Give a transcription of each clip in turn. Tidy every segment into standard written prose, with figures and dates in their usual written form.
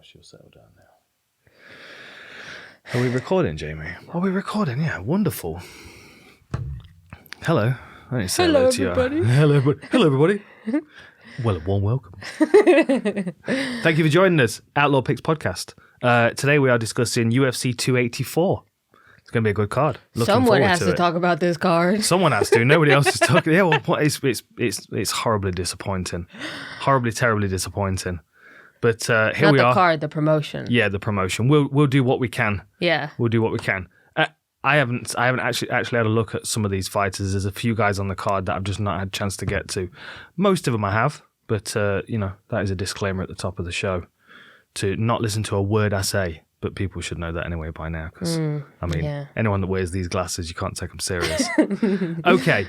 she'll settle down now. Are we recording, Jamie? Are we recording? Yeah, wonderful. Hello. I need to say hello to everybody. You. Hello, everybody. Well, a warm welcome. Thank you for joining us, Outlaw Picks Podcast. Today we are discussing UFC 284. It's going to be a good card. Someone has to talk about this card. Someone has to. Nobody else is talking. Yeah, well, it's horribly disappointing. Horribly, terribly disappointing. But here Not we are. Not the card, the promotion. Yeah, the promotion. We'll do what we can. Yeah. We'll do what we can. I haven't actually had a look at some of these fighters. There's a few guys on the card that I've just not had a chance to get to. Most of them I have, but that is a disclaimer at the top of the show to not listen to a word I say. But people should know that anyway by now, because anyone that wears these glasses, you can't take them serious. Okay.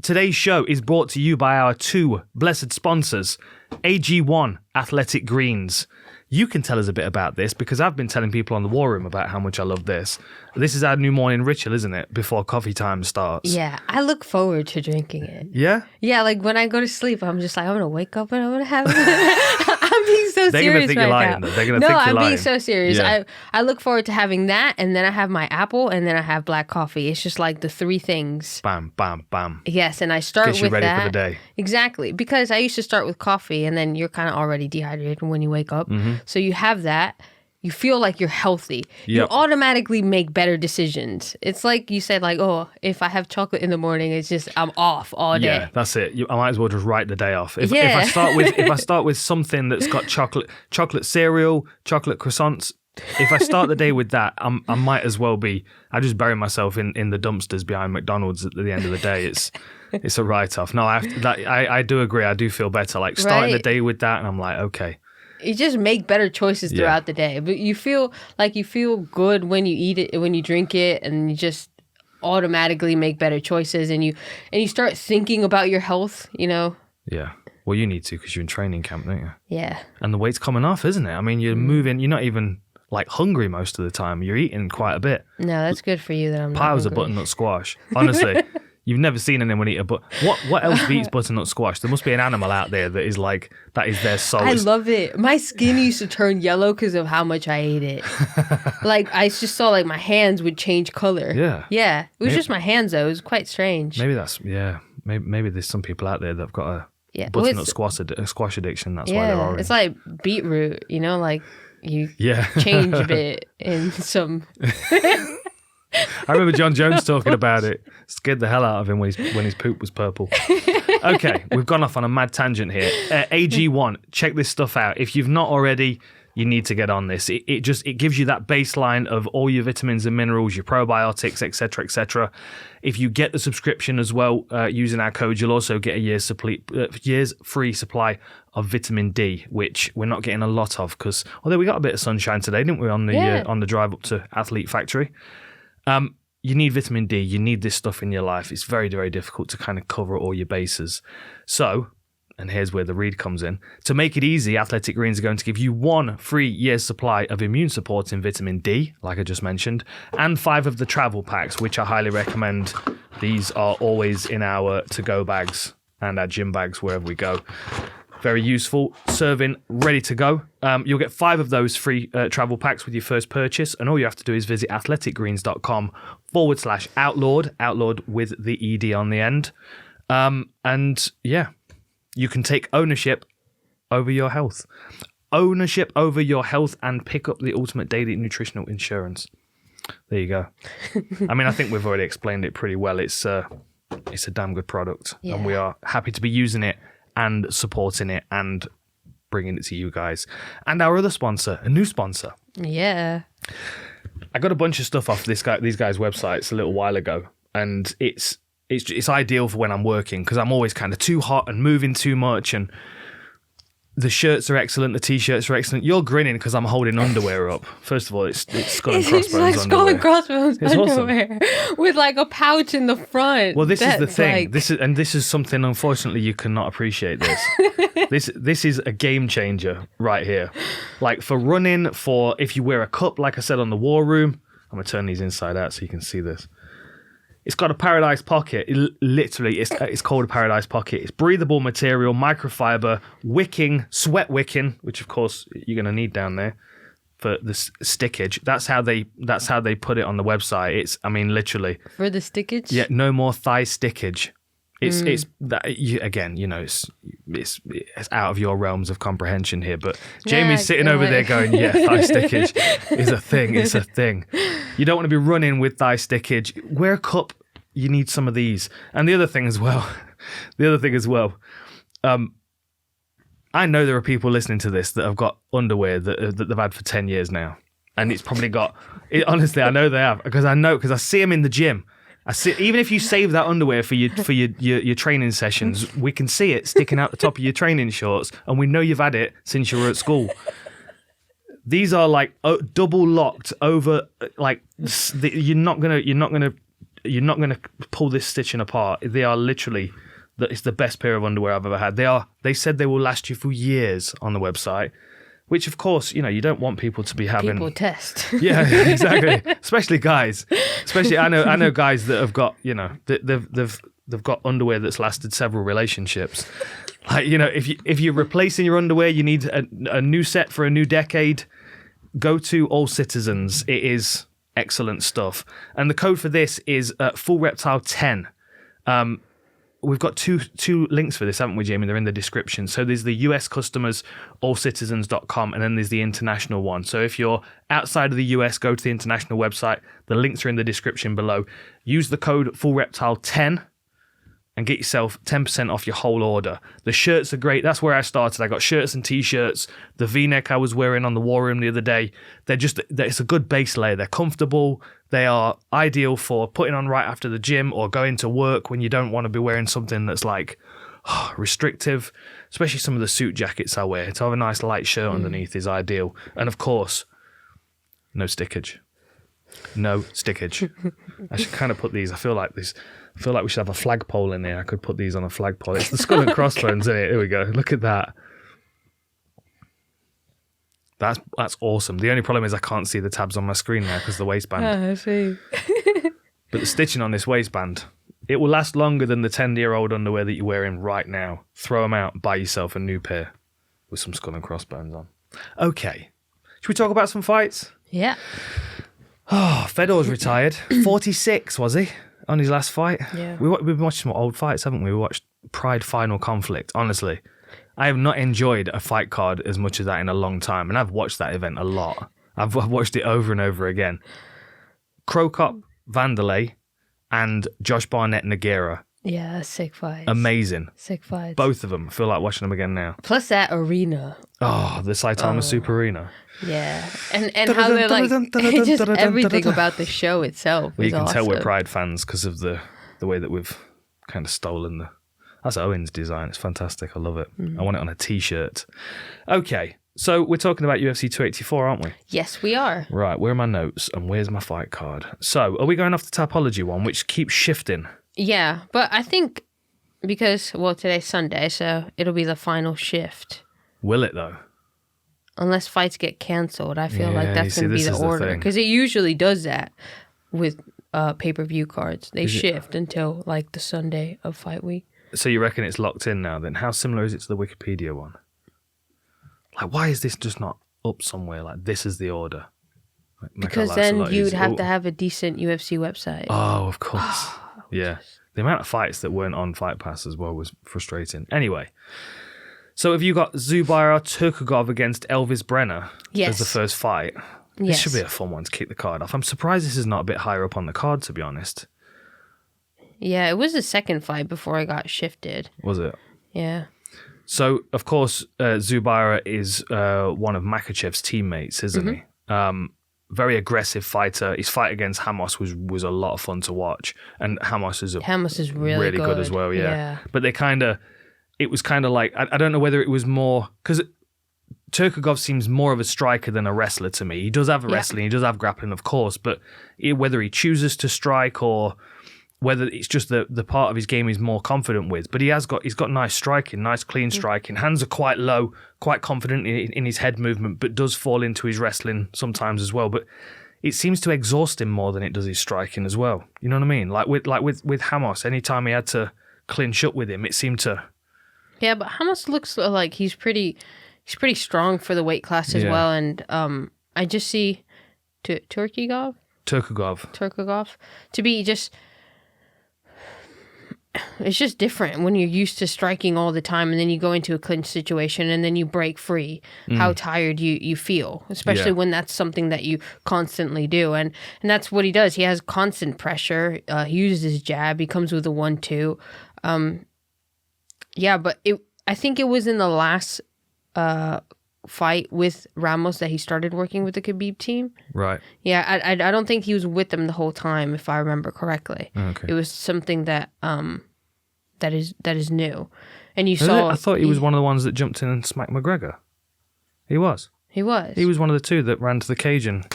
Today's show is brought to you by our two blessed sponsors, AG1 Athletic Greens. You can tell us a bit about this because I've been telling people on the War Room about how much I love this. This is our new morning ritual, isn't it? Before coffee time starts. Yeah, I look forward to drinking it. Yeah? Yeah, like when I go to sleep, I'm just like, I'm going to wake up and I'm going to have it. I'm being so They're serious think right you're lying, now. They're going to think you're lying. I'm being so serious. Yeah. I look forward to having that, and then I have my apple, and then I have black coffee. It's just like the three things. Bam, bam, bam. Yes, and I start Gets with you ready that. for the day. Exactly, because I used to start with coffee, and then you're kind of already dehydrated when you wake up. Mm-hmm. So you have that. You feel like you're healthy. Yep. You automatically make better decisions. It's like you said, like, oh, if I have chocolate in the morning, it's just I'm off all day. Yeah, that's it. I might as well just write the day off. If I start with something that's got chocolate cereal, chocolate croissants. If I start the day with that, I might as well be. I just bury myself in the dumpsters behind McDonald's at the end of the day. It's a write off. No, I do agree. I do feel better. Like starting the day with that, and I'm like, okay. You just make better choices throughout the day. But you feel good when you eat it, when you drink it, and you just automatically make better choices, and you start thinking about your health, Yeah. Well, you need to because you're in training camp, don't you? Yeah. And the weight's coming off, isn't it? I mean, you're moving. You're not even like hungry most of the time. You're eating quite a bit. No, that's good for you that I'm not Piles hungry. of butternut squash. Honestly. You've never seen anyone eat what else eats butternut squash? There must be an animal out there that is their soul. I love it. My skin used to turn yellow because of how much I ate it. Like I just saw like my hands would change color. Yeah. Yeah. It was just my hands though. It was quite strange. Maybe that's Maybe there's some people out there that've got a butternut squash addiction. That's why they're orange. It's like beetroot. Like you change a bit in some. I remember John Jones talking about it. Scared the hell out of him when his poop was purple. Okay, we've gone off on a mad tangent here. AG1, check this stuff out. If you've not already, you need to get on this. It gives you that baseline of all your vitamins and minerals, your probiotics, etc., etc. If you get the subscription as well, using our code, you'll also get a year's free supply of vitamin D, which we're not getting a lot of because although we got a bit of sunshine today, didn't we, on the drive up to Athlete Factory. You need vitamin D. You need this stuff in your life. It's very, very difficult to kind of cover all your bases. So, and here's where the read comes in. To make it easy, Athletic Greens are going to give you 1 free year's supply of immune-supporting vitamin D, like I just mentioned, and 5 of the travel packs, which I highly recommend. These are always in our to-go bags and our gym bags wherever we go. Very useful, serving, ready to go. You'll get 5 of those free travel packs with your first purchase, and all you have to do is visit athleticgreens.com/outlawed, outlawed with the ED on the end. You can take ownership over your health. Ownership over your health and pick up the ultimate daily nutritional insurance. There you go. I mean, I think we've already explained it pretty well. It's a damn good product, and we are happy to be using it and supporting it and bringing it to you guys. And our other sponsor, a new sponsor. Yeah. I got a bunch of stuff off these guys' websites a little while ago, and it's ideal for when I'm working because I'm always kind of too hot and moving too much, and the shirts are excellent, the t-shirts are excellent. You're grinning because I'm holding underwear up. First of all, it's skull and crossbones underwear. It's like skull and crossbones underwear awesome. with like a pouch in the front. Well, this is the thing. This is something, unfortunately, you cannot appreciate this. This is a game changer right here. Like for running, for if you wear a cup, like I said on the War Room. I'm going to turn these inside out so you can see this. It's got a paradise pocket. Literally, it's called a paradise pocket. It's breathable material, microfiber, wicking, sweat wicking, which of course you're going to need down there for the stickage. That's how they put it on the website. It's, I mean, literally for the stickage. Yeah, no more thigh stickage. It's that again, you know, it's out of your realms of comprehension here. But Jamie's sitting over there going, "Yeah, thigh stickage is a thing. It's a thing. You don't want to be running with thigh stickage. Wear a cup. You need some of these." And the other thing as well, I know there are people listening to this that have got underwear that they've had for 10 years now, and it's probably got. Honestly, I know they have because I see them in the gym. Even if you save that underwear for your training sessions, we can see it sticking out the top of your training shorts, and we know you've had it since you were at school. These are like double locked over, like you're not gonna pull this stitching apart. They are literally, it's the best pair of underwear I've ever had. They said they will last you for years on the website. Which, of course, you know, you don't want people to be having... People test. Yeah, exactly. Especially guys. Especially, I know guys that have got, you know, they've got underwear that's lasted several relationships. Like, you know, if you're replacing your underwear, you need a new set for a new decade, go to All Citizens. It is excellent stuff. And the code for this is Full Reptile 10. We've got two links for this, haven't we, Jamie? They're in the description. So there's the US customers, allcitizens.com, and then there's the international one. So if you're outside of the US, go to the international website. The links are in the description below. Use the code FullReptile10 and get yourself 10% off your whole order. The shirts are great. That's where I started. I got shirts and T-shirts. The V-neck I was wearing on the War Room the other day. It's a good base layer. They're comfortable. They are ideal for putting on right after the gym or going to work when you don't want to be wearing something that's like restrictive, especially some of the suit jackets I wear. To have a nice light shirt underneath is ideal. And of course, no stickage. No stickage. I should kind of put these. I feel like we should have a flagpole in there. I could put these on a flagpole. It's the skull and crossbones, isn't it? Here we go. Look at that. That's awesome. The only problem is I can't see the tabs on my screen now because of the waistband. Oh, I see. But the stitching on this waistband, it will last longer than the 10-year-old underwear that you're wearing right now. Throw them out, buy yourself a new pair with some skull and crossbones on. Okay. Should we talk about some fights? Yeah. Oh, Fedor's retired. 46, was he? On his last fight? Yeah. We've been watching some old fights, haven't we? We watched Pride Final Conflict. Honestly, I have not enjoyed a fight card as much as that in a long time, and I've watched that event a lot. I've watched it over and over again. Krokop, Vanderlei, and Josh Barnett Nogueira. Yeah, sick fights. Amazing. Sick fights. Both of them. I feel like watching them again now. Plus that arena. Oh, the Saitama Super Arena. Yeah. And how they're like, just everything about the show itself well, is you can awesome. tell we're Pride fans because of the way that we've kind of stolen the... That's Owen's design. It's fantastic. I love it. I want it on a T-shirt. Okay, so we're talking about UFC 284, aren't we? Yes, we are. Right, where are my notes and where's my fight card? So, are we going off the Tapology one, which keeps shifting? Yeah, but I think because, well, today's Sunday, so it'll be the final shift. Will it, though? Unless fights get canceled, I feel like that's see, going to be this the is the order. thing. Because it usually does that with pay-per-view cards. They shift until like the Sunday of fight week. So you reckon it's locked in now then? How similar is it to the Wikipedia one? Like, why is this just not up somewhere? Like, this is the order. Like, Because then you'd have to have a decent UFC website. Oh, of course. Yeah. The amount of fights that weren't on Fight Pass as well was frustrating. Anyway, so have you got Zubaira Tukhugov against Elves Brenner as the first fight? This should be a fun one to kick the card off. I'm surprised this is not a bit higher up on the card, to be honest. Yeah, it was the second fight before I got shifted. Was it? Yeah. So, of course, Zubaira is one of Makhachev's teammates, isn't he? Very aggressive fighter. His fight against Hamos was a lot of fun to watch. And Hamos is really good as well, yeah. But it was kind of like, I don't know whether it was more, because Tukhugov seems more of a striker than a wrestler to me. He does have wrestling, he does have grappling, of course, but whether he chooses to strike or whether it's just the part of his game he's more confident with. But he's got nice striking, nice clean striking. Hands are quite low, quite confident in his head movement, but does fall into his wrestling sometimes as well. But it seems to exhaust him more than it does his striking as well. You know what I mean? Like with Ramos, anytime he had to clinch up with him, it seemed to. Yeah, but Ramos looks like he's pretty strong for the weight class as well, and I just see Tukhugov to be just. It's just different when you're used to striking all the time and then you go into a clinch situation and then you break free, how tired you feel, especially when that's something that you constantly do. And that's what he does. He has constant pressure. He uses his jab. He comes with a 1-2. But I think it was in the last fight with Ramos that he started working with the Khabib team. Right. Yeah, I don't think he was with them the whole time, if I remember correctly. Okay. It was something that that is new. And you saw. I thought he was one of the ones that jumped in and smacked McGregor. He was. He was. He was one of the two that ran to the cage and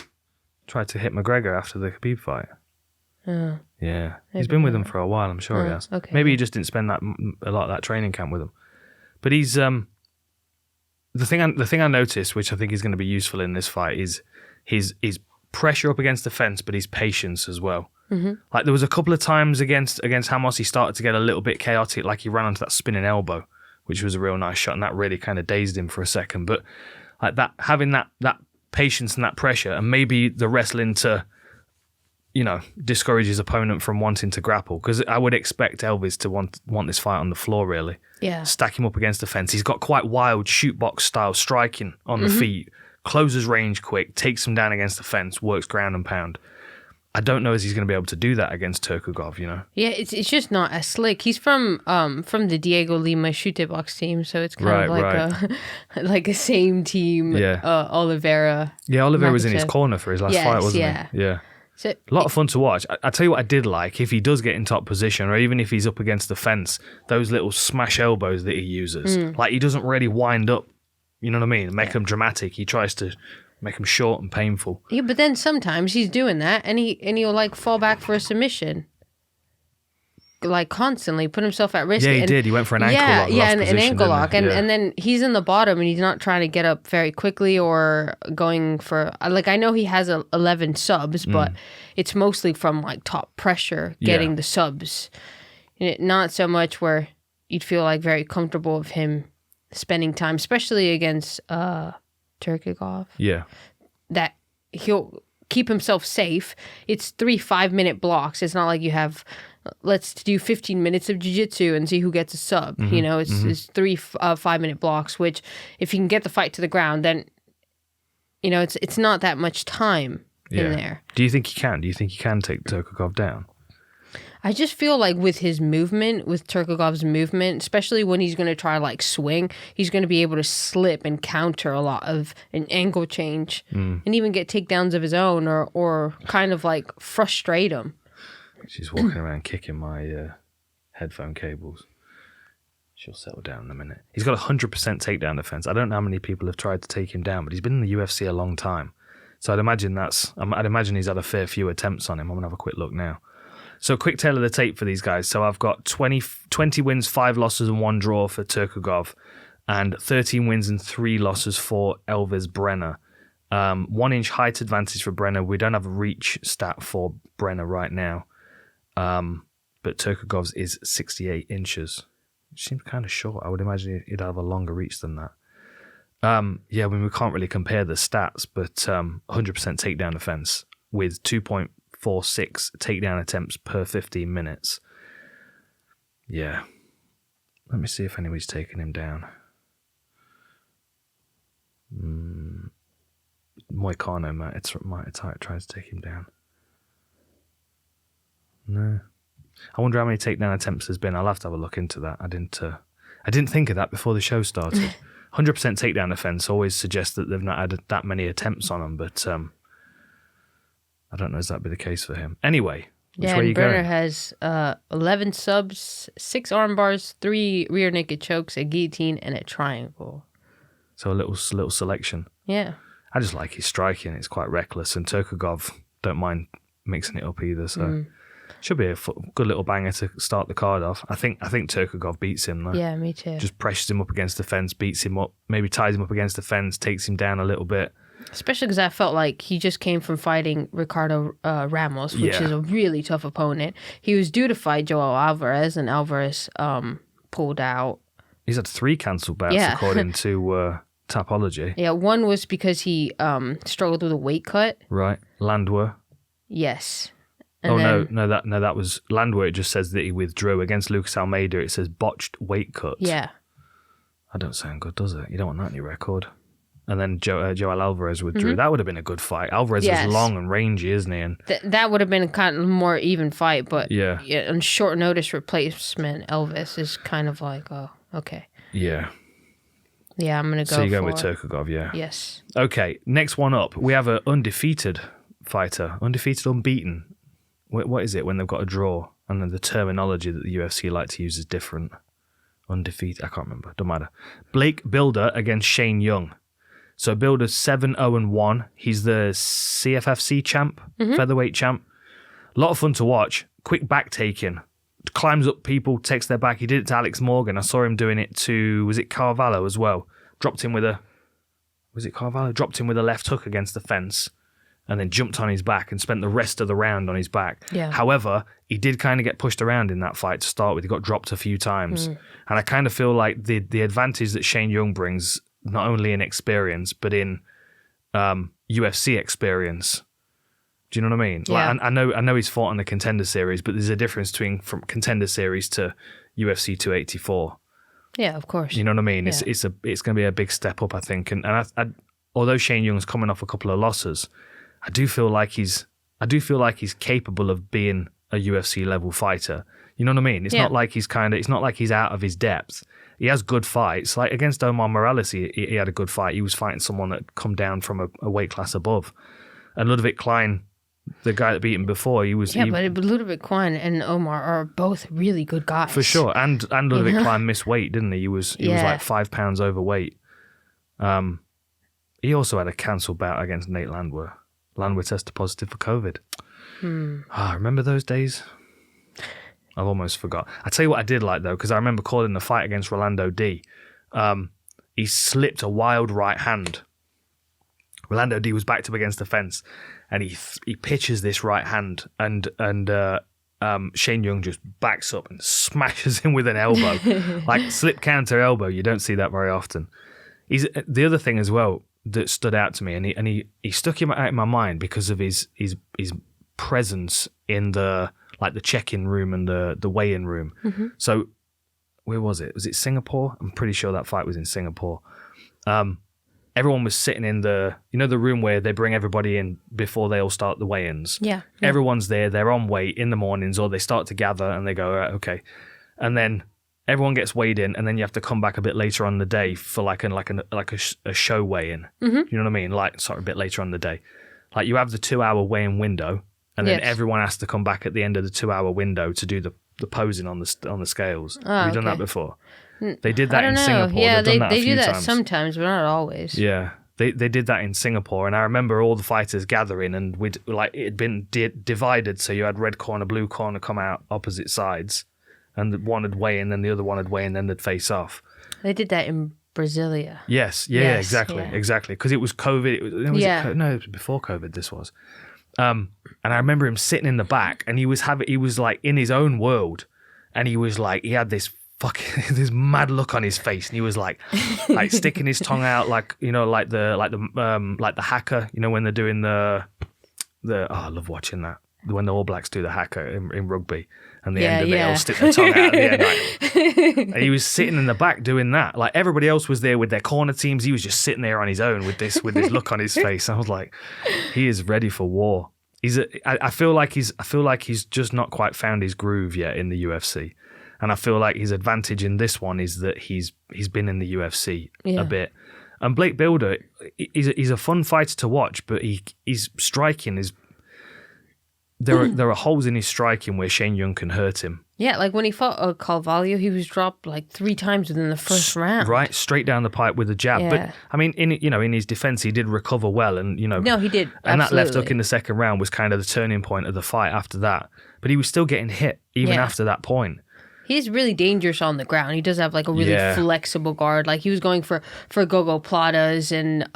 tried to hit McGregor after the Khabib fight. Yeah. He's been with them for a while, I'm sure he has. Okay. Maybe he just didn't spend a lot of that training camp with them. But he's the thing I noticed, which I think is going to be useful in this fight, is his pressure up against the fence, but his patience as well. Mm-hmm. Like there was a couple of times against Ramos, he started to get a little bit chaotic, like he ran onto that spinning elbow, which was a real nice shot, and that really kind of dazed him for a second. But like that, having that patience and that pressure, and maybe the wrestling to, discourage his opponent from wanting to grapple, because I would expect Elves to want this fight on the floor, really. Yeah. Stack him up against the fence. He's got quite wild shoot box style striking on the feet, closes range quick, takes him down against the fence, works ground and pound. I don't know if he's going to be able to do that against Tukhugov, Yeah, it's just not as slick. He's from the Diego Lima Chute box team, so it's kind of like a same team. Yeah. Oliveira. Yeah, Oliveira was in Makhachev. his corner for his last fight, wasn't he? Yeah. So A lot of fun to watch. I tell you what I did like, if he does get in top position, or even if he's up against the fence, those little smash elbows that he uses. Like he doesn't really wind up, you know what I mean? Make them dramatic. He tries to make them short and painful. Yeah, but then sometimes he's doing that and he'll like fall back for a submission. Like constantly put himself at risk. Yeah, he did. He went for an ankle lock. Yeah, an ankle lock. And then he's in the bottom and he's not trying to get up very quickly or going for, like, I know he has 11 subs, but it's mostly from like top pressure getting the subs. Not so much where you'd feel like very comfortable with him spending time, especially against Tukhugov. Yeah. That he'll keep himself safe. It's 3 5-minute blocks. It's not like you have, let's do 15 minutes of jiu-jitsu and see who gets a sub. It's 3 5-minute blocks, which if you can get the fight to the ground, then, it's not that much time in there. Do you think he can? Do you think he can take Tukhugov down? I just feel like with his movement, with Tukhugov's movement, especially when he's going to try like swing, he's going to be able to slip and counter a lot of an angle change and even get takedowns of his own or kind of like frustrate him. She's walking around kicking my headphone cables. She'll settle down in a minute. He's got 100% takedown defense. I don't know how many people have tried to take him down, but he's been in the UFC a long time. So I'd imagine he's had a fair few attempts on him. I'm going to have a quick look now. So quick tale of the tape for these guys. So I've got 20 wins, 5 losses and 1 draw for Tukhugov, and 13 wins and 3 losses for Elves Brenner. 1-inch height advantage for Brenner. We don't have a reach stat for Brenner right now. But Tukhugov's is 68 inches. Which seems kind of short. I would imagine he'd have a longer reach than that. We can't really compare the stats, but 100% takedown defense with 2.46 takedown attempts per 15 minutes. Yeah. Let me see if anybody's taken him down. Moicano might try to take him down. No. I wonder how many takedown attempts there's been. I'll have to have a look into that. I didn't think of that before the show started. 100% takedown defense always suggests that they've not had that many attempts on him, but I don't know if that'd be the case for him. Anyway, which way are you Brenner going? has 11 subs, 6 arm bars, 3 rear naked chokes, a guillotine, and a triangle. So a little selection. Yeah. I just like his striking. It's quite reckless, and Tukhugov don't mind mixing it up either. So should be a good little banger to start the card off. I think Tukhugov beats him though. Yeah, me too. Just pressures him up against the fence, beats him up, maybe ties him up against the fence, takes him down a little bit. Especially because I felt like he just came from fighting Ricardo Ramos, which is a really tough opponent. He was due to fight Joel Alvarez, and Alvarez pulled out. He's had 3 cancelled bouts according to Tapology. Yeah, one was because he struggled with a weight cut. Right, Landwehr. Yes. And that was Landwehr. It just says that he withdrew against Lucas Almeida. It says botched weight cut. Yeah. That don't sound good, does it? You don't want that on your record. And then Joel Alvarez withdrew. That would have been a good fight. Alvarez is long and rangy, isn't he? And that would have been kind of more even fight, but yeah, on short notice replacement, Elvis is kind of like, oh, okay. Yeah. Yeah, I'm going to go So you're going with Tukhugov, yeah? Yes. Okay, next one up. We have an undefeated fighter. Undefeated, unbeaten. What is it when they've got a draw? And then the terminology that the UFC like to use is different. Undefeated, I can't remember. Don't matter. Blake Bilder against Shane Young. So Bilder's 7-0-1. He's the CFFC champ, featherweight champ. A lot of fun to watch. Quick back taking. Climbs up people, takes their back. He did it to Alex Morgan. I saw him doing it to, was it Carvalho as well? Dropped him with a left hook against the fence and then jumped on his back and spent the rest of the round on his back. Yeah. However, he did kind of get pushed around in that fight to start with. He got dropped a few times. And I kind of feel like the advantage that Shane Young brings, not only in experience, but in UFC experience. Do you know what I mean? Yeah. Like, I know he's fought on the Contender Series, but there's a difference between from Contender Series to UFC 284. Yeah, of course. You know what I mean? Yeah. It's going to be a big step up, I think. And although Shane Young's coming off a couple of losses, I do feel like he's capable of being a UFC level fighter. You know what I mean? It's not like he's out of his depth. He has good fights. Like against Omar Morales, he had a good fight. He was fighting someone that come down from a weight class above. And Ludwig Klein, the guy that beat him before, but Ludwig Klein and Omar are both really good guys. For sure. And Ludwig Klein missed weight, didn't he? He was like 5 pounds overweight. He also had a cancelled bout against Nate Landwehr. Landwehr tested positive for COVID. Remember those days? I've almost forgot. I tell you what I did like, though, because I remember calling the fight against Rolando D. He slipped a wild right hand. Rolando D was backed up against the fence, and he pitches this right hand, and Shane Young just backs up and smashes him with an elbow, like slip counter elbow. You don't see that very often. The other thing as well that stood out to me, and he stuck him out in my mind because of his presence in the check-in room and the weigh-in room. So where was it? Was it Singapore? I'm pretty sure that fight was in Singapore. Everyone was sitting in the room where they bring everybody in before they all start the weigh-ins. Yeah. Everyone's there. They're on weight in the mornings, or they start to gather and they go, all right, okay. And then everyone gets weighed in, and then you have to come back a bit later on the day for like a show weigh-in. You know what I mean? A bit later on the day. Like you have the 2-hour weigh-in window, and then everyone has to come back at the end of the 2-hour window to do the posing on the scales. Have you done that before? They did that in Singapore. Yeah, they do that sometimes, but not always. Yeah, they did that in Singapore, and I remember all the fighters gathering, and it had been divided, so you had red corner, blue corner come out opposite sides, and one would weigh in, then the other one would weigh in, then they'd face off. They did that in Brasilia. Yes, exactly, because it was COVID. It was before COVID. This was, and I remember him sitting in the back, and he was like in his own world, and he had this this mad look on his face, and he was like sticking his tongue out like the hacker, when they're doing the I love watching that when the All Blacks do the hacker in rugby, and the end of it, they'll stick their tongue out at the end. And he was sitting in the back doing that. Like everybody else was there with their corner teams, he was just sitting there on his own with this look on his face. I was like, he is ready for war. I feel like he's just not quite found his groove yet in the UFC. And I feel like his advantage in this one is that he's been in the UFC a bit. And Blake Bilder, he's a fun fighter to watch, but he's striking is there are holes in his striking where Shane Young can hurt him. Yeah, like when he fought Carvalho, he was dropped like 3 times within the first round. Right, straight down the pipe with a jab. Yeah. But I mean, in his defense, he did recover well, and no, he did. And absolutely. That left hook in the second round was kind of the turning point of the fight after that. But he was still getting hit even after that point. He's really dangerous on the ground. He does have like a really flexible guard. Like he was going for go-go platas and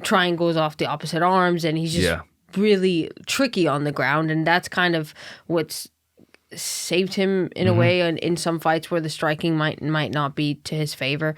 triangles off the opposite arms, and he's just really tricky on the ground, and that's kind of what's saved him in a way in some fights where the striking might not be to his favor.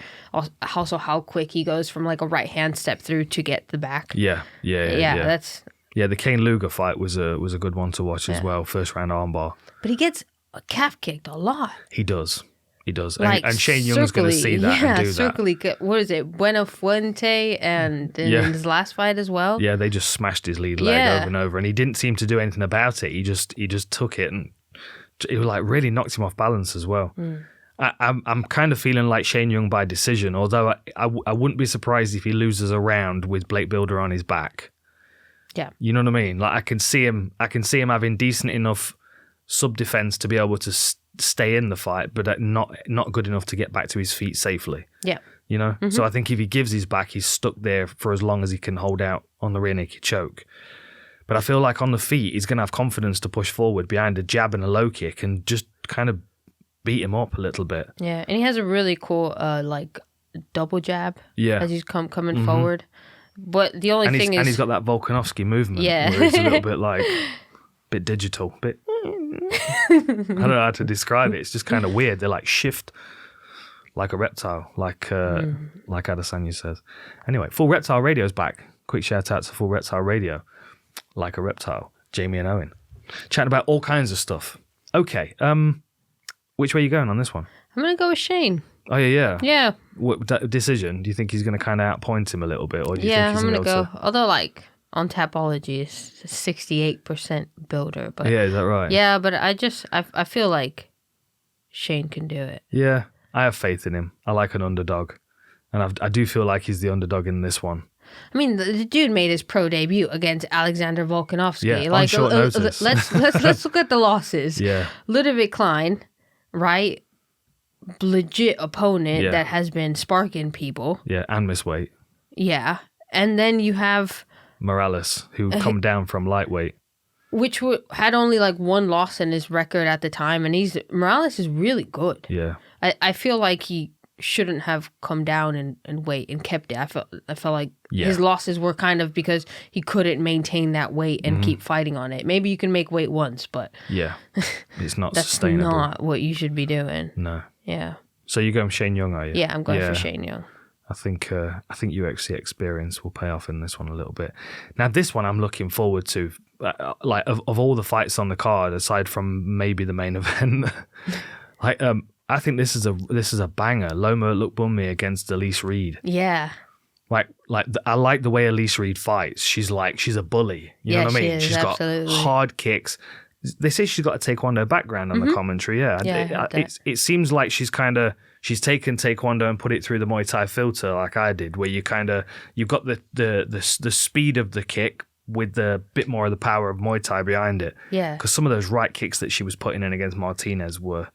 Also how quick he goes from like a right hand step through to get the back. That's the Kane Luger fight was a good one to watch as well. First round armbar. But he gets calf kicked a lot. He does. Like and Shane Young's going to see that and do that. What is it? Buenafuente and in his last fight as well. Yeah, they just smashed his lead leg over and over, and he didn't seem to do anything about it. He just took it, and it like really knocked him off balance as well. I'm kind of feeling like Shane Young by decision, although I wouldn't be surprised if he loses a round with Blake Bilder on his back. Yeah, you know what I mean. Like I can see him having decent enough sub defense to be able to stay in the fight, but not good enough to get back to his feet safely. Yeah. So I think if he gives his back, he's stuck there for as long as he can hold out on the rear naked choke. But I feel like on the feet, he's going to have confidence to push forward behind a jab and a low kick and just kind of beat him up a little bit. Yeah, and he has a really cool like double jab as he's coming forward. But the only thing is... And he's got that Volkanovski movement where it's a little bit like... bit digital, bit... I don't know how to describe it. It's just kind of weird. They like shift like a reptile, like Adesanya says. Anyway, Full Reptile Radio's back. Quick shout out to Full Reptile Radio. Like a reptile, Jamie and Owen. Chatting about all kinds of stuff. Okay, which way are you going on this one? I'm going to go with Shane. Oh, yeah. Yeah. What decision? Do you think he's going to kind of outpoint him a little bit? Or do you think he's I'm going to go. To... Although, like, on Tapology, it's 68% Builder. But yeah, is that right? Yeah, but I feel like Shane can do it. Yeah, I have faith in him. I like an underdog. And I do feel like he's the underdog in this one. I mean, the dude made his pro debut against Alexander Volkanovski. Yeah, like, on short notice. Let's look at the losses. Yeah. Ludwig Klein, right? Legit opponent that has been sparking people. Yeah, and miss weight. Yeah. And then you have... Morales, who come down from lightweight. Which had only like one loss in his record at the time. And Morales is really good. Yeah. I feel like he shouldn't have come down and weight and kept it. I felt like his losses were kind of because he couldn't maintain that weight and keep fighting on it. Maybe you can make weight once, but yeah, it's not that's sustainable. Not what you should be doing. No. Yeah. So you're going Shane Young, are you? Yeah, I'm going for Shane Young. I think UFC experience will pay off in this one a little bit. Now, this one I'm looking forward to. Like of all the fights on the card, aside from maybe the main event, I think this is a banger. Loma Lookboonmee against Elise Reed. Yeah. I like the way Elise Reed fights. She's a bully. You know what I mean? She's absolutely. got hard kicks. They say she's got a Taekwondo background on the commentary. Yeah. It seems like she's taken Taekwondo and put it through the Muay Thai filter like I did, where you've got the speed of the kick with the bit more of the power of Muay Thai behind it. Yeah. Because some of those right kicks that she was putting in against Martinez were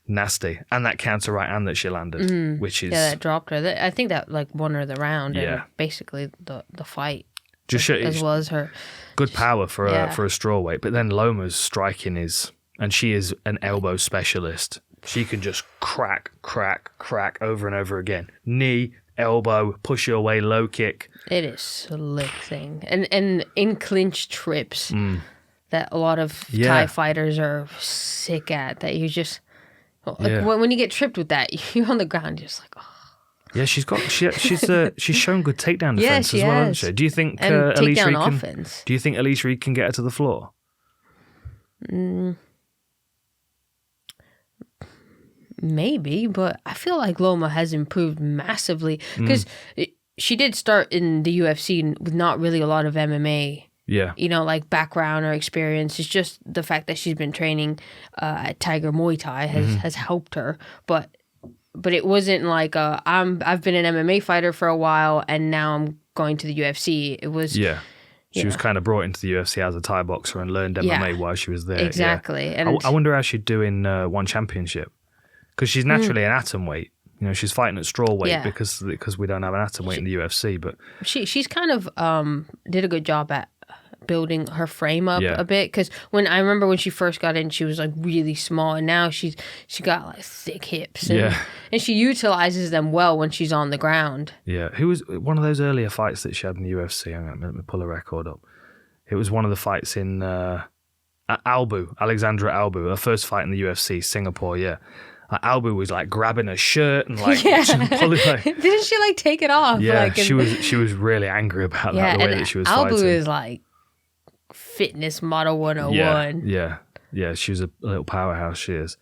nasty. And that counter right hand that she landed, which is... Yeah, that dropped her. I think that like won her the round and basically the fight. As well as her... Good power for a strawweight. But then Loma's striking is... And she is an elbow specialist. She can just crack over and over again. Knee, elbow, push you away, low kick. It is slick thing. And in clinch trips that a lot of Thai fighters are sick at. That you just... When you get tripped with that, you're on the ground, you're just like, oh. Yeah, she's shown good takedown defense as well, hasn't she? Do you think Elise Reed can? Do you think Elise Reed can get her to the floor? Maybe, but I feel like Loma has improved massively because she did start in the UFC with not really a lot of MMA. Yeah. Like background or experience. It's just the fact that she's been training at Tiger Muay Thai has helped her. But it wasn't like I've been an MMA fighter for a while and now I'm going to the UFC. It was She was kind of brought into the UFC as a Thai boxer and learned MMA while she was there. Exactly. Yeah. And I wonder how she'd do in one championship because she's naturally an atom weight. She's fighting at straw weight because we don't have an atom weight in the UFC. But she's kind of did a good job at building her frame up a bit. Because I remember when she first got in, she was like really small, and now she got like thick hips. And she utilizes them well when she's on the ground. Yeah. Who was one of those earlier fights that she had in the UFC? Let me pull a record up. It was one of the fights in Alexandra Albu, her first fight in the UFC, Singapore, Albu was like grabbing her shirt and like pulling her. Didn't she like take it off? Yeah, like, she was really angry about that, the way that she was Albu fighting. is like fitness model 101. Yeah, she was a little powerhouse, she is.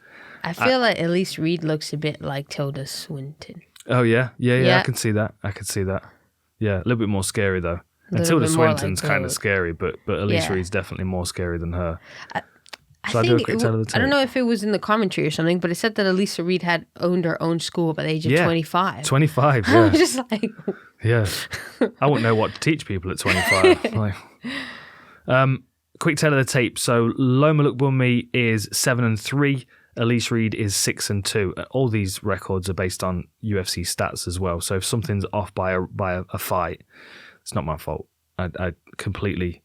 I feel like Elise Reed looks a bit like Tilda Swinton. Oh yeah, I can see that. Yeah, a little bit more scary though. And Tilda Swinton's like kind of scary, but Elise Reed's definitely more scary than her. So I do a quick tell of the tape. I don't know if it was in the commentary or something, but it said that Elise Reed had owned her own school by the age of 25. 25, yeah. I was just like... Yeah. I wouldn't know what to teach people at 25. Quick tell of the tape. So Loma Lookboonmee is 7-3. Elise Reed is 6-2. All these records are based on UFC stats as well. So if something's off by a fight, it's not my fault. I completely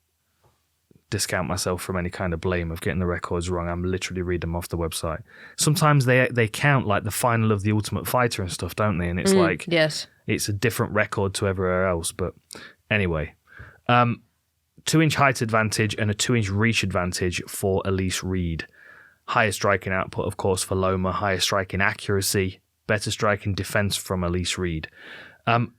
discount myself from any kind of blame of getting the records wrong. I'm literally reading them off the website. Sometimes they count like the final of the Ultimate Fighter and stuff, don't they? And it's it's a different record to everywhere else. But anyway, 2-inch height advantage and a 2-inch reach advantage for Elise Reed. Higher striking output, of course, for Loma. Higher striking accuracy. Better striking defense from Elise Reed.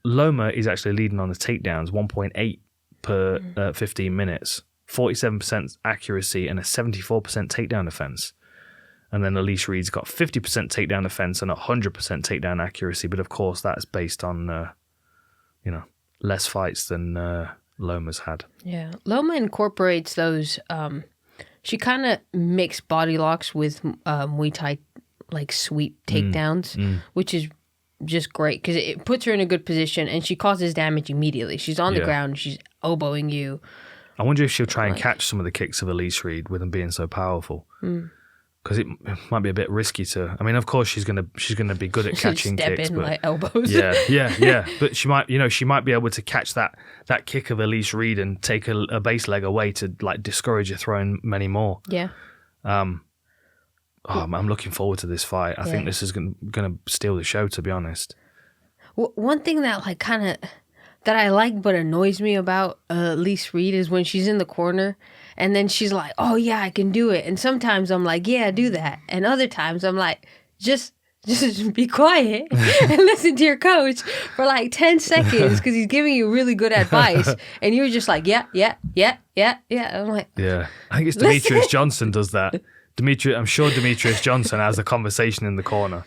Loma is actually leading on the takedowns, 1.8 per 15 minutes. 47% accuracy and a 74% takedown defense. And then Elise Reed's got 50% takedown defense and 100% takedown accuracy. But of course, that's based on, less fights than Loma's had. Yeah. Loma incorporates those, she kind of mixed body locks with Muay Thai, like sweep takedowns, which is just great because it puts her in a good position and she causes damage immediately. She's on the ground, she's elbowing you. I wonder if she'll try and catch some of the kicks of Elise Reed with them being so powerful. Because it might be a bit risky to. I mean, of course, she's gonna be good at catching kicks, in but like elbows. Yeah. But she might be able to catch that kick of Elise Reed and take a base leg away to like discourage her throwing many more. Yeah. I'm looking forward to this fight. I think this is gonna steal the show, to be honest. One thing that like kind of that I like but annoys me about Elise Reed is when she's in the corner and then she's like, oh yeah, I can do it. And sometimes I'm like, yeah, do that. And other times I'm like, just be quiet and listen to your coach for like 10 seconds because he's giving you really good advice. And you're just like, yeah. I'm like, yeah. I think it's Demetrius Johnson does that. I'm sure Demetrius Johnson has a conversation in the corner.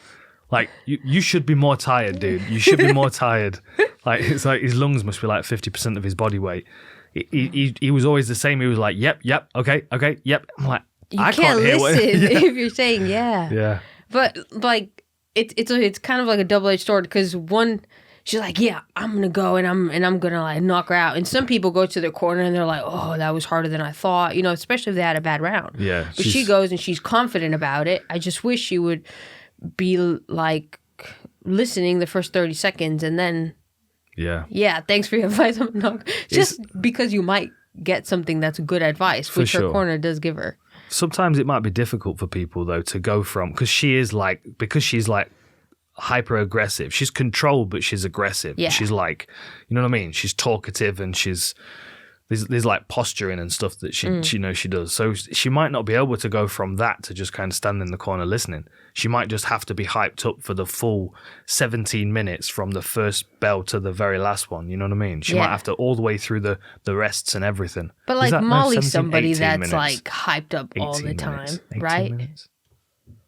Like, you should be more tired, dude. You should be more tired. Like, it's like his lungs must be like 50% of his body weight. He was always the same. He was like, yep, okay, yep. I'm like, I can't hear listen if you're saying yeah. Yeah. But like, it's kind of like a double-edged sword because one, she's like, yeah, I'm gonna go and I'm gonna like knock her out. And some people go to their corner and they're like, oh, that was harder than I thought. Especially if they had a bad round. Yeah. But she goes and she's confident about it. I just wish she would be like listening the first 30 seconds and then thanks for your advice. Just because you might get something that's good advice, which her corner does give her. Sometimes it might be difficult for people though to go from because she's like hyper aggressive. She's controlled, but she's aggressive. Yeah. She's like, you know what I mean? She's talkative and there's like posturing and stuff that she does. So she might not be able to go from that to just kind of stand in the corner listening. She might just have to be hyped up for the full 17 minutes from the first bell to the very last one. You know what I mean? She might have to all the way through the rests and everything. But like Molly's somebody that's minutes. Like hyped up all the time, right? Minutes.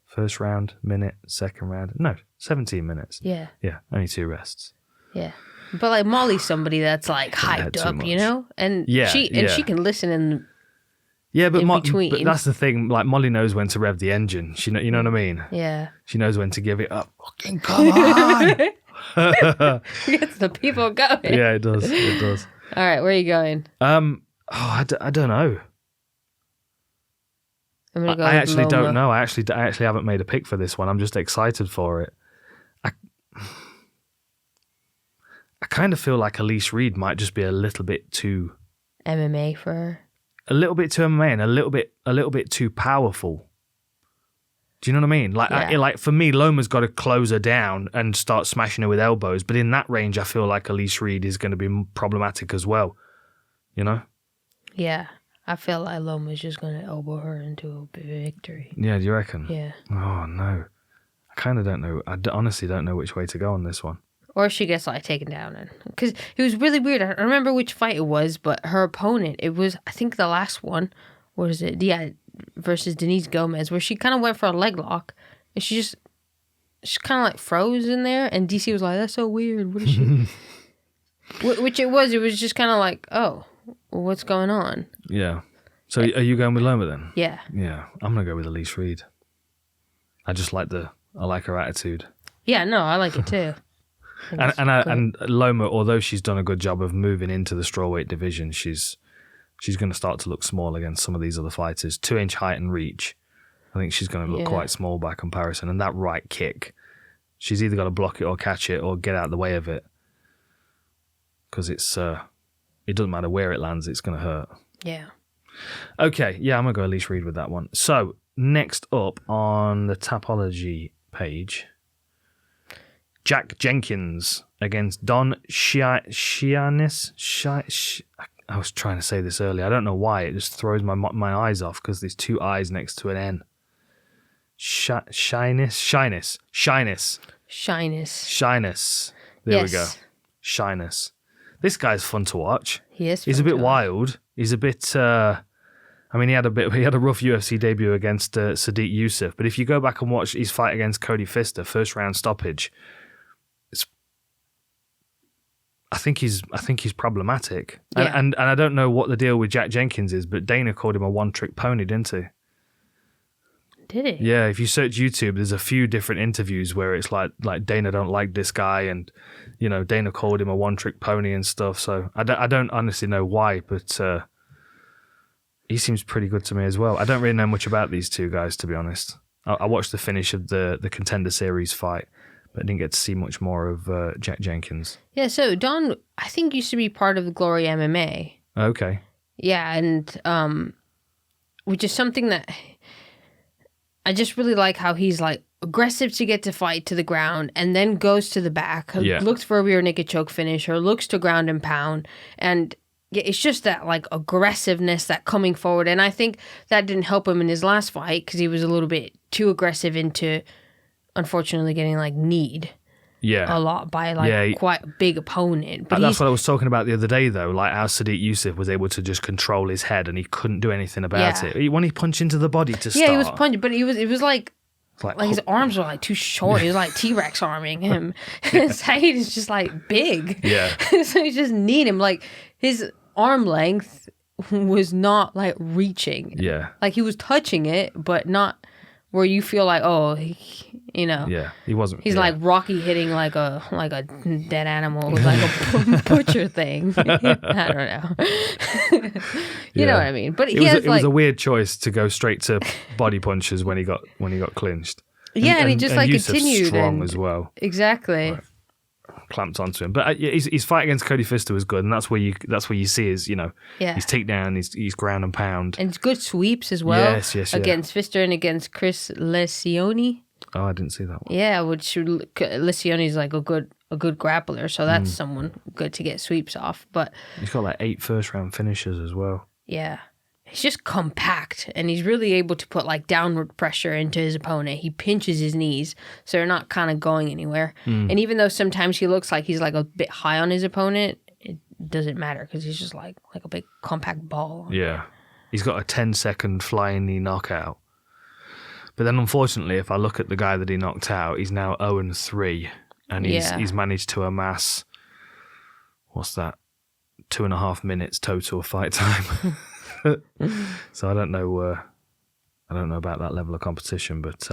First round, minute, second round. No, 17 minutes. Yeah. Yeah, only 2 rests. Yeah. But like Molly's somebody that's like hyped up, and she can listen in. Yeah, but between. But that's the thing. Like Molly knows when to rev the engine. You know what I mean? Yeah. She knows when to give it up. Fucking come on! Gets the people going. Yeah, it does. It does. All right, where are you going? I don't know. I'm gonna go I actually Loma. don't know. I actually haven't made a pick for this one. I'm just excited for it. I kind of feel like Elise Reed might just be a little bit too MMA for her. a little bit too MMA and a little bit too powerful. Do you know what I mean? Like for me, Loma's got to close her down and start smashing her with elbows. But in that range, I feel like Elise Reed is going to be problematic as well. You know? Yeah. I feel like Loma's just going to elbow her into a victory. Yeah, do you reckon? Yeah. Oh, no. I kind of don't know. I honestly don't know which way to go on this one. Or she gets like taken down. Because it was really weird. I don't remember which fight it was, but her opponent, it was, I think the last one, what is it? Yeah, versus Denise Gomez, where she kind of went for a leg lock. And she kind of like froze in there. And DC was like, that's so weird. What is she? Which it was just kind of like, oh, what's going on? Yeah. So are you going with Loma then? Yeah. Yeah. I'm going to go with Elise Reed. I just like her attitude. Yeah, no, I like it too. And Loma, although she's done a good job of moving into the strawweight division, she's going to start to look small against some of these other fighters. 2-inch height and reach. I think she's going to look quite small by comparison. And that right kick, she's either got to block it or catch it or get out of the way of it. Because it doesn't matter where it lands, it's going to hurt. Yeah. Okay, yeah, I'm going to go Elise Reed with that one. So, next up on the Tapology page, Jack Jenkins against Don Shainis. I was trying to say this earlier. I don't know why. It just throws my eyes off because there's two I's next to an N. Shainis. There we go. Shainis. This guy's fun to watch. He's a bit wild. He's a bit. He had a rough UFC debut against Sadiq Youssef. But if you go back and watch his fight against Cody Pfister, first round stoppage, I think he's problematic. Yeah. And I don't know what the deal with Jack Jenkins is, but Dana called him a one-trick pony, didn't he? Did he? Yeah, if you search YouTube, there's a few different interviews where it's like Dana don't like this guy, and Dana called him a one-trick pony and stuff. So I don't honestly know why, but he seems pretty good to me as well. I don't really know much about these two guys, to be honest. I watched the finish of the Contender Series fight, but I didn't get to see much more of Jack Jenkins. Yeah, so Don, I think, used to be part of the Glory MMA. Okay. Yeah, and which is something that I just really like, how he's like aggressive to get to fight to the ground and then goes to the back, looks for a rear naked choke finish or looks to ground and pound. And it's just that like aggressiveness, that coming forward. And I think that didn't help him in his last fight because he was a little bit too aggressive into, unfortunately, getting like kneed a lot by quite a big opponent. But that's what I was talking about the other day, though, like how Sadiq Youssef was able to just control his head and he couldn't do anything about it. When he punched into the body to start. Yeah, he was punching, but it was like his arms were like too short. He was like T-Rex arming him. His height is just like big. Yeah. So you just need him. Like his arm length was not like reaching. Yeah. Like he was touching it, but not where you feel like, Yeah, he wasn't. He's like Rocky hitting like a dead animal with like a butcher thing. I don't know. You know what I mean? But it was a weird choice to go straight to body punches when he got clinched. Yeah, and he just like Yusuf's continued strong as well. Exactly. Right. Clamped onto him, but his fight against Cody Pfister was good, and that's where you see his his takedown, his ground and pound, and it's good sweeps as well. Yes, against Pfister and against Chris Lesioni. Oh, I didn't see that one. Yeah, which Lesioni is like a good grappler, so that's someone good to get sweeps off. But he's got like 8 first-round finishes as well. Yeah. He's just compact, and he's really able to put like downward pressure into his opponent. He pinches his knees, so they're not kind of going anywhere. And even though sometimes he looks like he's like a bit high on his opponent, it doesn't matter because he's just like a big compact ball. Yeah. He's got a 10-second flying knee knockout. But then unfortunately, if I look at the guy that he knocked out, he's now 0-3, and he's managed to amass, what's that, 2.5 minutes total fight time. So I don't know about that level of competition, but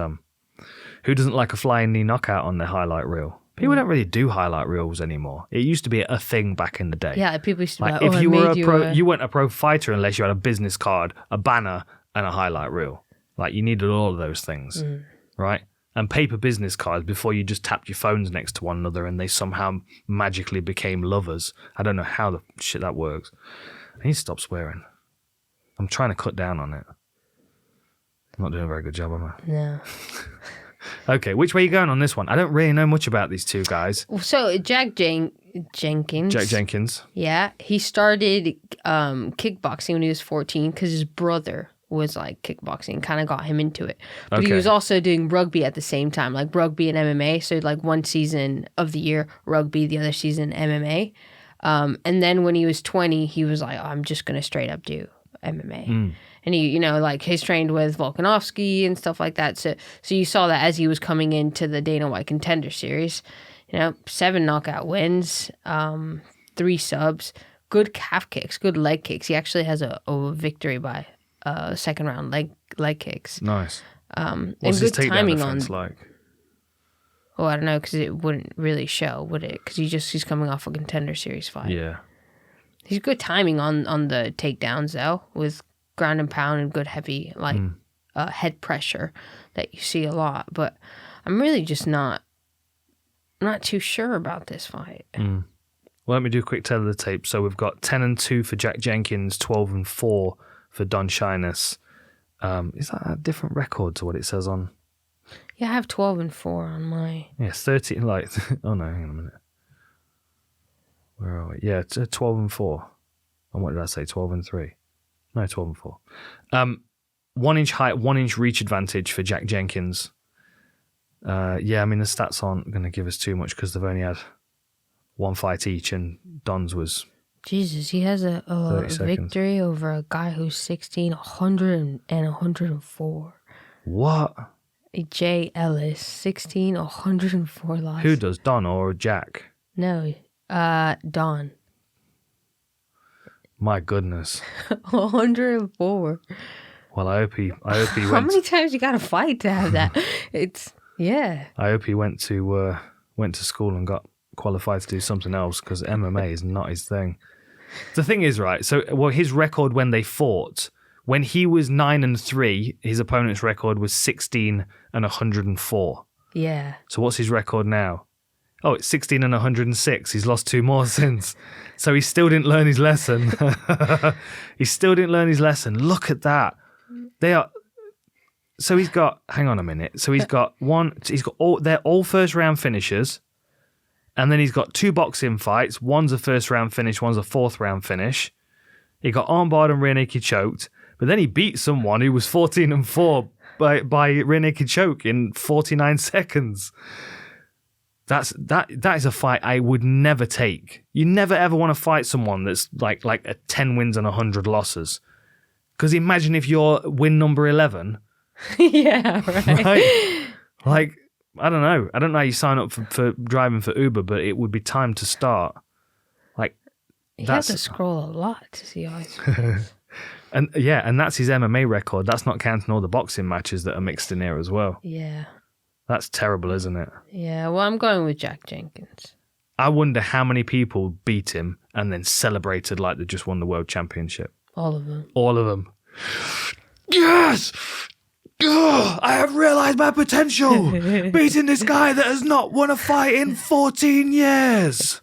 who doesn't like a flying knee knockout on their highlight reel? People don't really do highlight reels anymore. It used to be a thing back in the day. Yeah, people used to be like, if you were you weren't a pro fighter unless you had a business card, a banner, and a highlight reel. Like you needed all of those things, right? And paper business cards before you just tapped your phones next to one another and they somehow magically became lovers. I don't know how the shit that works. I need to stop swearing. I'm trying to cut down on it. I'm not doing a very good job, am I? No. Okay, which way are you going on this one? I don't really know much about these two guys. So Jenkins. Jack Jenkins. Yeah, he started kickboxing when he was 14 because his brother was like kickboxing, kind of got him into it. But he was also doing rugby at the same time, like rugby and MMA. So like one season of the year rugby, the other season MMA. And then when he was 20, he was like, I'm just going to straight up do MMA. And he, like he's trained with Volkanovski and stuff like that. So you saw that as he was coming into the Dana White Contender Series, 7 knockout wins, 3 subs, good calf kicks, good leg kicks. He actually has a victory by second round leg kicks. Nice. What's his takedown defense like? Oh, I don't know, because it wouldn't really show, would it? Because he's coming off a Contender Series fight. Yeah. He's good timing on the takedowns, though, with ground and pound and good heavy, head pressure that you see a lot. But I'm really just not too sure about this fight. Well, let me do a quick tell of the tape. So we've got 10-2 for Jack Jenkins, 12-4 for Don Shainis. Is that a different record to what it says on? Yeah, I have 12-4 on my... Yeah, 13, oh no, hang on a minute. Where are we? Yeah, it's 12-4. And what did I say? 12-3. No, 12-4. 1 inch height, 1 inch reach advantage for Jack Jenkins. Yeah, I mean, the stats aren't going to give us too much because they've only had 1 fight each, and Don's was... Jesus, he has a victory over a guy who's 16, 100 and 104. What? Jay Ellis, 16, 104 losses. Who does, Don or Jack? No, Don. My goodness. 104. Well, I hope he went... How many times you got to fight to have that? Yeah. I hope he went to school and got qualified to do something else, because MMA is not his thing. The thing is, right, so his record when they fought, when he was 9-3, his opponent's record was 16 and 104. Yeah. So what's his record now? Oh, it's 16 and 106. He's lost 2 more since. So he still didn't learn his lesson. Look at that. So he's got, hang on a minute. So they're all first round finishers. And then he's got 2 boxing fights. One's a first round finish, one's a 4th round finish. He got armbarred and rear naked choked. But then he beat someone who was 14-4 by rear naked choke in 49 seconds. That is a fight I would never take. You never ever want to fight someone that's like a 10 wins and 100 losses. Because imagine if you're win number 11. Yeah, right. Like, I don't know. I don't know how you sign up for driving for Uber, but it would be time to start. Like, you have to scroll a lot to see how it's and that's his MMA record. That's not counting all the boxing matches that are mixed in here as well. Yeah. That's terrible, isn't it? Yeah, well, I'm going with Jack Jenkins. I wonder how many people beat him and then celebrated like they just won the world championship. All of them. All of them. Yes! Oh, I have realised my potential! Beating this guy that has not won a fight in 14 years!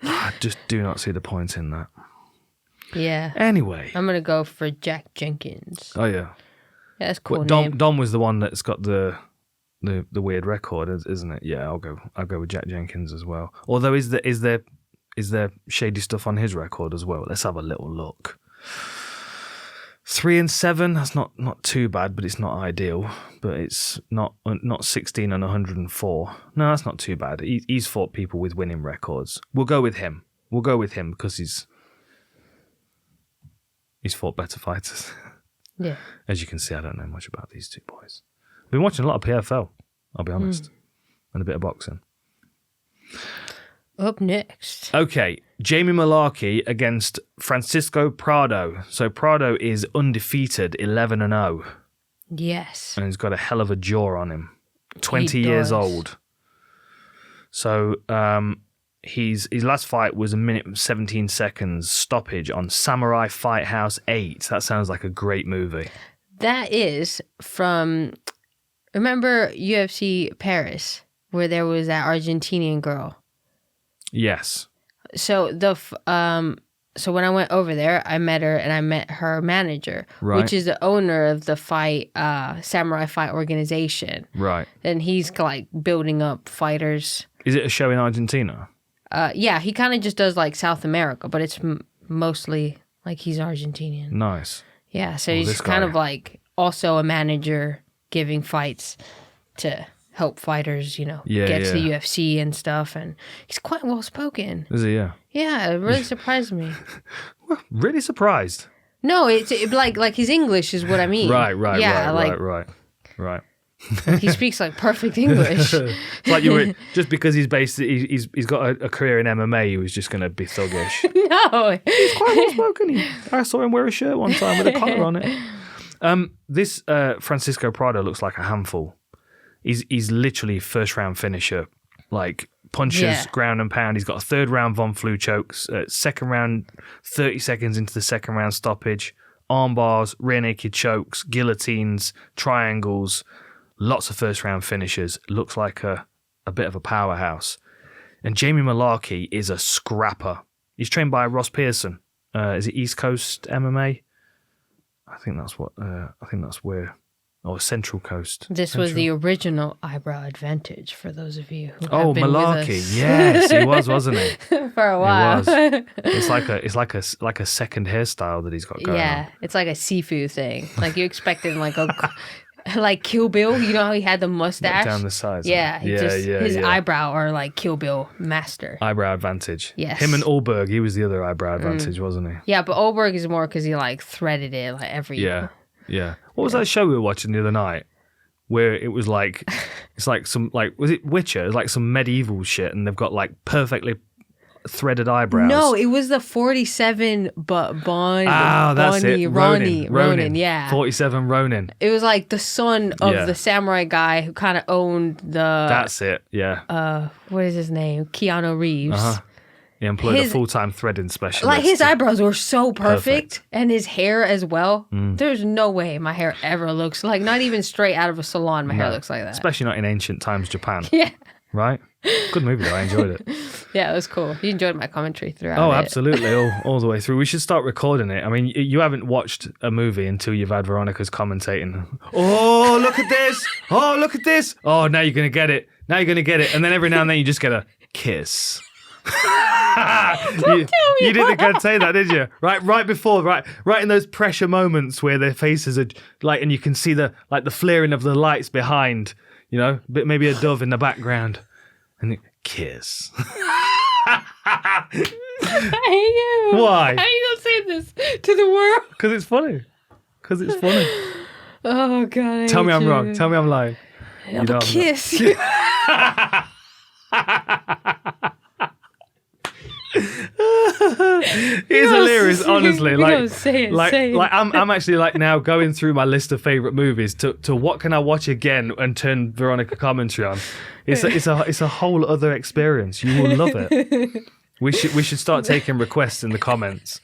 I just do not see the point in that. Yeah. Anyway. I'm going to go for Jack Jenkins. Oh, yeah. Yeah, that's cool. Dom was the one that's got the weird record, isn't it? Yeah, I'll go with Jack Jenkins as well. Although is there shady stuff on his record as well? Let's have a little look. 3-7. That's not too bad, but it's not ideal. But it's not 16 and 104. No, that's not too bad. He's fought people with winning records. We'll go with him. Because he's fought better fighters. Yeah. As you can see, I don't know much about these two boys. I've been watching a lot of PFL, I'll be honest, and a bit of boxing. Up next. Okay, Jamie Mullarky against Francisco Prado. So Prado is undefeated, 11-0. Yes. And he's got a hell of a jaw on him. 20 years old. So his last fight was 1 minute and 17 seconds stoppage on Samurai Fight House 8. That sounds like a great movie. That is from... Remember UFC Paris, where there was that Argentinian girl? Yes. So so when I went over there, I met her and I met her manager, Right. which is the owner of the fight, Samurai Fight Organization. Right. And he's like building up fighters. Is it a show in Argentina? Yeah, he kind of just does like South America, but it's mostly like he's Argentinian. Nice. Yeah, so he's kind of like also a manager giving fights to help fighters, you know, get to the UFC and stuff. And he's quite well spoken. Is he? Yeah. Yeah, it really surprised me. Really surprised. No, it's like his English is what I mean. Right. He speaks like perfect English. It's like you were just because he's got a career in MMA. He was just going to be thuggish. No, He's quite well spoken. I saw him wear a shirt one time with a collar on it. This Francisco Prado looks like a handful. He's literally first round finisher, like punches, ground and pound. He's got a third round Von Flue chokes, second round 30 seconds into the second round stoppage, arm bars, rear naked chokes, guillotines, triangles. Lots of first-round finishers. Looks like a bit of a powerhouse. And Jamie Mullarky is a scrapper. He's trained by Ross Pearson. Is it East Coast MMA? I think that's where. Or Central Coast. This was the original eyebrow advantage for those of you who have been Mullarky. With us. Yes, he was, wasn't he? For a while. He was. It's like a second hairstyle that he's got going on. Yeah, it's like a Sifu thing. Like you expected like Kill Bill, you know how he had the mustache? Down the sides. Yeah, his eyebrow are like Kill Bill master. Eyebrow advantage. Yes. Him and Ulberg, he was the other eyebrow advantage, wasn't he? Yeah, but Ulberg is more because he like threaded it like every Yeah. What was that show we were watching the other night? Where it was like, it's like some, like, was it Witcher? It was like some medieval shit and they've got like perfectly threaded eyebrows. No, it was the 47 that's it. Ronin, yeah. 47 Ronin. It was like the son of the samurai guy who kind of owned the... That's it, yeah. What is his name? Keanu Reeves. Uh-huh. He employed a full-time threading specialist. Like his eyebrows were so perfect. And his hair as well. There's no way my hair ever looks like, not even straight out of a salon, my hair looks like that. Especially not in ancient times Japan. Yeah. Right? Good movie though, I enjoyed it. Yeah, it was cool. You enjoyed my commentary throughout Oh, absolutely, all the way through. We should start recording it. I mean, you haven't watched a movie until you've had Veronica's commentating. Oh, look at this! Oh, look at this! Oh, now you're going to get it. Now you're going to get it. And then every now and then you just get a kiss. You didn't say that, did you? Right before, right in those pressure moments where their faces are like, and you can see the flaring of the lights behind, you know, but maybe a dove in the background, and kiss. I hate you. Why? How are you gonna say this to the world? Because it's funny. Oh God! Tell me I'm wrong. Tell me I'm lying. I'm a kiss. It's hilarious, honestly. I'm actually like now going through my list of favorite movies to what can I watch again and turn Veronica commentary on. It's a whole other experience. You will love it. We should start taking requests in the comments.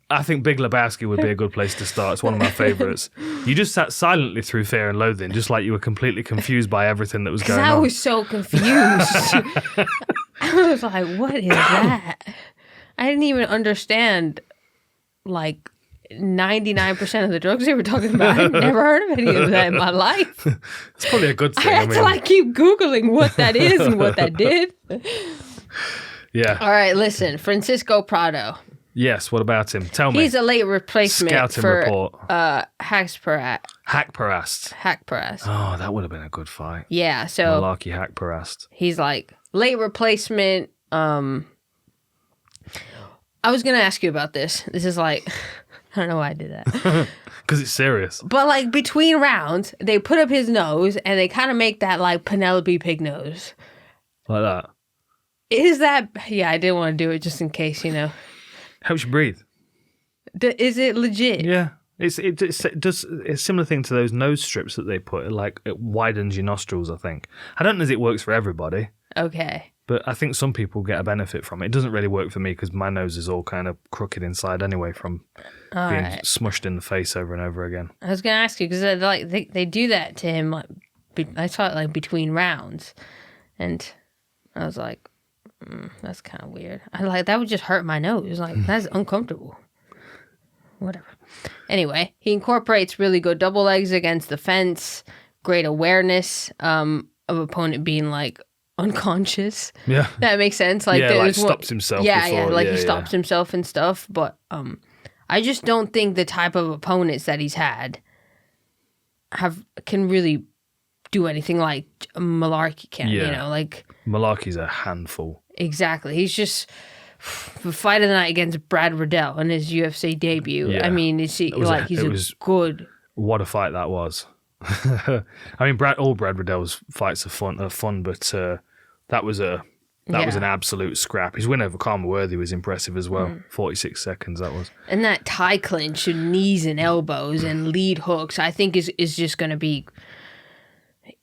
I think Big Lebowski would be a good place to start. It's one of my favorites. You just sat silently through Fear and Loathing, just like you were completely confused by everything that was going on. I was so confused. I was like, what is that? I didn't even understand, like, 99% of the drugs they were talking about. I've never heard of any of that in my life. It's probably a good thing. I had to keep Googling what that is and what that did. Yeah. All right, listen. Francisco Prado. Yes, what about him? Tell me. He's a late replacement Scouting for report. Haqparast. Oh, that would have been a good fight. Yeah, so Mullarky Haqparast. He's like late replacement. I was gonna ask you about this. This is like, I don't know why I did that. Because it's serious. But like between rounds, they put up his nose and they kind of make that like Penelope Pig nose. Like that. Is that? Yeah, I didn't want to do it just in case, you know. Helps you breathe. Is it legit? Yeah. It's a similar thing to those nose strips that they put. Like it widens your nostrils, I think. I don't know if it works for everybody. Okay. But I think some people get a benefit from it. It doesn't really work for me because my nose is all kind of crooked inside anyway from being smushed in the face over and over again. I was going to ask you because they do that to him. Like, I saw it like between rounds. And I was like, That's kind of weird. That would just hurt my nose. Like, that's uncomfortable. Whatever. Anyway, he incorporates really good double legs against the fence, great awareness of opponent being like unconscious. Yeah. That makes sense. Like, stops himself. He stops himself and stuff. But I just don't think the type of opponents that he's had can really do anything like Mullarky can. Yeah. You know, like Mullarky's a handful. Exactly. He's just the fight of the night against Brad Riddell in his UFC debut. Yeah. I mean, he's good. What a fight that was. I mean, all Brad Riddell's fights are fun, but that was an absolute scrap. His win over Karma Worthy was impressive as well. 46 seconds that was. And that tie clinch and knees and elbows and lead hooks, I think is just going to be.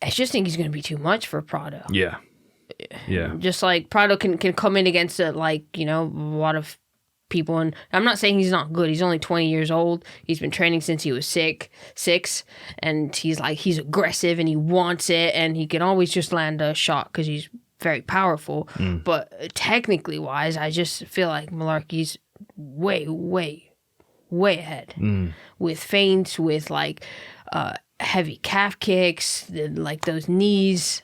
I just think he's going to be too much for Prado. Yeah. Yeah. Just like Prado can come in against a lot of people, and I'm not saying he's not good. He's only 20 years old. He's been training since he was six, and he's aggressive and he wants it, and he can always just land a shot because he's very powerful. But technically wise, I just feel like Mullarky's way, way, way ahead with feints, with heavy calf kicks, like those knees.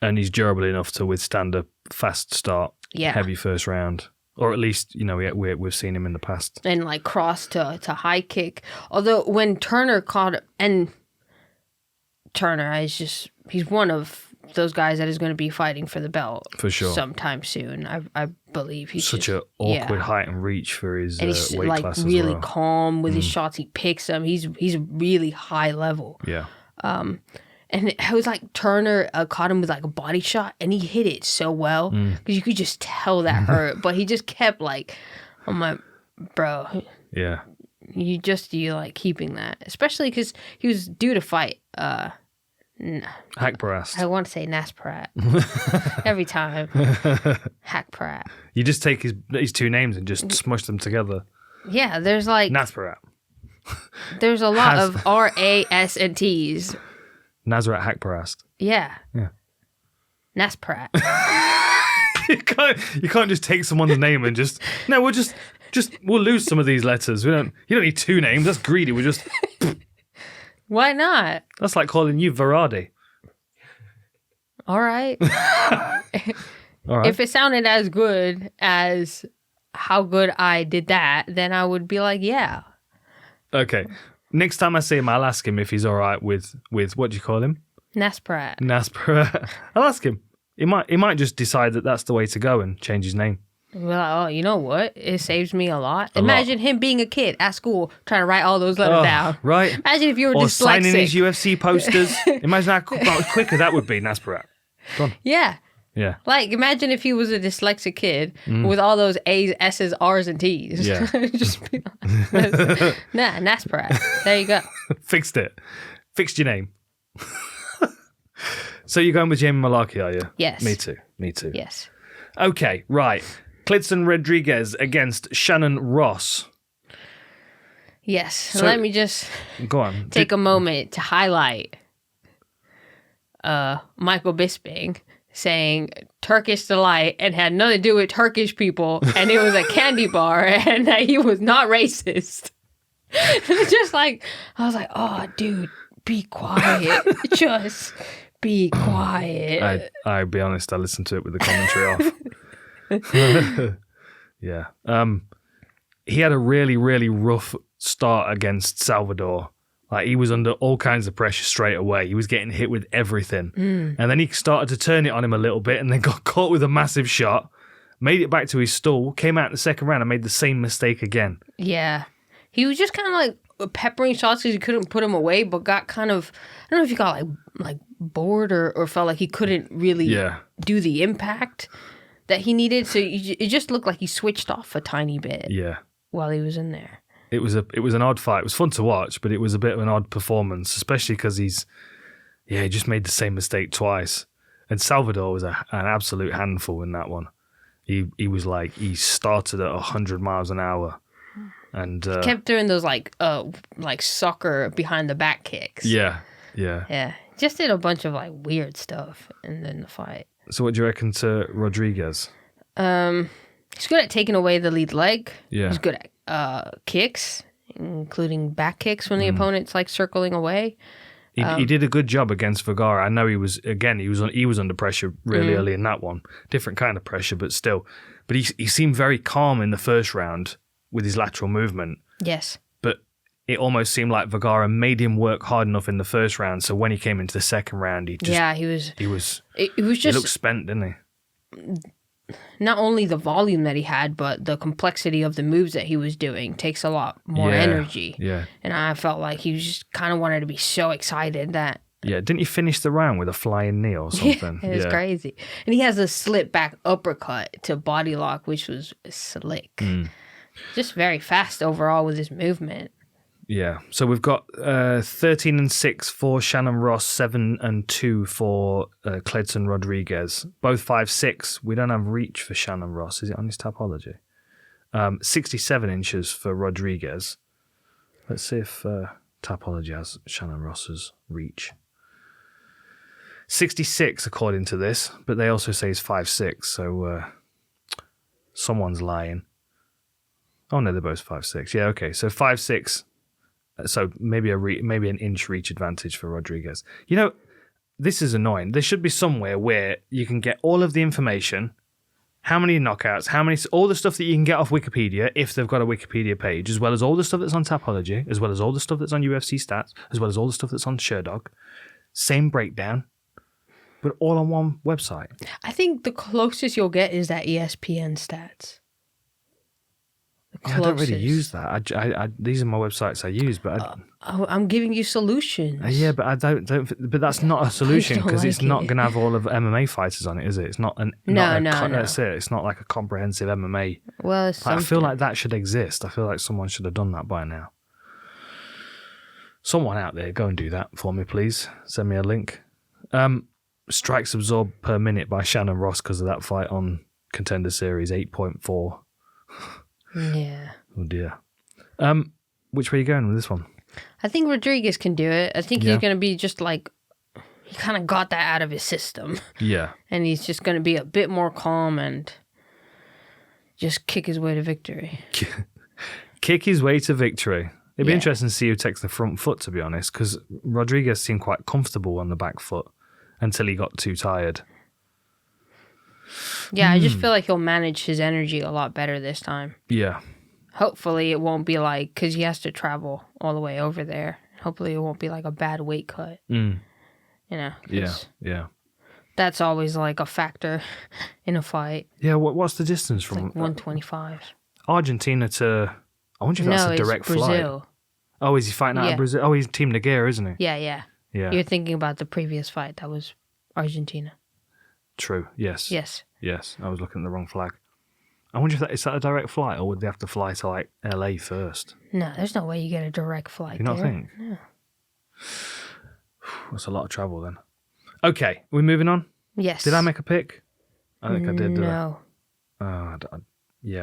And he's durable enough to withstand a fast start, heavy first round. Or at least, we've seen him in the past. And cross to high kick. Although when Turner caught him, and Turner, he's one of those guys that is going to be fighting for the belt. For sure. Sometime soon, I believe. He's such an awkward height and reach for his weight class as well. He's really calm with his shots. He picks them. He's really high level. Yeah. And it was like Turner caught him with a body shot, and he hit it so well because you could just tell that hurt. But he just kept I'm like, bro. Yeah. You keeping that, especially because he was due to fight. Hakparast. I want to say Nasparat every time. Hakparat. You just take his two names and just smush them together. Yeah, there's Nasparat. There's a lot of RAS and T's. Nazrat Hakparast. Yeah. Nasparat. You can't just take someone's name and we'll lose some of these letters. You don't need two names. That's greedy. We're just. Why not? That's like calling you Varadi. All right. All right. If it sounded as good as how good I did that, then I would be like, yeah. Okay. Next time I see him, I'll ask him if he's all right with what do you call him? Nasparat. I'll ask him. He might just decide that that's the way to go and change his name. Well, you know what? It saves me a lot. Imagine him being a kid at school trying to write all those letters down. Right. Imagine if you were or dyslexic. Signing his UFC posters. Imagine how quicker that would be, Nasparat. Go on. Yeah. Yeah. Imagine if he was a dyslexic kid with all those A's, S's, R's, and T's. Yeah. Just be Nasparat. There you go. Fixed it. Fixed your name. So you're going with Jamie Mullarky, are you? Yes. Me too. Yes. Okay, right. Kleydson Rodrigues against Shannon Ross. Yes. So, let me just go on. Take a moment to highlight Michael Bisping saying Turkish delight and had nothing to do with Turkish people, and it was a candy bar, and that he was not racist. Just I was like, oh, dude, be quiet. Just be quiet. I'll be honest, I listened to it with the commentary off. Yeah. He had a really, really rough start against Salvador. He was under all kinds of pressure straight away. He was getting hit with everything. And then he started to turn it on him a little bit and then got caught with a massive shot, made it back to his stall, came out in the second round and made the same mistake again. Yeah. He was just kind of peppering shots because he couldn't put him away, but got kind of, I don't know if he got bored or felt like he couldn't really do the impact that he needed. So it just looked like he switched off a tiny bit while he was in there. It was an odd fight. It was fun to watch, but it was a bit of an odd performance, especially because he just made the same mistake twice. And Salvador was an absolute handful in that one. He was he started at 100 miles an hour. And he kept doing those soccer behind the back kicks. Yeah. Just did a bunch of weird stuff and then the fight. So what do you reckon to Rodrigues? He's good at taking away the lead leg. Yeah. He's good at kicks, including back kicks when the opponent's like circling away. He did a good job against Vergara. I know he was under pressure really early in that one. Different kind of pressure, but still. But he seemed very calm in the first round with his lateral movement. Yes. But it almost seemed like Vergara made him work hard enough in the first round, so when he came into the second round, he looked spent, didn't he? Not only the volume that he had, but the complexity of the moves that he was doing takes a lot more energy. Yeah. And I felt like he just kind of wanted to be so excited that... Yeah, didn't he finish the round with a flying knee or something? It was crazy. And he has a slip back uppercut to body lock, which was slick. Just very fast overall with his movement. Yeah. So we've got 13-6 for Shannon Ross, 7-2 for Kleydson Rodrigues. Both 5'6". We don't have reach for Shannon Ross. Is it on his Tapology? 67 inches for Rodrigues. Let's see if Tapology has Shannon Ross's reach. 66 according to this, but they also say he's 5'6", so someone's lying. Oh no, they're both 5'6". Yeah, okay. So 5'6". So maybe an inch reach advantage for Rodrigues. You know, this is annoying. There should be somewhere where you can get all of the information, how many knockouts, all the stuff that you can get off Wikipedia if they've got a Wikipedia page, as well as all the stuff that's on Tapology, as well as all the stuff that's on UFC Stats, as well as all the stuff that's on Sherdog. Same breakdown, but all on one website. I think the closest you'll get is that ESPN Stats. Yeah, I don't really use that. I these are my websites I use, but I'm giving you solutions. Yeah, but I don't. But that's not a solution because it's not going to have all of MMA fighters on it, is it? It's not No. That's it. It's not like a comprehensive MMA. Well, I feel like that should exist. I feel like someone should have done that by now. Someone out there, go and do that for me, please. Send me a link. Strikes absorbed per minute by Shannon Ross because of that fight on Contender Series 8.4. Yeah. Oh dear. Which way are you going with this one? I think Rodrigues can do it. I think he's going to be just like, he kind of got that out of his system. Yeah. And he's just going to be a bit more calm and just kick his way to victory. Kick his way to victory. It'd be interesting to see who takes the front foot, to be honest, because Rodrigues seemed quite comfortable on the back foot until he got too tired. Yeah, I just feel like he'll manage his energy a lot better this time. Yeah. Hopefully it won't be like, because he has to travel all the way over there. Hopefully it won't be like a bad weight cut. You know? Yeah. That's always like a factor in a fight. Yeah, what's the distance from... Like 125. Argentina to... I wonder if that's a direct Brazil. flight. Oh, is he fighting out of Brazil? Oh, he's Team Nogueira, isn't he? Yeah. You're thinking about the previous fight. That was Argentina. True, yes. Yes, I was looking at the wrong flag. I wonder if is that a direct flight, or would they have to fly to, like, LA first? No, there's no way you get a direct flight. You not think? No. That's a lot of travel, then. Okay, we moving on? Yes. Did I make a pick? I think I did, didn't I? No.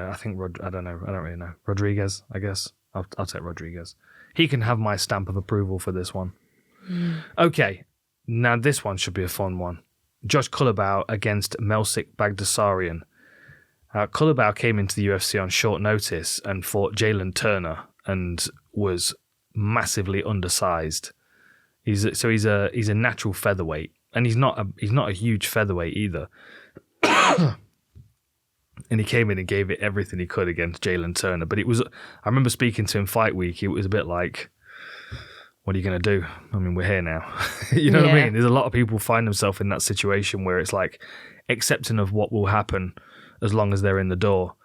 I think, I don't know. I don't really know. Rodrigues, I guess. I'll take Rodrigues. He can have my stamp of approval for this one. Okay, now this one should be a fun one. Josh Culibao against Melsik Baghdasaryan. Culibao came into the UFC on short notice and fought Jalen Turner and was massively undersized. He's a natural featherweight, and he's not a huge featherweight either. And he came in and gave it everything he could against Jalen Turner. But I remember speaking to him fight week. It was a bit like, what are you going to do? I mean, we're here now. You know what I mean? There's a lot of people find themselves in that situation where it's like accepting of what will happen as long as they're in the door.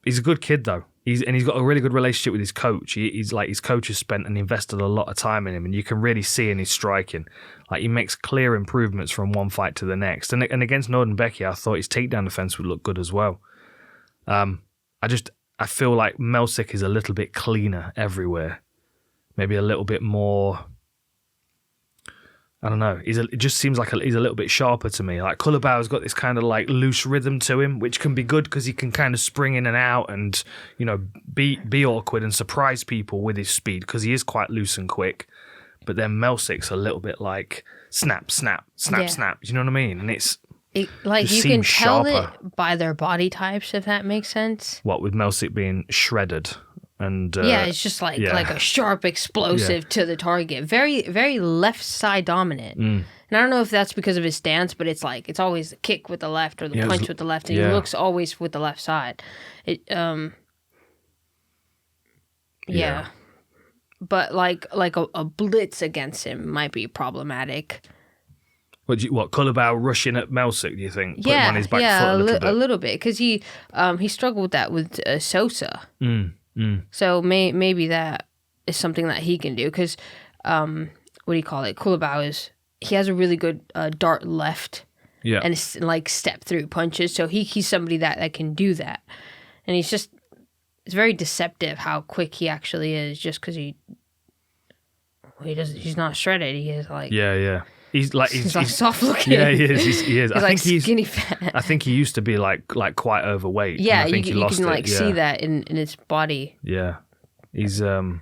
He's a good kid though. He's got a really good relationship with his coach. He's like, his coach has spent and invested a lot of time in him, and you can really see in his striking. Like, he makes clear improvements from one fight to the next. And against Nordenbecky, I thought his takedown defense would look good as well. I feel like Melsik is a little bit cleaner everywhere. Maybe a little bit more, I don't know. It just seems like he's a little bit sharper to me. Like, Culibao's got this kind of like loose rhythm to him, which can be good because he can kind of spring in and out and, you know, be awkward and surprise people with his speed because he is quite loose and quick. But then Melsik's a little bit like snap. You know what I mean? And just you can seems tell sharper. it by their body types, if that makes sense. What, with Melsik being shredded? And It's just like a sharp explosive to the target. Very, very left side dominant. And I don't know if that's because of his stance, but it's always the kick with the left or the punch with the left, and he looks always with the left side. But like a blitz against him might be problematic. What Culibao rushing at Melsik, do you think? Putting Yeah, him on his back foot a little bit, because he struggled with that with Sosa. So maybe that is something that he can do, because what do you call it? Culibao he has a really good dart left, and it's like step through punches. So he's somebody that can do that, and it's very deceptive how quick he actually is, just because he's not shredded. He is like He's soft looking. Yeah, he is. He is. I think he's skinny fat. I think he used to be like quite overweight. Yeah, I think you can see that in his body. Yeah, he's a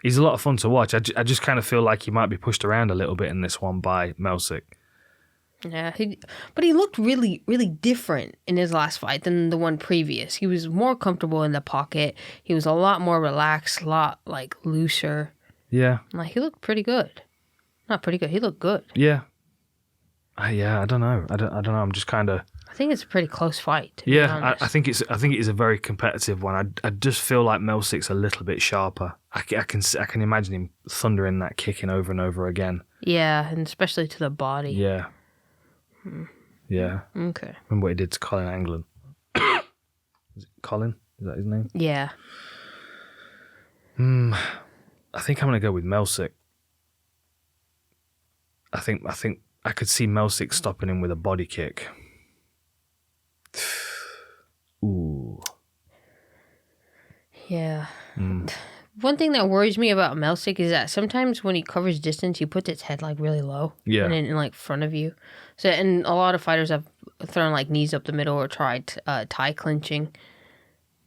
lot of fun to watch. I just kind of feel like he might be pushed around a little bit in this one by Melsik. Yeah, but he looked really, really different in his last fight than the one previous. He was more comfortable in the pocket. He was a lot more relaxed, a lot looser. Yeah, he looked pretty good. Not pretty good. He looked good. Yeah. I don't know. I don't know. I'm just kind of. I think it's a pretty close fight. To be honest. I think it is a very competitive one. I just feel like Melsik's a little bit sharper. I can imagine him thundering that kicking over and over again. Yeah, and especially to the body. Yeah. Yeah. Okay. Remember what he did to Colin Anglin? Is it Colin? Is that his name? Yeah. I think I'm gonna go with Melsik. I think I could see Melsik stopping him with a body kick. Ooh. Yeah. One thing that worries me about Melsik is that sometimes when he covers distance, he puts his head really low. Yeah. And in front of you. So, and a lot of fighters have thrown knees up the middle or tried tie clinching.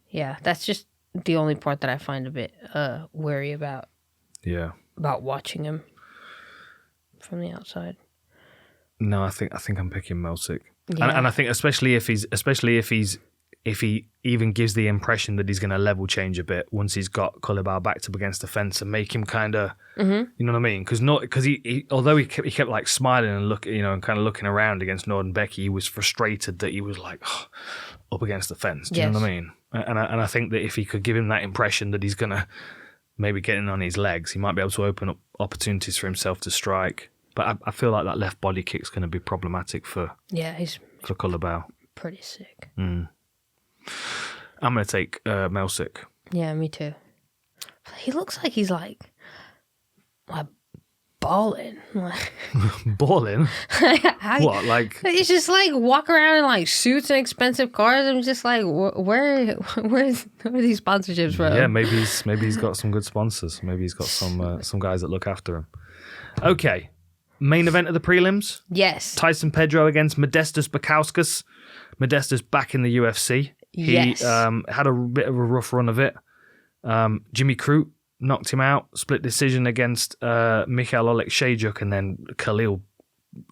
Yeah, that's just the only part that I find a bit wary about. Yeah. About watching him from the outside. No, I think I'm picking Melsik. Yeah. And I think especially if he even gives the impression that he's going to level change a bit once he's got Culibao backed up against the fence and make him kind of, you know what I mean? Because he although he kept smiling and and kind of looking around against Norden Becky, he was frustrated that he was up against the fence. Do you know what I mean? And I think that if he could give him that impression that he's going to maybe get in on his legs, he might be able to open up opportunities for himself to strike. But I feel like that left body kick's going to be problematic for Culibao. Pretty sick. I'm going to take Melsik. Yeah, me too. He looks like he's balling. Balling? What? He's just walk around in suits and expensive cars. I'm just where are these sponsorships from? Yeah, maybe he's got some good sponsors. Maybe he's got some guys that look after him. Okay. Main event of the prelims. Yes. Tyson Pedro against Modestas Bukauskas. Modestas back in the UFC. He had a bit of a rough run of it. Jimmy Crute knocked him out. Split decision against Mikhail Oleksiejczuk, and then Khalil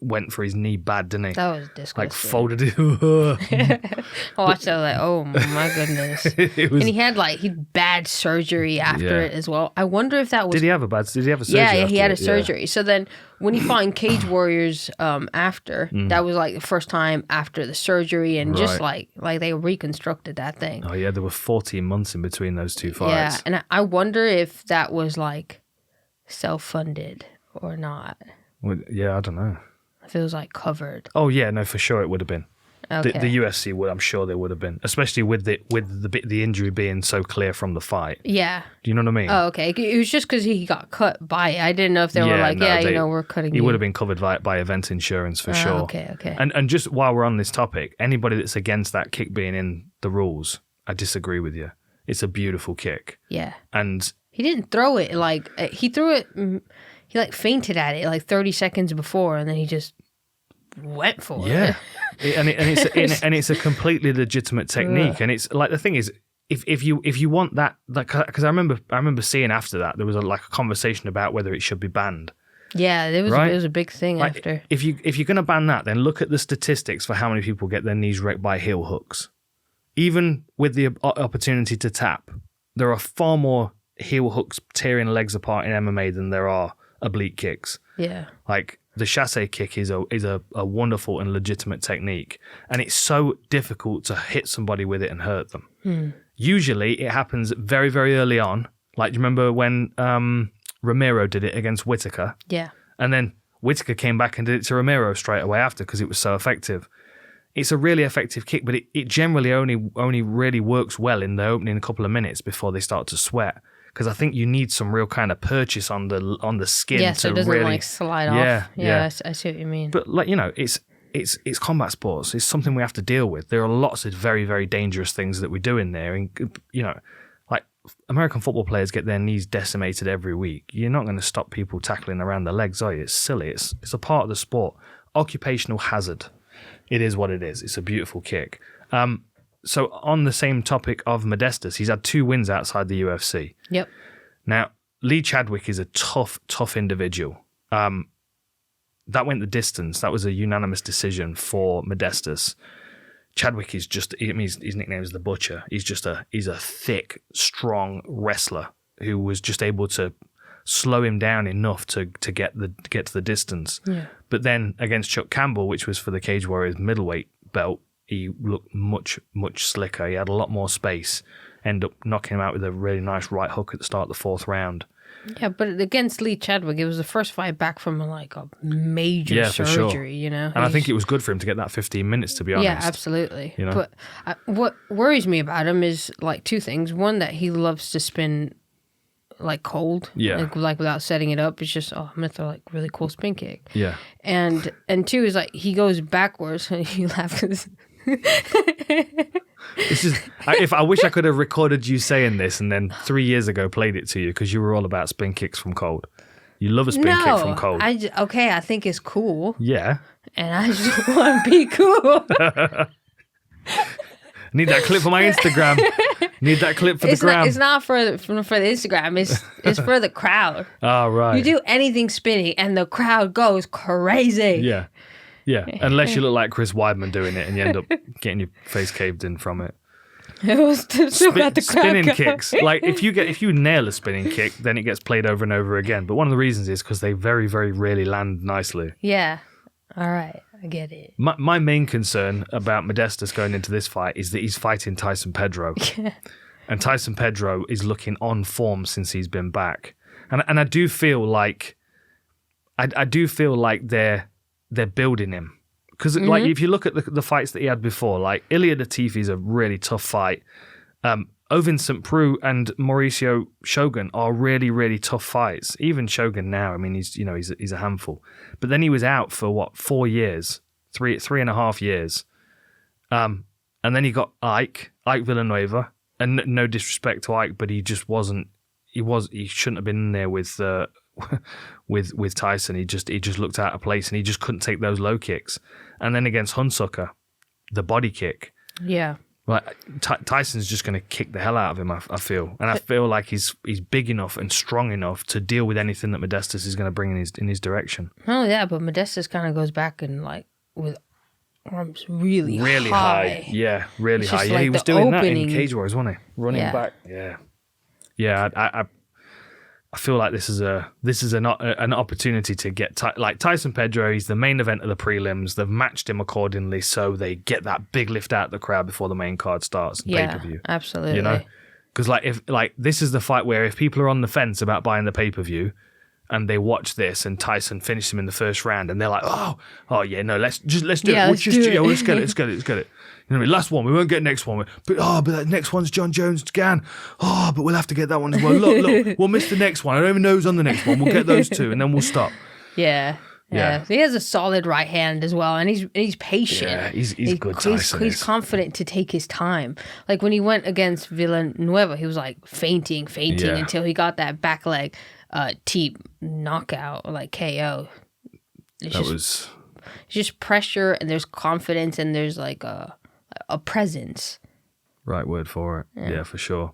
went for his knee bad, didn't he? That was disgusting. Folded it. I watched that, oh my goodness. And he had bad surgery after it as well. I wonder if that was... Did he have a surgery? Yeah, he had a surgery. So then when he fought in Cage Warriors after, that was the first time after the surgery, and just they reconstructed that thing. Oh yeah, there were 14 months in between those two fights. Yeah, and I wonder if that was self-funded or not. Well, yeah, I don't know. If it was covered. Oh yeah, no, for sure it would have been. Okay. The UFC would, I'm sure they would have been, especially with the injury being so clear from the fight. Yeah. Do you know what I mean? Oh, okay. It was just because he got cut by it. I didn't know if they were we're cutting. He would have been covered by event insurance for sure. Okay. And just while we're on this topic, anybody that's against that kick being in the rules, I disagree with you. It's a beautiful kick. Yeah. And he didn't throw it he threw it. He fainted at it 30 seconds before, and then he just went for it. Yeah, and it's a completely legitimate technique. And it's the thing is, if you want that, because I remember seeing after that there was a conversation about whether it should be banned, Yeah, it was a big thing like, after. If you're going to ban that, then look at the statistics for how many people get their knees wrecked by heel hooks. Even with the opportunity to tap, there are far more heel hooks tearing legs apart in MMA than there are oblique kicks. Yeah. Like the chasse kick is a wonderful and legitimate technique, and it's so difficult to hit somebody with it and hurt them. Usually it happens very, very early on. Like, do you remember when Ramiro did it against Whittaker? Yeah. And then Whittaker came back and did it to Ramiro straight away after because it was so effective. It's a really effective kick, but it generally only really works well in the opening couple of minutes before they start to sweat. Because I think you need some real kind of purchase on the skin. Yeah, so it doesn't like slide off. Yeah. I see what you mean. But like, you know, it's combat sports. It's something we have to deal with. There are lots of very, very dangerous things that we do in there. And, you know, like American football players get their knees decimated every week. You're not going to stop people tackling around the legs, are you? It's silly. It's a part of the sport. Occupational hazard. It is what it is. It's a beautiful kick. So on the same topic of Modestas, he's had 2 wins outside the UFC. Yep. Now, Lee Chadwick is a tough individual. That went the distance. That was a unanimous decision for Modestas. Chadwick is just, I mean, his nickname is the Butcher. He's a thick, strong wrestler who was just able to slow him down enough to get to the distance. Yeah. But then against Chuck Campbell, which was for the Cage Warriors middleweight belt, he looked much, much slicker. He had a lot more space. Ended up knocking him out with a really nice right hook at the start of the 4th round. Yeah, but against Lee Chadwick, it was the first fight back from like a major surgery, sure. You know? And I think it was good for him to get that 15 minutes, to be honest. Yeah, absolutely. You know? But what worries me about him is like 2 things. One, that he loves to spin like cold, like without setting it up. It's just, I'm gonna throw like really cool spin kick. Yeah. And 2 is like he goes backwards and you laugh because it's just, if I wish I could have recorded you saying this and then 3 years ago played it to you, because you were all about spin kicks from cold. You love a spin kick from cold. I think it's cool. Yeah. And I just want to be cool. Need that clip for my Instagram. Need that clip for the gram. It's not for the Instagram. It's for the crowd. Oh, right. You do anything spinning and the crowd goes crazy. Yeah. Yeah. Unless you look like Chris Weidman doing it and you end up getting your face caved in from it. It was still got the crowd spinning going. kicks. Like if you nail a spinning kick, then it gets played over and over again. But one of the reasons is because they very, very rarely land nicely. Yeah. All right. I get it. My main concern about Modestas going into this fight is that he's fighting Tyson Pedro. Yeah. And Tyson Pedro is looking on form since he's been back. And I do feel like they're building him. Because like if you look at the fights that he had before, like Ilia Latifi is a really tough fight. Ovin St. Preux and Mauricio Shogun are really, really tough fights. Even Shogun now, I mean, he's a handful. But then he was out for 4 years, 3.5 years. And then he got Ike Villanueva. And no disrespect to Ike, but he just wasn't. He shouldn't have been in there with Tyson. He just looked out of place, and he just couldn't take those low kicks. And then against Hunsucker, the body kick. Yeah. Like Tyson's just going to kick the hell out of him. I feel, and I feel like he's big enough and strong enough to deal with anything that Modestas is going to bring in his direction. Oh yeah, but Modestas kind of goes back and like with arms really high. Yeah, really high. Yeah, like he was doing that in Cage Warriors, wasn't he? Running back. Yeah. I feel like this is an opportunity to get like Tyson Pedro. He's the main event of the prelims. They've matched him accordingly, so they get that big lift out of the crowd before the main card starts. Pay per view. Absolutely. You know, because like this is the fight where if people are on the fence about buying the pay per view, and they watch this and Tyson finished him in the first round, and they're like, oh yeah, no, let's do it. Let's get it. You know, last one, we won't get next one. But that next one's John Jones again. But we'll have to get that one as well. Look, we'll miss the next one. I don't even know who's on the next one. We'll get those 2, and then we'll stop. Yeah. So he has a solid right hand as well, and he's patient. Yeah, he's good. Tyson he's confident to take his time. Like when he went against Villanueva, he was like fainting until he got that back leg teep knockout, like KO. It's just pressure, and there's confidence, and there's like a presence. Right word for it. Yeah, for sure.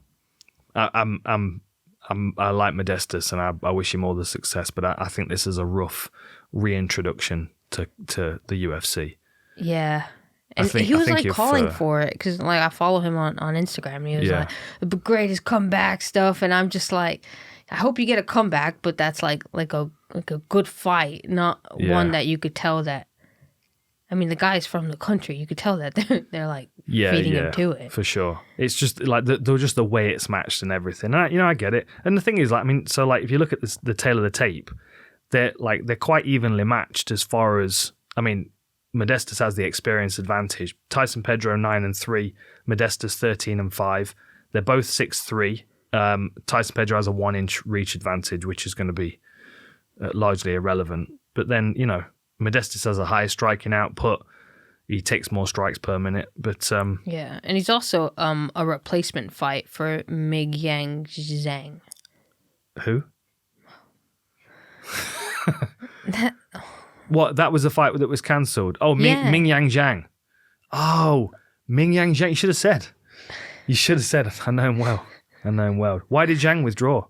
I'm I like Modestas, and I wish him all the success. But I think this is a rough reintroduction to the UFC. Yeah. And he was like calling for it because like I follow him on Instagram. And he was like the greatest comeback stuff, and I'm just like, I hope you get a comeback, but that's like a good fight, not one that you could tell that. I mean, the guy's from the country. You could tell that they're like feeding him to it for sure. It's just like the way it's matched and everything. And I get it. And the thing is, like, I mean, so like if you look at the tail of the tape, they're quite evenly matched as far as, I mean, Modestas has the experience advantage. Tyson Pedro 9-3, Modestas 13-5. They're both 6'3". Tyson Pedro has a 1-inch reach advantage, which is going to be largely irrelevant. But then, you know, Modestas has a higher striking output. He takes more strikes per minute. But yeah, and he's also a replacement fight for Mingyang Zhang. Who? What? That was a fight that was cancelled. Oh, Mingyang Zhang. Oh, Mingyang Zhang. You should have said. I know him well. Why did Zhang withdraw?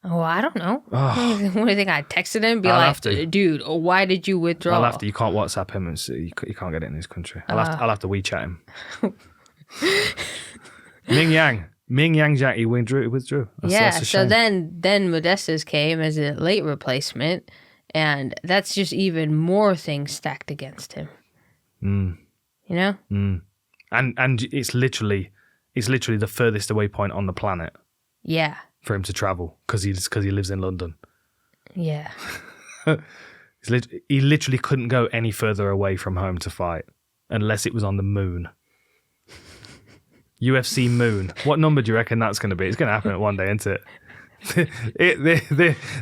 Oh, I don't know. Oh. What do you think? I texted him, be like, dude, why did you withdraw? I'll have to. You can't WhatsApp him, and you can't get it in his country. I'll have to WeChat him. Mingyang Zhang. He withdrew. That's so then Modestas came as a late replacement. And that's just even more things stacked against him. You know? And it's literally the furthest away point on the planet. Yeah. For him to travel because he lives in London. Yeah. He literally couldn't go any further away from home to fight unless it was on the moon. UFC moon. What number do you reckon that's going to be? It's going to happen one day, isn't it?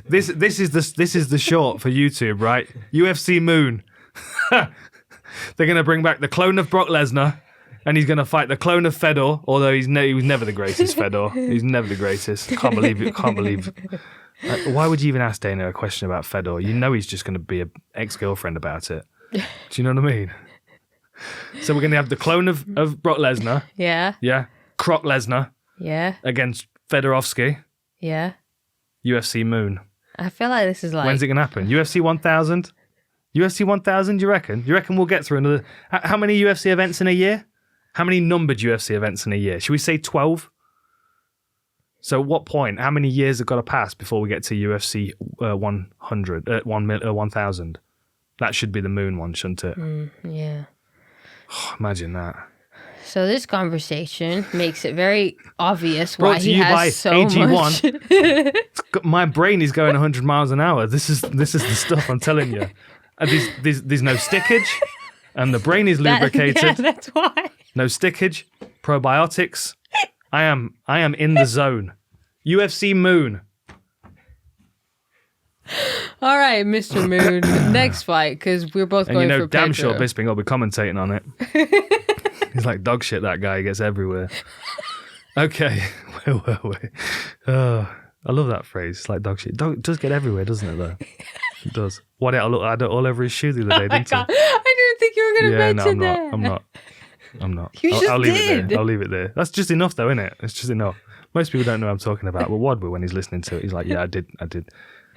This is the short for YouTube, right? UFC moon. They're going to bring back the clone of Brock Lesnar, and he's going to fight the clone of Fedor. Although he was never the greatest, Fedor. He's never the greatest. Can't believe it. Why would you even ask Dana a question about Fedor? You know he's just going to be an ex-girlfriend about it. Do you know what I mean? So we're going to have the clone of Brock Lesnar. Yeah. Yeah. Croc Lesnar. Yeah. Against Fedorovsky. Yeah. UFC moon. I feel like this is like... When's it going to happen? UFC 1000? UFC 1000, you reckon? You reckon we'll get through another... How many UFC events in a year? How many numbered UFC events in a year? Should we say 12? So at what point, how many years have got to pass before we get to UFC 1000? That should be the moon one, shouldn't it? Yeah. Oh, imagine that. So this conversation makes it very obvious why he has so AG1. Much. My brain is going 100 miles an hour. This is the stuff I'm telling you. There's no stickage, and the brain is lubricated. Yeah, that's why. No stickage, probiotics. I am in the zone. UFC moon. All right, Mr. Moon. Next fight, because we're both going for Pedro. Damn sure Bisping will be commentating on it. He's like dog shit, that guy. He gets everywhere. Okay. Where were we? Oh, I love that phrase. It's like dog shit. Dog does get everywhere, doesn't it, though? It does. What? I had it all over his shoe the other day, didn't I? I didn't think you were going to mention that. I'm not. I'll leave it there. I'll leave it there. That's just enough, though, isn't it? It's just enough. Most people don't know what I'm talking about. But Wadwood, when he's listening to it, he's like, yeah, I did.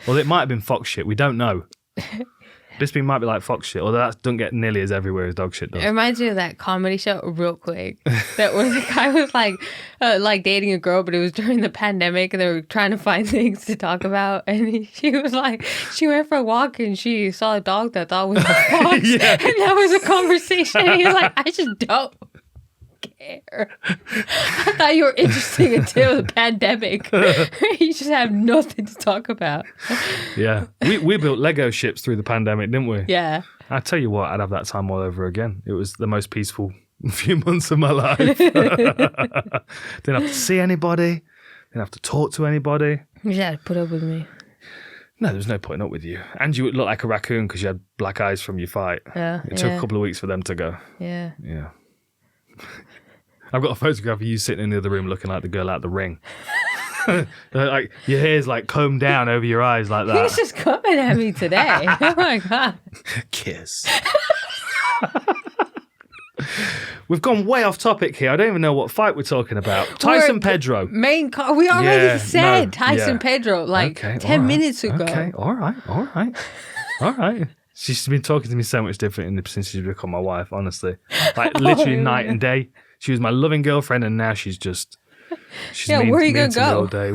Well, it might have been fox shit. We don't know. Bisping might be like fox shit, although that doesn't get nearly as everywhere as dog shit does. It reminds me of that comedy show real quick. That where the guy was like dating a girl, but it was during the pandemic and they were trying to find things to talk about. And she was like, she went for a walk and she saw a dog that thought was a fox. Yeah. And that was a conversation. And he was like, I just don't care. I thought you were interesting until the pandemic. You just have nothing to talk about. Yeah. We built Lego ships through the pandemic, didn't we? Yeah. I tell you what, I'd have that time all over again. It was the most peaceful few months of my life. Didn't have to see anybody. Didn't have to talk to anybody. You just had to put up with me. No, there was no putting up with you. And you would look like a raccoon because you had black eyes from your fight. Yeah. It took a couple of weeks for them to go. Yeah. Yeah. I've got a photograph of you sitting in the other room looking like the girl out the Ring. Like your hair's like combed down over your eyes like that. He's just coming at me today. Oh my God. Kiss. We've gone way off topic here. I don't even know what fight we're talking about. Tyson Pedro. We already said Tyson Pedro 10 minutes ago. Okay, all right. She's been talking to me so much different since she's become my wife, honestly. Like, literally night and day. She was my loving girlfriend, and now she's mean, where are you going to go? All day.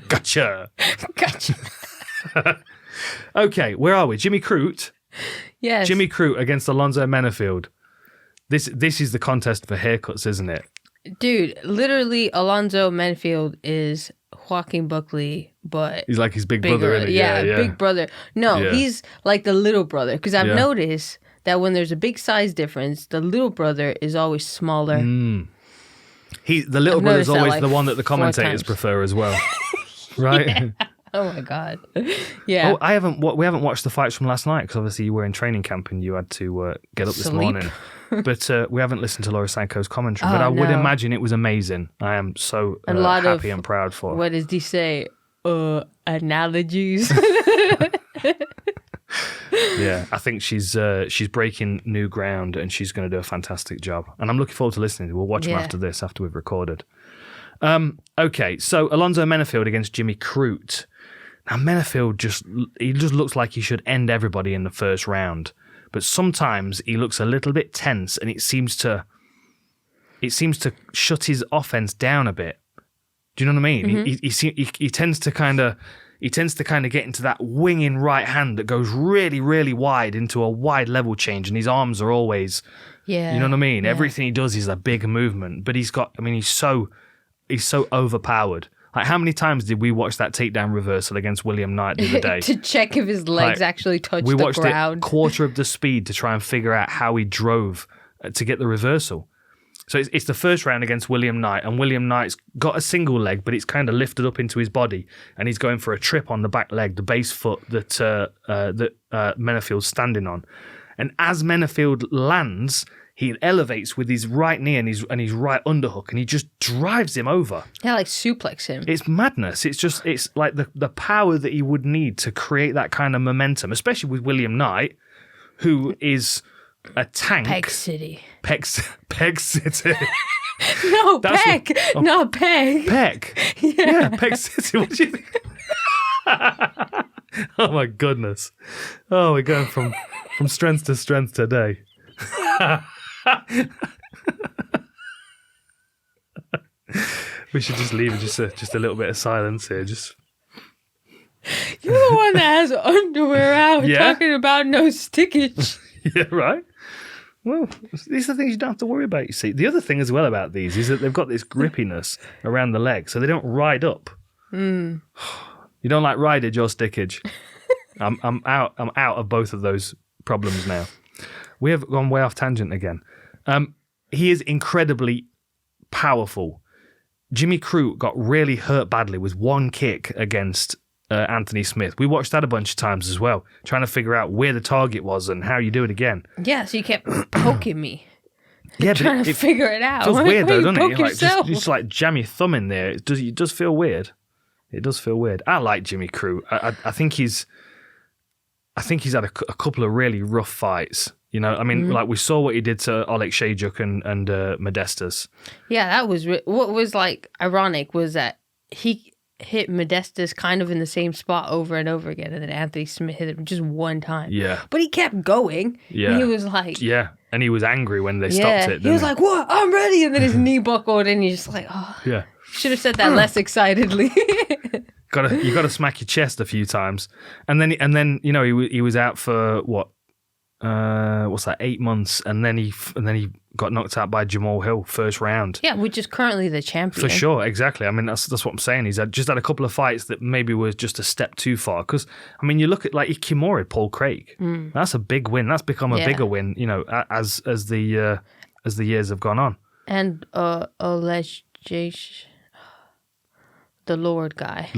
Gotcha. Gotcha. Okay, where are we? Jimmy Crute. Yes. Jimmy Crute against Alonzo Menifield. This is the contest for haircuts, isn't it? Dude, literally, Alonzo Menifield is Joaquin Buckley, but he's like his big bigger. brother, isn't he? Yeah, big brother. No, he's like the little brother. Because I've noticed that when there's a big size difference, the little brother is always smaller. The little brother's always the one that the commentators prefer as well, right? Yeah. Oh my god. Yeah. Oh, we haven't watched the fights from last night because obviously you were in training camp and you had to get up this morning. But we haven't listened to Laura Sanko's commentary. But I would imagine it was amazing. I am so happy and proud for her. What does he say? Analogies. Yeah, I think she's breaking new ground and she's going to do a fantastic job. And I'm looking forward to listening. We'll watch them after this, after we've recorded. Okay, so Alonzo Menifield against Jimmy Crute. Now Menifield just looks like he should end everybody in the first round, but sometimes he looks a little bit tense, and it seems to shut his offense down a bit. Do you know what I mean? Mm-hmm. He tends to kind of get into that winging right hand that goes really, really wide into a wide level change, and his arms are always, you know what I mean? Yeah. Everything he does is a big movement, but he's so overpowered. Like, how many times did we watch that takedown reversal against William Knight the other day? To check if his legs actually touched the ground. We watched it quarter of the speed to try and figure out how he drove to get the reversal. So it's the first round against William Knight, and William Knight's got a single leg, but it's kind of lifted up into his body, and he's going for a trip on the back leg, the base foot that Menifield's standing on. And as Menifield lands, he elevates with his right knee and his right underhook, and he just drives him over. Yeah, like suplex him. It's madness. It's like the power that he would need to create that kind of momentum, especially with William Knight, who is a tank. Peg City. Peg City. No, Peg. Not Peg. Peg. Yeah, Peg City. What do you think? Oh my goodness. Oh, we're going from strength to strength today. We should just leave just a little bit of silence here. Just you're the one that has underwear out talking about no stickage. Yeah, right. Well, these are things you don't have to worry about, you see. The other thing as well about these is that they've got this grippiness around the leg, so they don't ride up. You don't like ridage or stickage. I'm out of both of those problems now. We have gone way off tangent again. He is incredibly powerful. Jimmy Crute got really hurt badly with one kick against Anthony Smith. We watched that a bunch of times as well, trying to figure out where the target was and how you do it again. Yeah, so you kept poking me. Yeah, trying to figure it out. It feels weird though, doesn't it? Like, just like jam your thumb in there. It does feel weird. It does feel weird. I like Jimmy Crute. I think he's had a couple of really rough fights. You know, I mean, like we saw what he did to Oleg Shayjuk and Modestas. Yeah, that was what was like ironic was that he hit Modestas kind of in the same spot over and over again, and then Anthony Smith hit him just one time. Yeah, but he kept going. Yeah, and he was like, and he was angry when they stopped it. He was like, "What? I'm ready!" And then his knee buckled, and he's just like, "Oh, yeah." Should have said that less excitedly. You got to smack your chest a few times, and then you know he was out for what. What's that? 8 months, and then he got knocked out by Jamal Hill first round. Yeah, which is currently the champion for sure. Exactly. I mean, that's what I'm saying. He's had a couple of fights that maybe was just a step too far. Because I mean, you look at like Kimura, Paul Craig. That's a big win. That's become a bigger win. You know, as the years have gone on. And Oleg The Lord guy.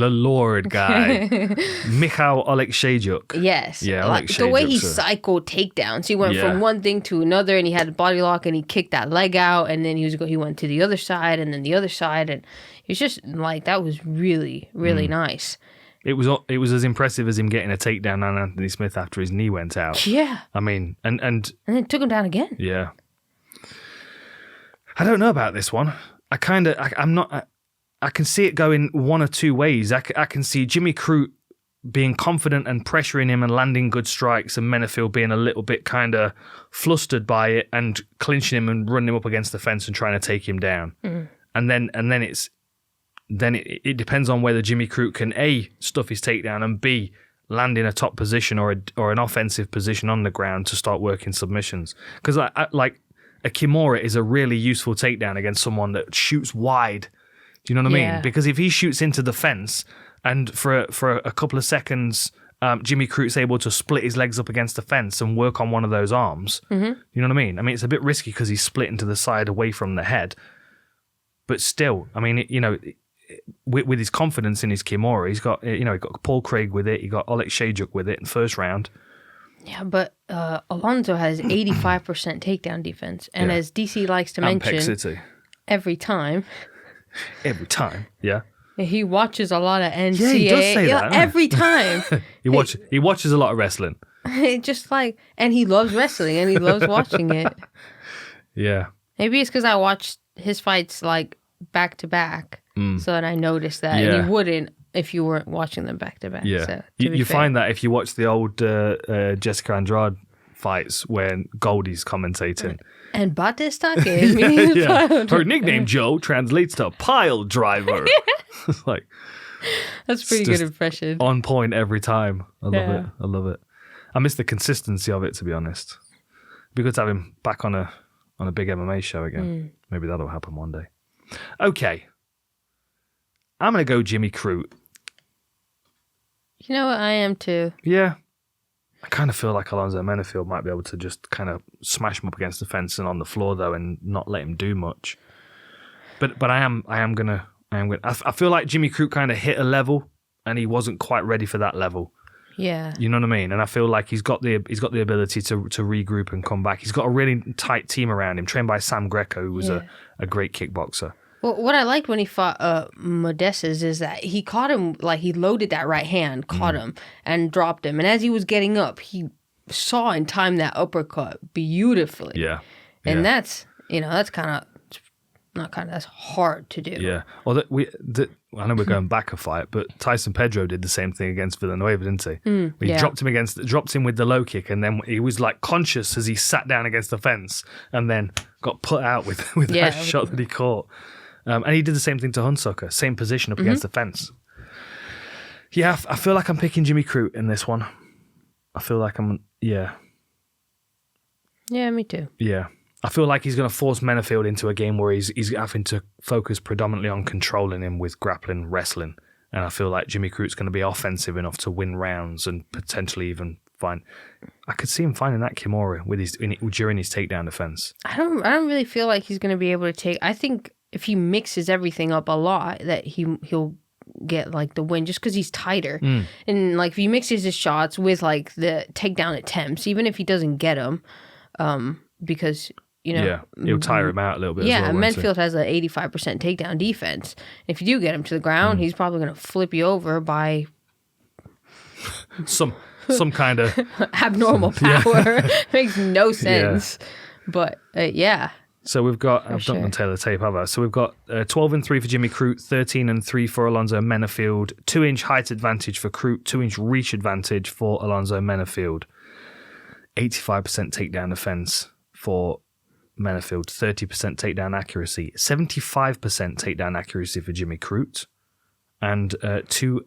Mikhail Oleksiejczuk. Yes. Yeah, like the way he cycled takedowns. He went from one thing to another, and he had a body lock, and he kicked that leg out, and then he went to the other side, and then the other side, and it's just like that was really, really nice. It was as impressive as him getting a takedown on Anthony Smith after his knee went out. Yeah. I mean, and then took him down again. Yeah. I don't know about this one. I can see it going one of two ways. I can see Jimmy Crute being confident and pressuring him and landing good strikes, and Menifield being a little bit kind of flustered by it and clinching him and running him up against the fence and trying to take him down. And then it depends on whether Jimmy Crute can A, stuff his takedown, and B, land in a top position or an offensive position on the ground to start working submissions. Because like a Kimura is a really useful takedown against someone that shoots wide. Do you know what I mean? Because if he shoots into the fence and for a couple of seconds, Jimmy Crute's able to split his legs up against the fence and work on one of those arms. You know what I mean? I mean, it's a bit risky because he's split into the side away from the head. But still, I mean, with his confidence in his Kimura, he's got, he got Paul Craig with it, he got Oleg Shajuk with it in the first round. Yeah, but Alonzo has 85% takedown defense. And as DC likes to mention, every time, he watches a lot of NCAA. Yeah, he does say that. Every time. He watches a lot of wrestling. Just like, and he loves wrestling and he loves watching it. Yeah. Maybe it's because I watched his fights like back to back, so that I noticed that. And you wouldn't if you weren't watching them back to back. Yeah. So, you find that if you watch the old Jessica Andrade fights when Goldie's commentating. And Batista gave me Her nickname, Joe, translates to pile driver. Like, that's pretty good impression. On point every time. I love it. I miss the consistency of it, to be honest. It'd be good to have him back on a big MMA show again. Maybe that'll happen one day. Okay. I'm going to go Jimmy Crute. You know what? I am too. Yeah. I kind of feel like Alonzo Menifield might be able to just kind of smash him up against the fence and on the floor though, and not let him do much. But I feel like Jimmy Crute kind of hit a level, and he wasn't quite ready for that level. Yeah, you know what I mean. And I feel like he's got the ability to regroup and come back. He's got a really tight team around him, trained by Sam Greco, who was a great kickboxer. Well, what I liked when he fought Modestas is that he caught him, like he loaded that right hand, caught him, and dropped him. And as he was getting up, he saw and timed that uppercut beautifully. Yeah. And that's that's hard to do. Yeah. Well, I know we're going back a fight, but Tyson Pedro did the same thing against Villanueva, didn't he? He dropped him with the low kick, and then he was like conscious as he sat down against the fence, and then got put out with that shot that he caught. And he did the same thing to Hunsucker, same position up against the fence. Yeah, I feel like I'm picking Jimmy Crute in this one. I feel like Yeah, me too. Yeah. I feel like he's going to force Menifield into a game where he's having to focus predominantly on controlling him with grappling, wrestling. And I feel like Jimmy Crute's going to be offensive enough to win rounds and potentially even find... I could see him finding that Kimura during his takedown defense. I don't really feel like he's going to be able to take... I think if he mixes everything up a lot, that he'll get like the win just because he's tighter. And like if he mixes his shots with like the takedown attempts, even if he doesn't get them, because... he'll tire him out a little bit. Yeah, as well, Menifield has an 85% takedown defense. If you do get him to the ground, he's probably going to flip you over by some kind of abnormal power. Makes no sense. Yeah. But So we've got, I've done Taylor tape, have I? So we've got 12-3 for Jimmy Crute, 13-3 for Alonzo Menifield, 2-inch height advantage for Crute, 2-inch reach advantage for Alonzo Menifield, 85% takedown defense for Menifield, 30% takedown accuracy, 75% takedown accuracy for Jimmy Crute, and two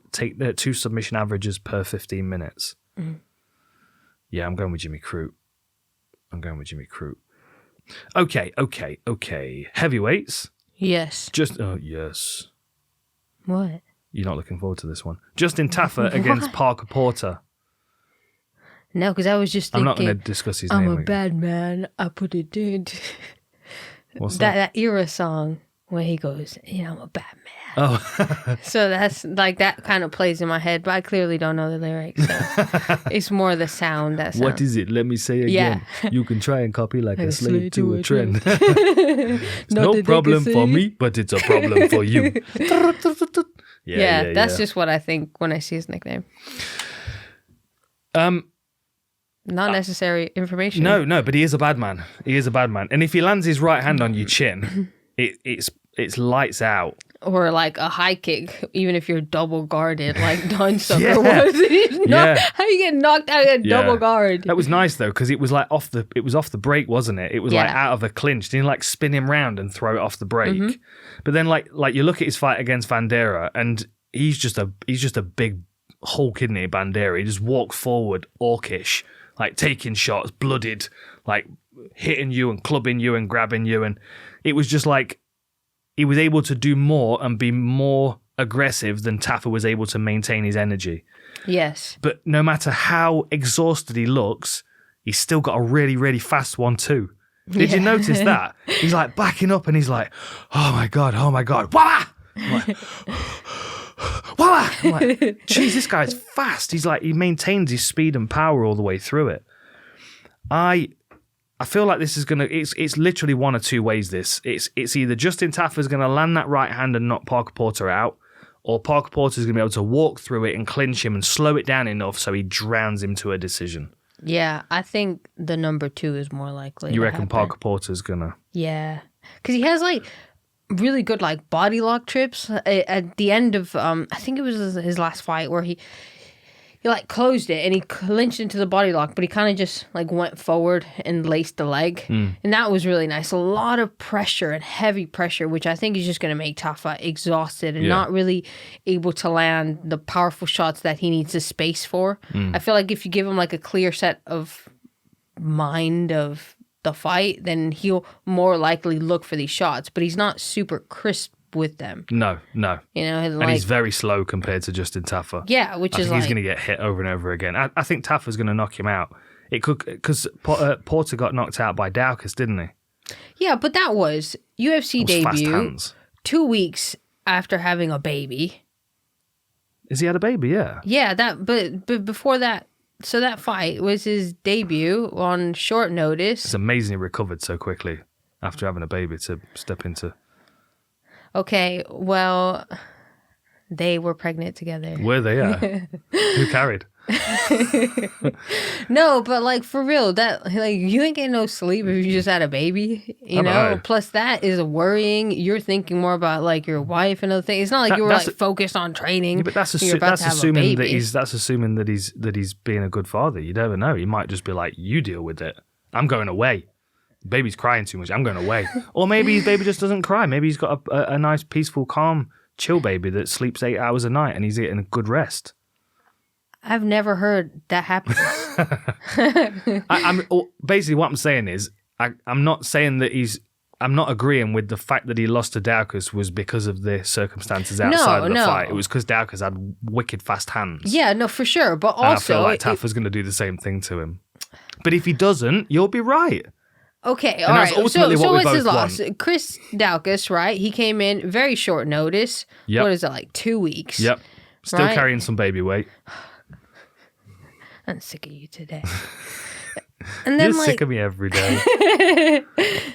submission averages per 15 minutes. Yeah, I'm going with Jimmy Crute. Okay. Heavyweights? Yes. Yes. What? You're not looking forward to this one. Justin Tafa against Parker Porter. No, because I was just thinking... I'm not going to discuss his name I'm a again. bad man. I put it in. What's that? That era song where he goes, I'm a bad man. Oh. So that's like that kind of plays in my head, but I clearly don't know the lyrics. So it's more the sound. What is it? Let me say again. Yeah. You can try and copy like a slave to a trend. It's no problem for me, but it's a problem for you. That's just what I think when I see his nickname. Not necessary information. No, but he is a bad man. He is a bad man. And if he lands his right hand on your chin, it's lights out. Or like a high kick, even if you're double guarded, like Don Sucker was. How you get knocked out at double guard? That was nice though, because it was like off the break, wasn't it? It was like out of a clinch. Didn't like spin him round and throw it off the break. Mm-hmm. But then like you look at his fight against Bandera, and he's just a big Hulk, isn't he? Bandera. He just walked forward, orcish, like taking shots, blooded, like hitting you and clubbing you and grabbing you, and it was just like. He was able to do more and be more aggressive than Tafa was able to maintain his energy. Yes. But no matter how exhausted he looks, he's still got a really, really fast one too. Did you notice that? He's like backing up and he's like, oh my God. Wah! I'm like, wah! I'm like, geez, this guy's fast. He's like, he maintains his speed and power all the way through it. I feel like this is it's literally one of two ways this. It's either Justin Tafa's going to land that right hand and knock Parker Porter out, or Parker Porter's going to be able to walk through it and clinch him and slow it down enough so he drowns him to a decision. Yeah, I think the number 2 is more likely. You reckon Parker Porter's going to? Yeah, because he has like really good like body lock trips at the end of, I think it was his last fight where he like closed it and he clinched into the body lock, but he kind of just like went forward and laced the leg. And that was really nice. A lot of pressure and heavy pressure, which I think is just going to make Tafa exhausted and not really able to land the powerful shots that he needs the space for. I feel like if you give him like a clear set of mind of the fight, then he'll more likely look for these shots, but he's not super crisp with them. No. You know, and he's very slow compared to Justin Tafa. Yeah, which is like... he's going to get hit over and over again. I think Tafa's going to knock him out. It could, because Porter got knocked out by Daukaus, didn't he? Yeah, but that was UFC debut 2 weeks after having a baby. Has he had a baby? Yeah. Yeah, but before that, so that fight was his debut on short notice. It's amazing he recovered so quickly after having a baby to step into... Okay, well, they were pregnant together. Were they? Yeah. Who carried? No, but like for real, that like you ain't getting no sleep if you just had a baby, you know? Plus that is worrying. You're thinking more about like your wife and other things. It's not like you were like focused on training. Yeah, but that's assuming that he's being a good father. You never know. He might just be like, you deal with it. I'm going away. Baby's crying too much. I'm going away. Or maybe his baby just doesn't cry. Maybe he's got a nice, peaceful, calm, chill baby that sleeps 8 hours a night and he's getting a good rest. I've never heard that happen. Basically, what I'm saying is, I'm not saying that I'm not agreeing with the fact that he lost to Daukaus was because of the circumstances outside of the fight. It was because Daukaus had wicked fast hands. Yeah, no, for sure. But also, and I feel like Tafa's going to do the same thing to him. But if he doesn't, you'll be right. Okay, all right. So what's his loss? Chris Daukaus, right? He came in very short notice. Yep. What is it, like 2 weeks? Yep. Still carrying some baby weight. I'm sick of you today. And then, You're sick of me every day.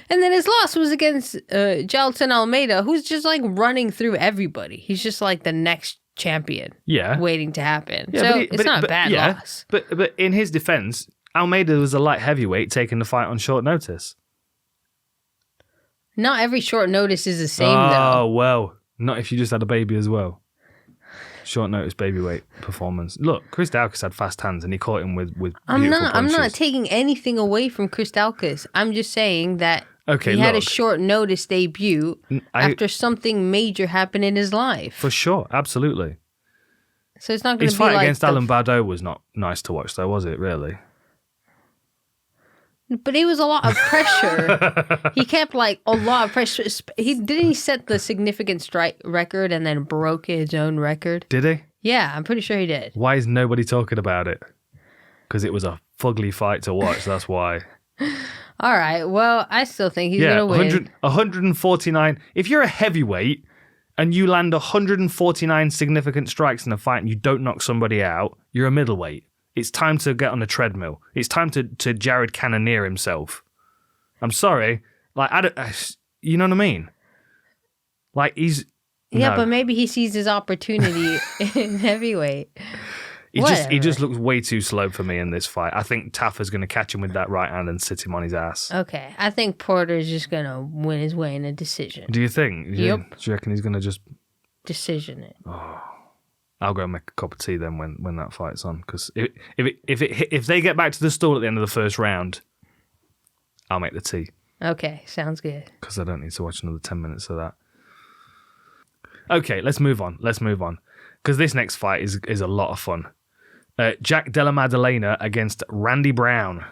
And then his loss was against Jailton Almeida, who's just like running through everybody. He's just like the next champion. Yeah. Waiting to happen. Yeah, it's not a bad loss. But in his defense, Almeida was a light heavyweight taking the fight on short notice. Not every short notice is the same, though. Oh, well. Not if you just had a baby as well. Short notice baby weight performance. Look, Chris Daukaus had fast hands and he caught him with beautiful punches. I'm not taking anything away from Chris Daukaus. I'm just saying that he had a short notice debut after something major happened in his life. For sure, absolutely. So it's not going to be like... His fight like against Alan Bardo was not nice to watch, though, was it, really? But it was a lot of pressure. He kept like a lot of pressure. He set the significant strike record and then broke his own record. Did he? Yeah, I'm pretty sure he did. Why is nobody talking about it? Because it was a fugly fight to watch. That's why. All right. Well, I still think he's gonna win. 149. If you're a heavyweight and you land 149 significant strikes in a fight and you don't knock somebody out, you're a middleweight. It's time to get on the treadmill. It's time to Jared Cannonier himself. I'm sorry. Like, you know what I mean? Like, he's... Yeah, but maybe he sees his opportunity in heavyweight. He just looks way too slow for me in this fight. I think Tafa's going to catch him with that right hand and sit him on his ass. Okay. I think Porter's just going to win his way in a decision. Do you think? Yep. Do you reckon he's going to just... Decision it. Oh, I'll go and make a cup of tea then when that fight's on. Because if they get back to the stall at the end of the first round, I'll make the tea. Okay. Sounds good. Because I don't need to watch another 10 minutes of that. Okay, let's move on. Because this next fight is a lot of fun. Jack Della Maddalena against Randy Brown.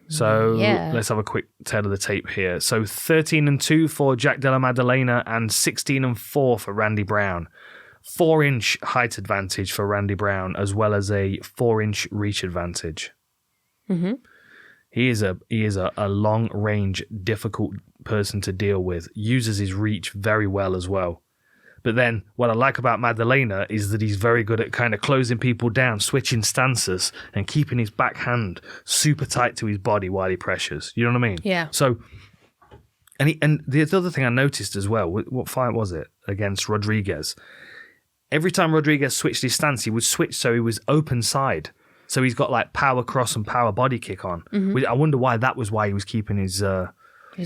So let's have a quick tail of the tape here. So 13-2 for Jack Della Maddalena and 16-4 for Randy Brown. 4-inch height advantage for Randy Brown, as well as a 4-inch reach advantage. Mm-hmm. He is a long range, difficult person to deal with. Uses his reach very well as well. But then what I like about Maddalena is that he's very good at kind of closing people down, switching stances, and keeping his backhand super tight to his body while he pressures. You know what I mean? Yeah. So, and the other thing I noticed as well, what fight was it? Against Rodrigues. Every time Rodrigues switched his stance, he would switch so he was open side. So he's got like power cross and power body kick on. Mm-hmm. I wonder why that was why he was keeping his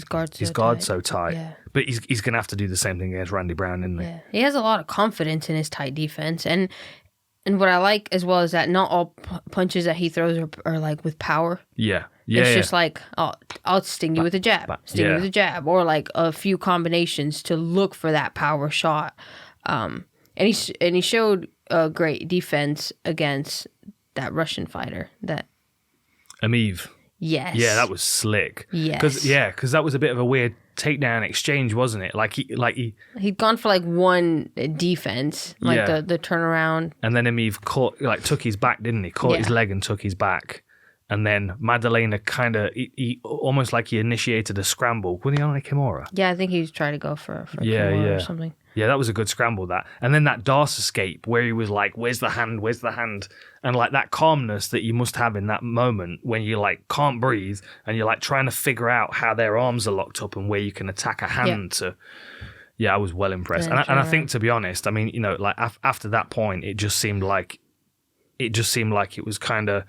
guard so tight. Yeah. But he's going to have to do the same thing against Randy Brown, isn't he? Yeah. He has a lot of confidence in his tight defense. And what I like as well is that not all punches that he throws are like with power. Yeah. It's just like, oh, I'll sting you with a jab. Sting you with a jab. Or like a few combinations to look for that power shot. And he showed a great defense against that Russian fighter. Ameev. Yes. Yeah, that was slick. Yes. Because that was a bit of a weird takedown exchange, wasn't it? He'd gone for like one defense, the turnaround, and then Ameev took his back, didn't he? Caught his leg and took his back, and then Maddalena kind of he almost like he initiated a scramble. Was he on a Kimura? Yeah, I think he was trying to go for a Kimura or something. Yeah, that was a good scramble, that. And then that Darce escape where he was like, where's the hand? Where's the hand? And like that calmness that you must have in that moment when you like can't breathe and you're like trying to figure out how their arms are locked up and where you can attack a hand to. Yeah, I was well impressed. And I think, to be honest, I mean, like after that point, it just seemed like it was kind of,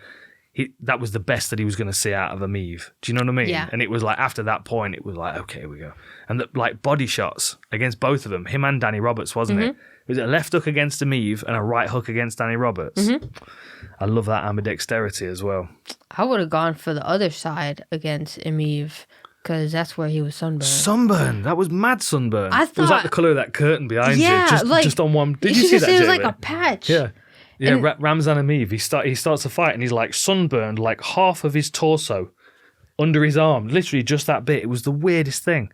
that was the best that he was going to see out of Ameev. Do you know what I mean? Yeah. And it was like, after that point, it was like, okay, here we go. And like body shots against both of them, him and Danny Roberts, wasn't it? It was a left hook against Ameev and a right hook against Danny Roberts. Mm-hmm. I love that ambidexterity as well. I would have gone for the other side against Ameev because that's where he was sunburned. Sunburn? That was mad sunburn. I thought, it was like the colour of that curtain behind you. Just on one. Did you see that, It was Jalen? like a patch. Yeah. Yeah, Ramzan Ameev, he starts a fight and he's like sunburned like half of his torso under his arm, literally just that bit. It was the weirdest thing.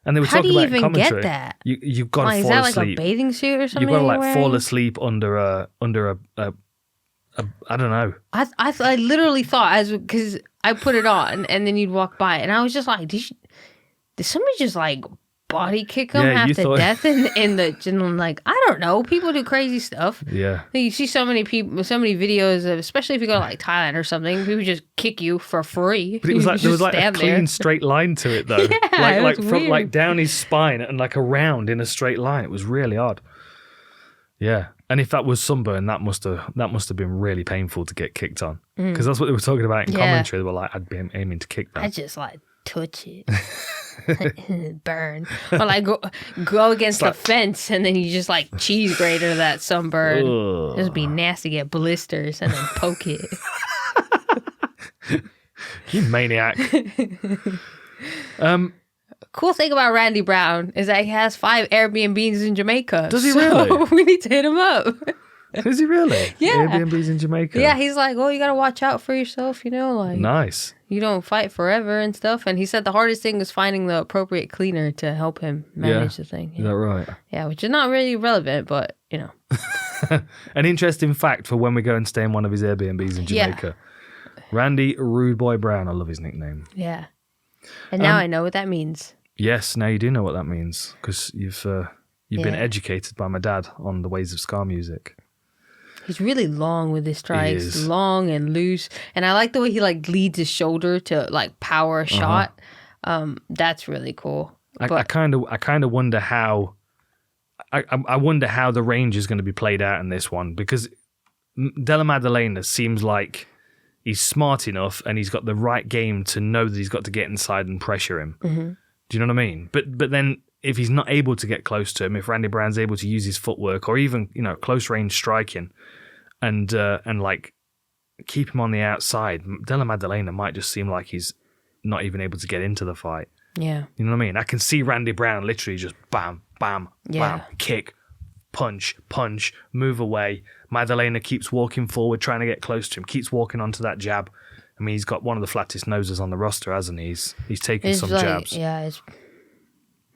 And they were talking about it in commentary. How do you even get that? You've got to fall asleep. Is that like a bathing suit or something? You've got to like fall asleep under a I don't know. I literally thought, because I put it on and then you'd walk by and I was just like, did somebody just like body kick him half to death in the gym? Like, I don't know, people do crazy stuff. Yeah, you see so many videos of, especially if you go to like Thailand or something, people just kick you for free. But it was like there was like a clean straight line to it though. like from weird. Like down his spine and like around in a straight line. It was really odd. Yeah, and if that was sunburn, that must have been really painful to get kicked on, because that's what they were talking about in commentary. They were like, I'd be aiming to kick that. I just like touch it. Burn. Or like go against the fence and then you just like cheese grater that sunburn. It would be nasty to get blisters and then poke it. You maniac. Cool thing about Randy Brown is that he has 5 Airbnbs in Jamaica. Does he really? We need to hit him up. Is he really? Yeah. Airbnbs in Jamaica. Yeah, he's like, you gotta watch out for yourself, like nice. You don't fight forever and stuff. And he said the hardest thing was finding the appropriate cleaner to help him manage the thing. Yeah. Is that right? Yeah, which is not really relevant, but An interesting fact for when we go and stay in one of his Airbnbs in Jamaica. Yeah. Randy Rude Boy Brown. I love his nickname. Yeah. And now I know what that means. Yes, now you do know what that means because you've been educated by my dad on the ways of ska music. He's really long with his strikes, long and loose, and I like the way he like leads his shoulder to like power a shot. That's really cool. I kind of wonder how. I wonder how the range is going to be played out in this one, because Della Maddalena seems like he's smart enough and he's got the right game to know that he's got to get inside and pressure him. Mm-hmm. Do you know what I mean? But then if he's not able to get close to him, if Randy Brown's able to use his footwork or even, close range striking and like keep him on the outside, Della Maddalena might just seem like he's not even able to get into the fight. Yeah. You know what I mean? I can see Randy Brown literally just bam, bam, bam, kick, punch, move away. Maddalena keeps walking forward, trying to get close to him, keeps walking onto that jab. I mean, he's got one of the flattest noses on the roster, hasn't he? He's taken some jabs. Yeah,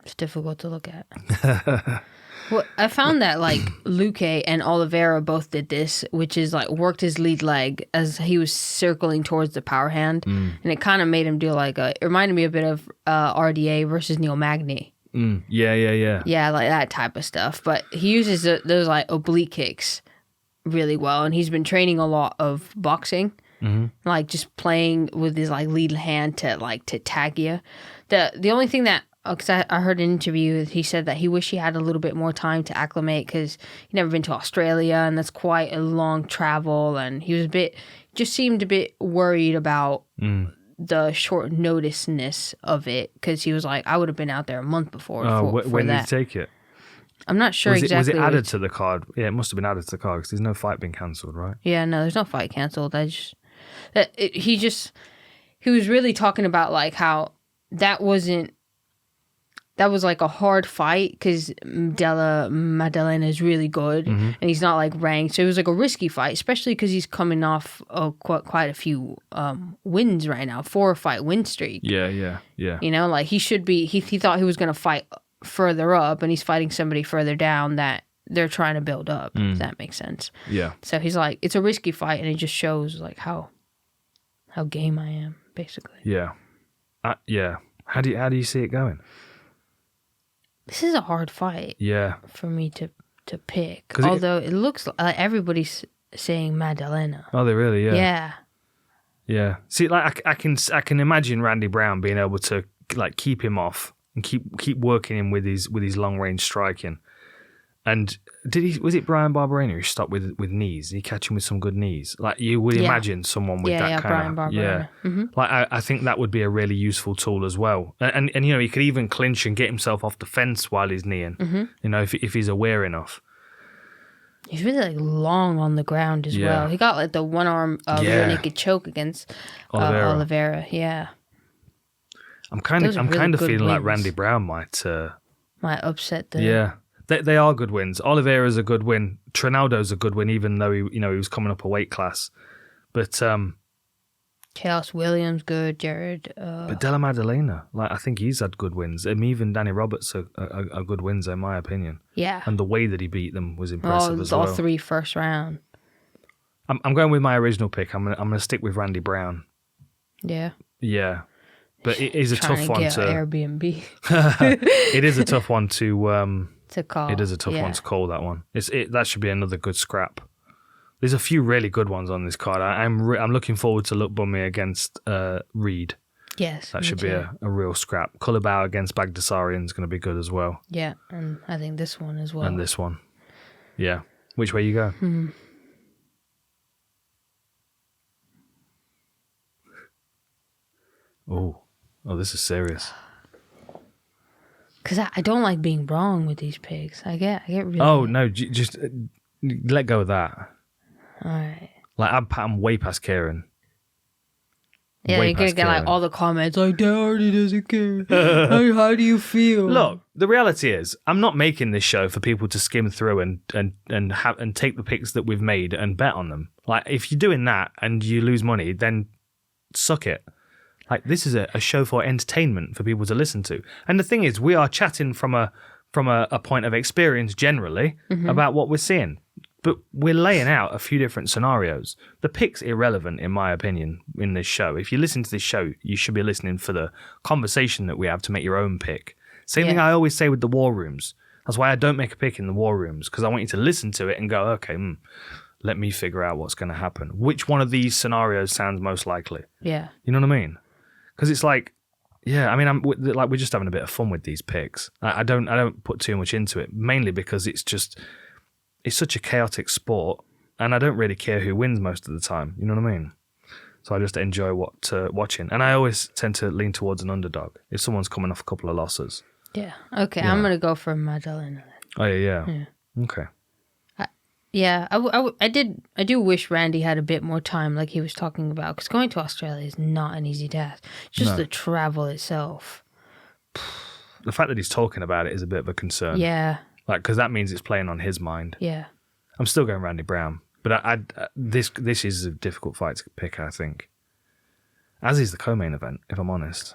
it's difficult to look at. Well, I found that like Luque and Oliveira both did this, which is like worked his lead leg as he was circling towards the power hand, and it kind of made him do like it reminded me a bit of RDA versus Neil Magny. Yeah. Yeah, like that type of stuff. But he uses those like oblique kicks really well, and he's been training a lot of boxing, like just playing with his like lead hand to tag you. The only thing that because I heard an interview, he said that he wished he had a little bit more time to acclimate because he'd never been to Australia and that's quite a long travel, and he was just seemed a bit worried about the short noticeness of it because he was like, I would have been out there a month before. When did he take it? I'm not sure exactly. Was it added to the card? Yeah, it must have been added to the card because there's no fight being cancelled, right? Yeah, no, there's no fight cancelled. He was really talking about like how that was like a hard fight because Della Maddalena is really good and he's not like ranked. So it was like a risky fight, especially because he's coming off quite a few wins right now, 4-fight win streak. Yeah. Like he should be, he thought he was going to fight further up and he's fighting somebody further down that they're trying to build up, if that makes sense. Yeah. So he's like, it's a risky fight and it just shows like how game I am, basically. Yeah. Yeah. How do you see it going? This is a hard fight. Yeah. For me to pick. Although it looks like everybody's saying Maddalena. Oh, they really? Yeah. Yeah. Yeah. See, like I can imagine Randy Brown being able to like keep him off and keep working him with his long range striking. And was it Brian Barberena who stopped with knees? Did he catch him with some good knees? Like you would imagine someone with that kind of... Yeah, Like I think that would be a really useful tool as well. And he could even clinch and get himself off the fence while he's kneeing, if he's aware enough. He's really like long on the ground as well. He got like the one arm rear naked choke against Oliveira. Yeah. I'm kind of feeling like Randy Brown might upset the... Yeah. They are good wins. Oliveira's a good win. Trinaldo's a good win, even though he was coming up a weight class. But Chaos Williams, good. Jared. But Della Maddalena, like I think he's had good wins. Even Danny Roberts are good wins in my opinion. Yeah. And the way that he beat them was impressive as well. All 3 first round. I'm going with my original pick. I'm gonna stick with Randy Brown. Yeah. Yeah. But it is a tough one to Airbnb. It is a tough one to call. It is a tough one to call, that one. That should be another good scrap. There's a few really good ones on this card. I'm looking forward to Lookboonmee against Reed. Yes, that should be a real scrap. Culibao against Baghdasaryan is going to be good as well. Yeah, and I think this one as well. And this one, yeah. Which way you go? Oh, this is serious. Because I don't like being wrong with these picks. I get really... Oh, no, just let go of that. All right. Like, I'm way past Kieran. Yeah, you're going to get like all the comments like, Dad already doesn't care. How do you feel? Look, the reality is, I'm not making this show for people to skim through and take the picks that we've made and bet on them. Like, if you're doing that and you lose money, then suck it. Like, this is a show for entertainment for people to listen to. And the thing is, we are chatting from a point of experience generally about what we're seeing. But we're laying out a few different scenarios. The pick's irrelevant, in my opinion, in this show. If you listen to this show, you should be listening for the conversation that we have to make your own pick. Same thing I always say with the war rooms. That's why I don't make a pick in the war rooms, because I want you to listen to it and go, okay, let me figure out what's going to happen. Which one of these scenarios sounds most likely? Yeah. You know what I mean? Because it's like, yeah, I mean, we're just having a bit of fun with these picks. I don't put too much into it, mainly because it's such a chaotic sport, and I don't really care who wins most of the time. You know what I mean? So I just enjoy watching. And I always tend to lean towards an underdog if someone's coming off a couple of losses. Yeah. Okay, I'm going to go for Magdalena. Oh, yeah. Okay. I do wish Randy had a bit more time like he was talking about, because going to Australia is not an easy task. Just the travel itself. The fact that he's talking about it is a bit of a concern. Yeah. Like, because that means it's playing on his mind. Yeah. I'm still going Randy Brown. But this is a difficult fight to pick, I think. As is the co-main event, if I'm honest.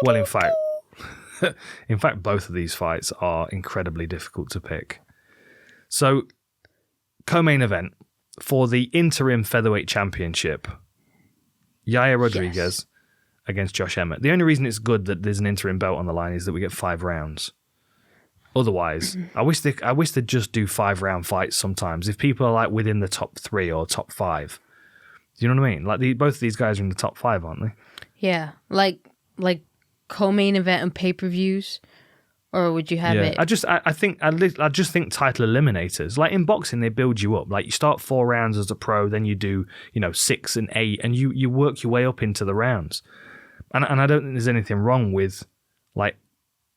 Well, in fact, both of these fights are incredibly difficult to pick. So, co-main event for the interim featherweight championship, Yair Rodrigues against Josh Emmett. The only reason it's good that there's an interim belt on the line is that we get 5 rounds. Otherwise, I wish they'd just do 5-round fights sometimes. If people are like within the top 3 or top 5, do you know what I mean? Like both of these guys are in the top 5, aren't they? Yeah, like co-main event and pay-per-views, or would you have it? I just think title eliminators. Like in boxing, they build you up. Like you start 4 rounds as a pro, then you do 6 and 8, and you work your way up into the rounds. And I don't think there's anything wrong with like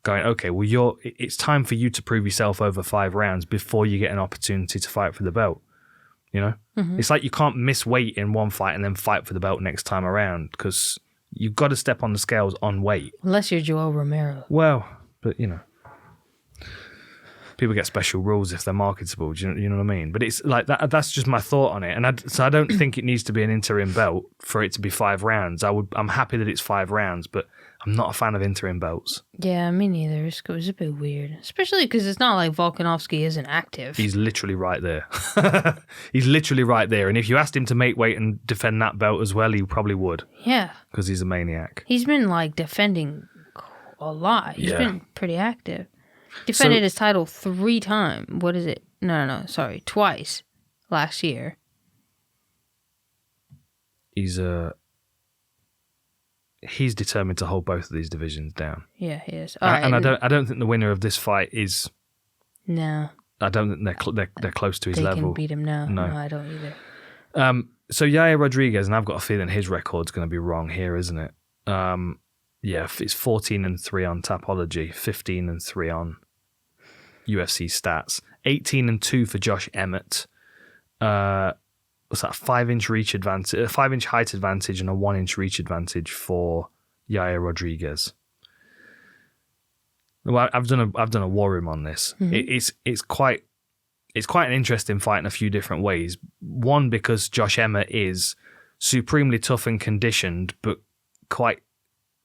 going, okay, well, it's time for you to prove yourself over 5 rounds before you get an opportunity to fight for the belt. It's like you can't miss weight in one fight and then fight for the belt next time around, because you've got to step on the scales on weight. Unless you're Joel Romero. Well, but people get special rules if they're marketable. Do you know what I mean? But it's like that. That's just my thought on it. And so I don't think it needs to be an interim belt for it to be 5 rounds. I'm happy that it's 5 rounds, but I'm not a fan of interim belts. Yeah, me neither. It was a bit weird, especially because it's not like Volkanovski isn't active. He's literally right there. He's literally right there. And if you asked him to make weight and defend that belt as well, he probably would. Yeah, because he's a maniac. He's been like defending a lot. He's been pretty active. Defended his title 3 times. What is it? No, sorry, twice last year. He's determined to hold both of these divisions down. Yeah, he is. And I don't think the winner of this fight is. No. I don't think they're close to his level. They can beat him now. No, I don't either. So Yair Rodrigues, and I've got a feeling his record's going to be wrong here, isn't it? It's 14-3 on Tapology, 15-3 on UFC stats, 18-2 for Josh Emmett. What's that? 5-inch reach advantage, 5-inch height advantage, and a 1-inch reach advantage for Yair Rodrigues. Well, I've done a war room on this. Mm-hmm. It's quite an interesting fight in a few different ways. One, because Josh Emmett is supremely tough and conditioned, but quite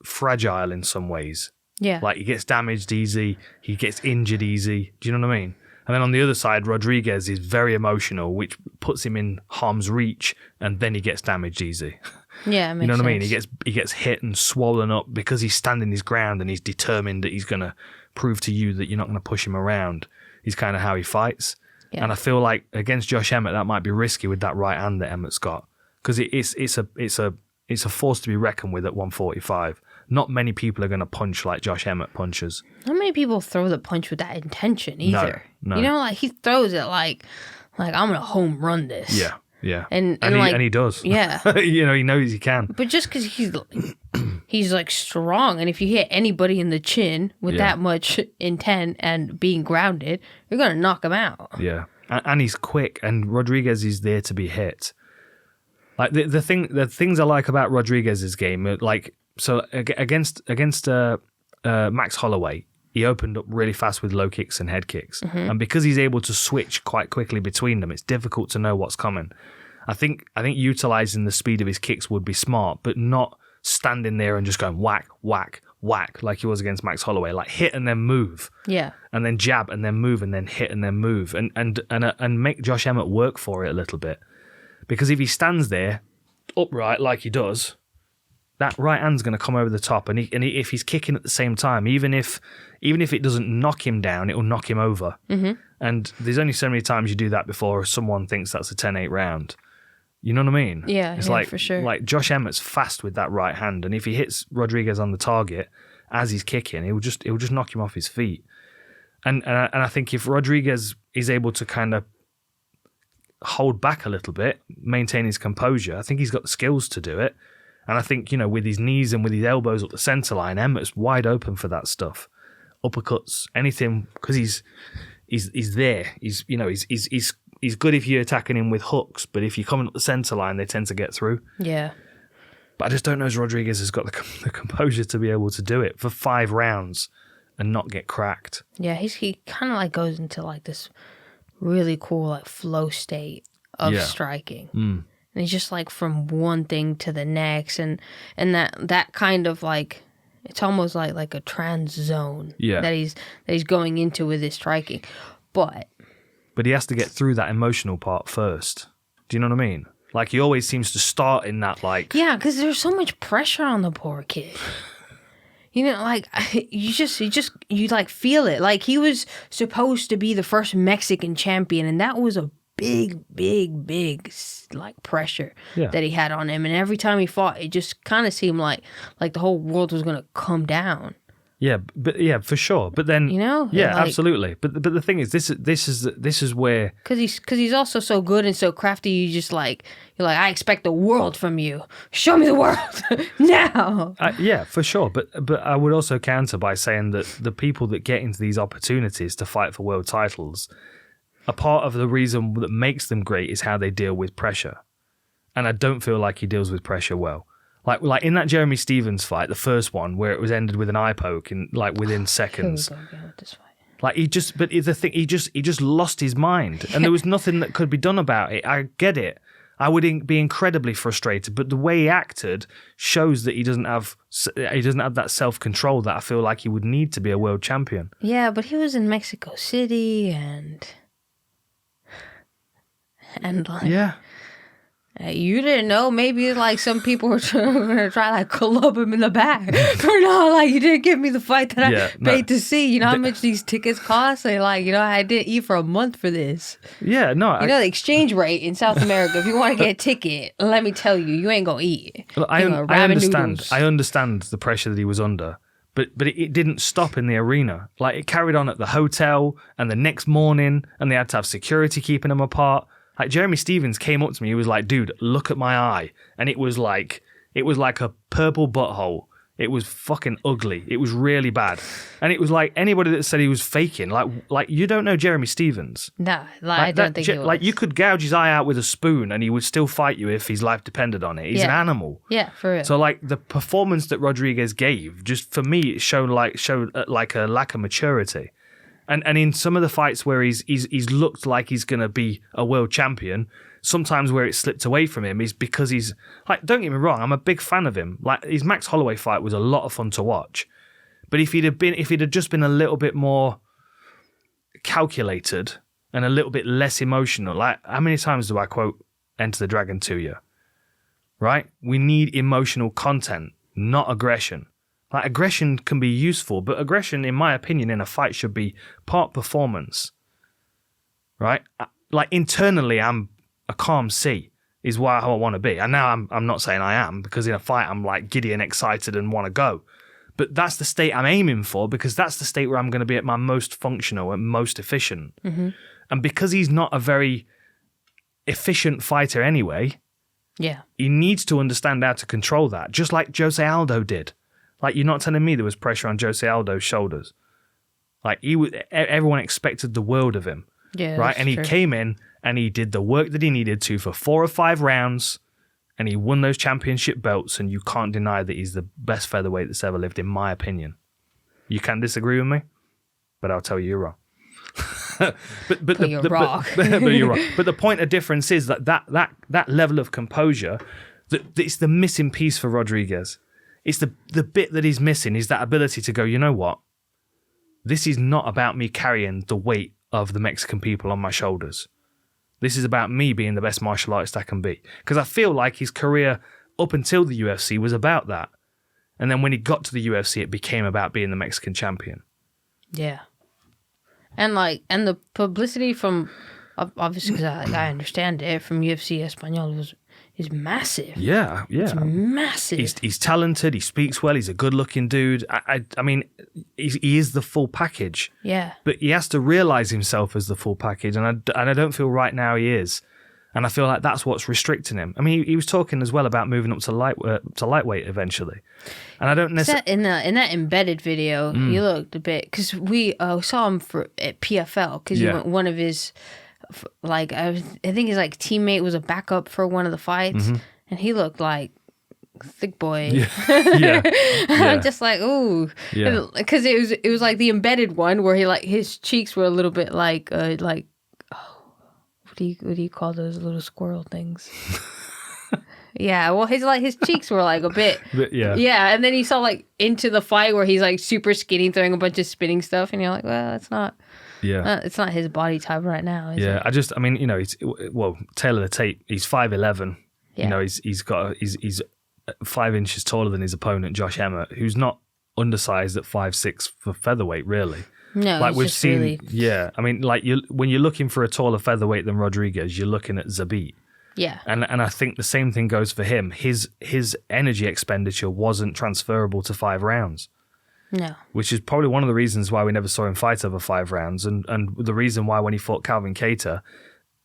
fragile in some ways. Yeah. Like he gets damaged easy, he gets injured easy. Do you know what I mean? And then on the other side, Rodrigues is very emotional, which puts him in harm's reach, and then he gets damaged easy. Yeah, it makes you know what sense. I mean? He gets hit and swollen up because he's standing his ground and he's determined that he's going to prove to you that you're not going to push him around. He's kind of how he fights. Yeah. And I feel like against Josh Emmett, that might be risky with that right hand that Emmett's got, because it's a force to be reckoned with at 145. Not many people are going to punch like Josh Emmett punches. Not many people throw the punch with that intention either. No. Like he throws it like I'm going to home run this. Yeah. And he does. Yeah. He knows he can. But just because he's like strong, and if you hit anybody in the chin with that much intent and being grounded, you're going to knock him out. Yeah. And he's quick, and Rodrigues is there to be hit. Like the things I like about Rodrigues' game, like, so against Max Holloway, he opened up really fast with low kicks and head kicks. Mm-hmm. And because he's able to switch quite quickly between them, it's difficult to know what's coming. I think utilizing the speed of his kicks would be smart, but not standing there and just going whack, whack, whack like he was against Max Holloway. Like hit and then move. Yeah. And then jab and then move and then hit and then move. And make Josh Emmett work for it a little bit. Because if he stands there upright like he does, that right hand's going to come over the top, and if he's kicking at the same time, even if it doesn't knock him down, it will knock him over. Mm-hmm. And there's only so many times you do that before someone thinks that's a 10-8 round. You know what I mean? Yeah, it's like, for sure. Like Josh Emmett's fast with that right hand, and if he hits Rodrigues on the target as he's kicking, it will just knock him off his feet. And I think if Rodrigues is able to kind of hold back a little bit, maintain his composure. I think he's got the skills to do it. And I think, with his knees and with his elbows up the centre line, Emmett's wide open for that stuff. Uppercuts, anything, because he's there. He's good if you're attacking him with hooks, but if you're coming up the centre line, they tend to get through. Yeah. But I just don't know if Rodrigues has got the composure to be able to do it for 5 rounds and not get cracked. Yeah, he kind of like goes into like this really cool like flow state of striking. And he's just like from one thing to the next, and that kind of like, it's almost like a trans zone that he's going into with his striking. But he has to get through that emotional part first. Do you know what I mean? Like, he always seems to start in that, like... Yeah, because there's so much pressure on the poor kid. Like, you like feel it. Like, he was supposed to be the first Mexican champion, and that was a big, like, pressure that he had on him. And every time he fought, it just kind of seemed like the whole world was going to come down. Yeah, for sure. But then, like, absolutely. But the thing is, this is where, because he's also so good and so crafty. You're like, I expect the world from you. Show me the world now. Yeah, for sure. But I would also counter by saying that the people that get into these opportunities to fight for world titles, a part of the reason that makes them great is how they deal with pressure, and I don't feel like he deals with pressure well. Like in that Jeremy Stephens fight, the first one where it was ended with an eye poke in like within seconds. Here we go again with this fight. Like he just lost his mind, and there was nothing that could be done about it. I get it. I would be incredibly frustrated, but the way he acted shows that he doesn't have that self-control that I feel like he would need to be a world champion. Yeah, but he was in Mexico City and like, yeah. You didn't know. Maybe like some people were going to try like club him in the back. Or no, like you didn't give me the fight that I paid to see. You know how much these tickets cost? And like, I didn't eat for a month for this. Yeah, no. The exchange rate in South America, if you want to get a ticket, let me tell you, you ain't going to eat. Look, I understand. Noodles. I understand the pressure that he was under. But it didn't stop in the arena. Like, it carried on at the hotel and the next morning, and they had to have security keeping them apart. Like, Jeremy Stephens came up to me, he was like, dude, look at my eye. And it was like a purple butthole. It was fucking ugly. It was really bad. And it was like, anybody that said he was faking, like you don't know Jeremy Stephens. No, I don't think he was. Like, you could gouge his eye out with a spoon and he would still fight you if his life depended on it. He's an animal. Yeah, for real. So, like, the performance that Rodrigues gave, just for me, it showed like a lack of maturity. And in some of the fights where he's looked like he's going to be a world champion, sometimes where it slipped away from him is because he's, like, don't get me wrong, I'm a big fan of him. Like, his Max Holloway fight was a lot of fun to watch. But if he'd have just been a little bit more calculated and a little bit less emotional, like, how many times do I quote Enter the Dragon to you? Right? We need emotional content, not aggression. Like, aggression can be useful, but aggression, in my opinion, in a fight should be part performance. Right? Like, internally, I'm a calm C, is how I want to be. And now I'm not saying I am, because in a fight, I'm like giddy and excited and want to go. But that's the state I'm aiming for, because that's the state where I'm going to be at my most functional and most efficient. Mm-hmm. And because he's not a very efficient fighter anyway, he needs to understand how to control that, just like Jose Aldo did. Like, you're not telling me there was pressure on Jose Aldo's shoulders. Like, everyone expected the world of him. Yeah, right? And he came in and he did the work that he needed to for 4 or 5 rounds, and he won those championship belts, and you can't deny that he's the best featherweight that's ever lived, in my opinion. You can disagree with me, but I'll tell you you're wrong. but you're wrong. But you're wrong. But the point of difference is that level of composure, it's the missing piece for Rodrigues. It's the bit that he's missing is that ability to go, you know what? This is not about me carrying the weight of the Mexican people on my shoulders. This is about me being the best martial artist I can be. Because I feel like his career up until the UFC was about that. And then when he got to the UFC, it became about being the Mexican champion. Yeah. And the publicity from, obviously, because I understand it, from UFC Espanol is massive. Yeah. It's massive. He's talented. He speaks well. He's a good-looking dude. I mean, he is the full package. Yeah. But he has to realize himself as the full package, and I don't feel right now he is. And I feel like that's what's restricting him. I mean, he was talking as well about moving up to lightweight eventually. And I don't necessarily... In that embedded video, he looked a bit... Because we saw him at PFL, because one of his... Like, I think his like teammate was a backup for one of the fights. And he looked like thick boy. I'm just like, ooh. Because it was like the embedded one where he like his cheeks were a little bit like what do you call those little squirrel things? Yeah, well his cheeks were like a bit and then you saw like into the fight where he's like super skinny throwing a bunch of spinning stuff and you're like, well, it's not his body type right now, is it? I mean, you know, tail of the tape, he's 5'11". You know, he's 5 inches taller than his opponent, Josh Emmett, who's not undersized at 5'6" for featherweight, really. No, like we've seen, really... I mean, like when you're looking for a taller featherweight than Rodrigues, you're looking at Zabit. Yeah, and I think the same thing goes for him. His energy expenditure wasn't transferable to 5 rounds. No, which is probably one of the reasons why we never saw him fight over 5 rounds, and the reason why when he fought Calvin Kattar,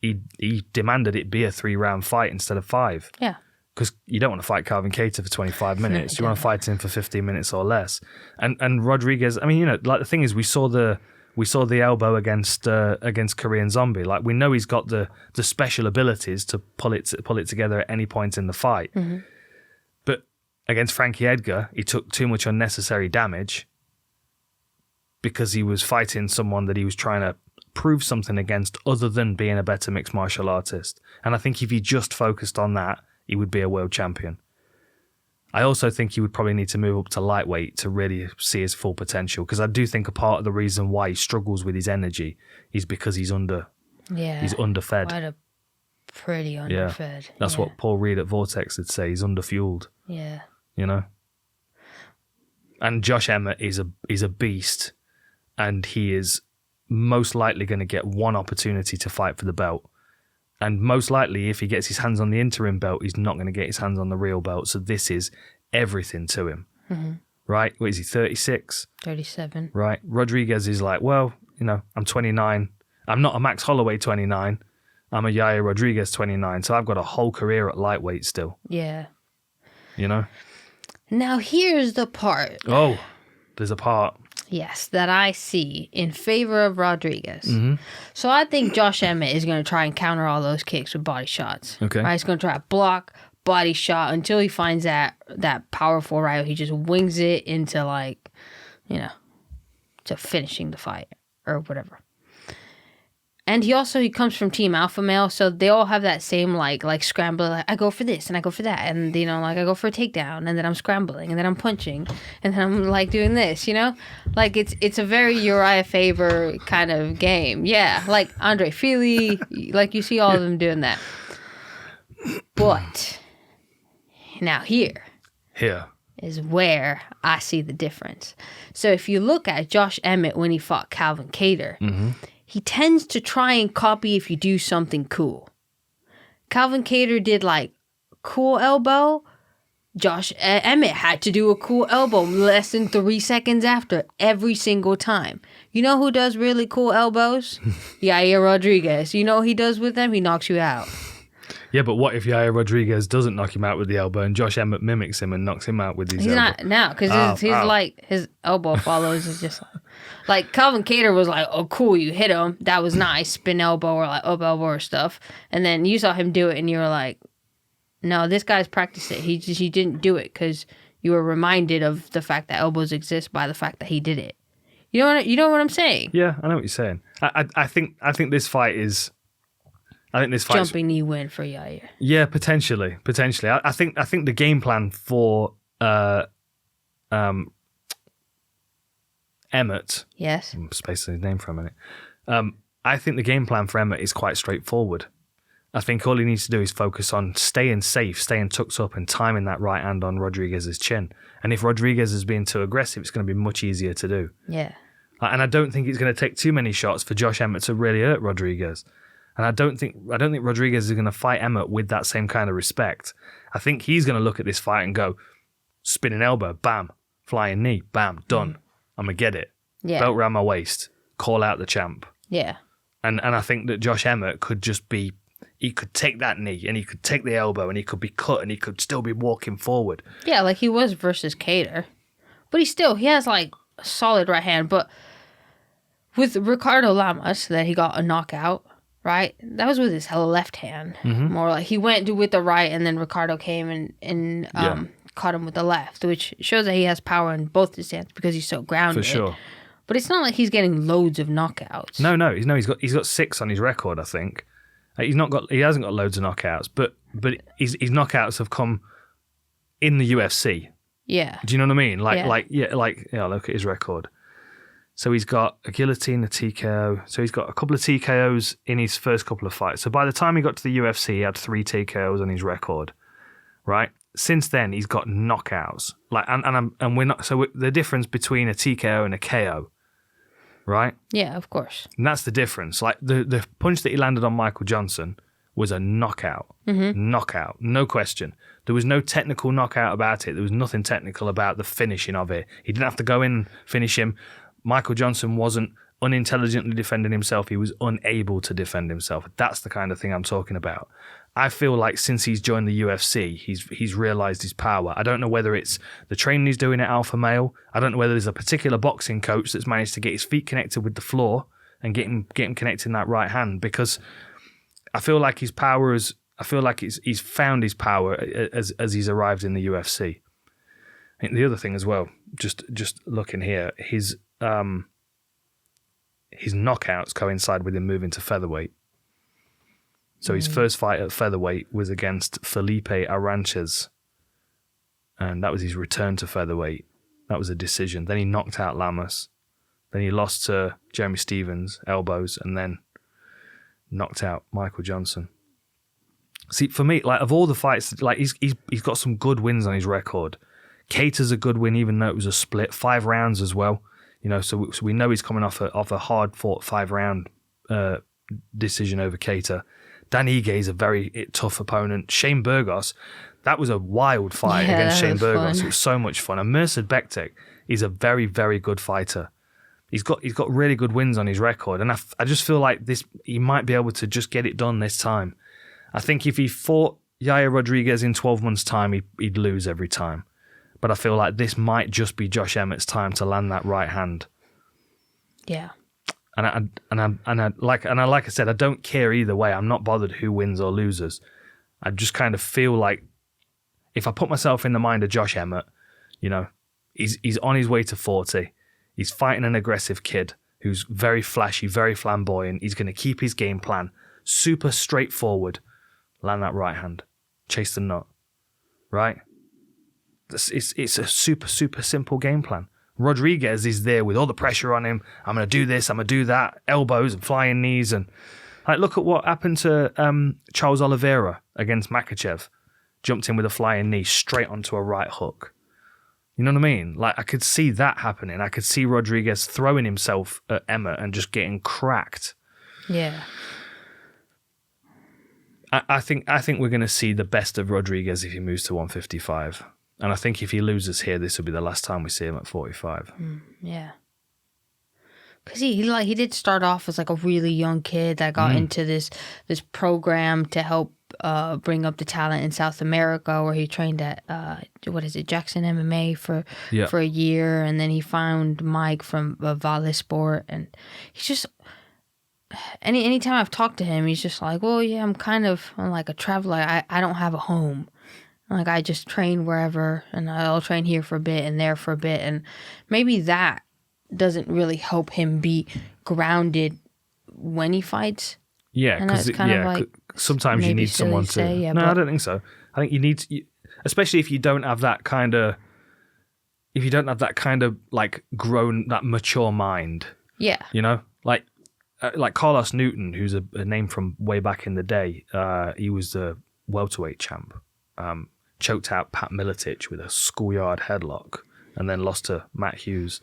he demanded it be a 3-round fight instead of 5. Yeah. Because you don't want to fight Calvin Kattar for 25 minutes. You want to fight him for 15 minutes or less. And Rodrigues, I mean, you know, like the thing is, we saw the elbow against Korean Zombie. Like we know he's got the special abilities to pull it together at any point in the fight. But against Frankie Edgar, he took too much unnecessary damage because he was fighting someone that he was trying to prove something against, other than being a better mixed martial artist. And I think if he just focused on that, he would be a world champion. I also think he would probably need to move up to lightweight to really see his full potential, because I do think a part of the reason why he struggles with his energy is because he's underfed. Quite a pretty underfed. Yeah. That's what Paul Reed at Vortex would say. He's underfueled. Yeah. You know? And Josh Emmett is a beast, and he is most likely going to get one opportunity to fight for the belt. And most likely, if he gets his hands on the interim belt, he's not going to get his hands on the real belt. So this is everything to him. Right? What is he, 36? 37. Right. Rodrigues is like, well, you know, I'm 29. I'm not a Max Holloway 29. I'm a Yair Rodrigues 29. So I've got a whole career at lightweight still. Yeah. You know? Now here's the part. Oh, there's a part. Yes, that I see in favor of Rodrigues. So I think Josh Emmett is going to try and counter all those kicks with body shots. Okay. Right? He's going to try to block, body shot until he finds that powerful right. He just wings it into, like, you know, to finishing the fight or whatever. And he comes from Team Alpha Male, so they all have that same like scramble. Like, I go for this and I go for that, and you know, like I go for a takedown, and then I'm scrambling, and then I'm punching, and then I'm like doing this. You know, like it's a very Uriah Faber kind of game. Yeah, like Andre Fili, like you see all of them doing that. But now here is where I see the difference. So if you look at Josh Emmett when he fought Calvin Kattar. He tends to try and copy if you do something cool. Calvin Kattar did like cool elbow. Josh Emmett had to do a cool elbow less than 3 seconds after every single time. You know who does really cool elbows? Yair Rodrigues. You know what he does with them? He knocks you out. Yeah, but what if Yair Rodrigues doesn't knock him out with the elbow and Josh Emmett mimics him and knocks him out with his elbow? He's not now, because like his elbow follows is just like Calvin Kattar was like, oh cool, you hit him, that was nice, spin elbow or like up elbow or stuff, and then you saw him do it and you were like, no, this guy's practiced it. He didn't do it because you were reminded of the fact that elbows exist by the fact that he did it. You know what I'm saying? Yeah, I know what you're saying. I think this fight is. I think this fight jumping knee win for Yair. Yeah, potentially. I think the game plan for Emmett. Yes. I'm spacing his name for a minute. I think the game plan for Emmett is quite straightforward. I think all he needs to do is focus on staying safe, staying tucked up, and timing that right hand on Rodrigues' chin. And if Rodrigues is being too aggressive, it's going to be much easier to do. Yeah. And I don't think it's going to take too many shots for Josh Emmett to really hurt Rodrigues. And I don't think Rodrigues is going to fight Emmett with that same kind of respect. I think he's going to look at this fight and go, spinning elbow, bam, flying knee, bam, done. I'm going to get it. Yeah. Belt around my waist, call out the champ. Yeah. And I think that Josh Emmett could just be, he could take that knee and he could take the elbow and he could be cut and he could still be walking forward. Yeah, like he was versus Cater. But he has like a solid right hand. But with Ricardo Lamas, that he got a knockout, right? That was with his left hand. More like he went with the right and then Ricardo came and caught him with the left, which shows that he has power in both his hands because he's so grounded. For sure. But it's not like he's getting loads of knockouts. No, he's got 6 on his record, I think. He hasn't got loads of knockouts, but his knockouts have come in the UFC. Yeah. Do you know what I mean? Look at his record. So he's got a guillotine, a TKO. So he's got a couple of TKOs in his first couple of fights. So by the time he got to the UFC, he had 3 TKOs on his record, right? Since then, he's got knockouts. The difference between a TKO and a KO, right? Yeah, of course. And that's the difference. Like the punch that he landed on Michael Johnson was a knockout. Knockout, no question. There was no technical knockout about it. There was nothing technical about the finishing of it. He didn't have to go in and finish him. Michael Johnson wasn't unintelligently defending himself. He was unable to defend himself. That's the kind of thing I'm talking about. I feel like since he's joined the UFC, he's realised his power. I don't know whether it's the training he's doing at Alpha Male. I don't know whether there's a particular boxing coach that's managed to get his feet connected with the floor and get him connected in that right hand, because I feel like his power is. I feel like he's found his power as he's arrived in the UFC. And the other thing as well, just looking here, his knockouts coincide with him moving to featherweight. So his first fight at featherweight was against Felipe Aranches, and that was his return to featherweight. That was a decision. Then he knocked out Lamas. Then he lost to Jeremy Stevens, elbows, and then knocked out Michael Johnson. See, for me, like of all the fights, like he's got some good wins on his record. Cater's a good win, even though it was a split, 5 rounds as well. You know, so we know he's coming off a hard fought 5-round decision over Cater. Dan Ige is a very tough opponent. Shane Burgos, that was a wild fight against Shane Burgos. It was so much fun. And Mirsad Bektic is a very, very good fighter. He's got really good wins on his record, and I just feel like he might be able to just get it done this time. I think if he fought Yair Rodrigues in 12 months' time, he'd lose every time. But I feel like this might just be Josh Emmett's time to land that right hand. Yeah. Like I said, I don't care either way. I'm not bothered who wins or loses. I just kind of feel like if I put myself in the mind of Josh Emmett, you know, he's on his way to 40. He's fighting an aggressive kid who's very flashy, very flamboyant. He's going to keep his game plan super straightforward. Land that right hand. Chase the nut. Right? It's a super, super simple game plan. Rodrigues is there with all the pressure on him. I'm going to do this, I'm going to do that. Elbows and flying knees. And like, look at what happened to Charles Oliveira against Makhachev. Jumped in with a flying knee straight onto a right hook. You know what I mean? Like, I could see that happening. I could see Rodrigues throwing himself at Emmett and just getting cracked. Yeah. I think we're going to see the best of Rodrigues if he moves to 155. And I think if he loses here, this will be the last time we see him at 45. Yeah. Because he did start off as like a really young kid that got into this program to help bring up the talent in South America, where he trained at Jackson MMA for a year, and then he found Mike from Vale Sport, and he's just anytime I've talked to him, he's just like, well, yeah, I'm like a traveler. I don't have a home. Like, I just train wherever, and I'll train here for a bit and there for a bit, and maybe that doesn't really help him be grounded when he fights. Yeah, because sometimes you need someone to. I don't think so. I think you need to, especially if you don't have that kind of, like grown, that mature mind. Yeah. You know, like Carlos Newton, who's a name from way back in the day. He was the welterweight champ. Choked out Pat Miletich with a schoolyard headlock, and then lost to Matt Hughes.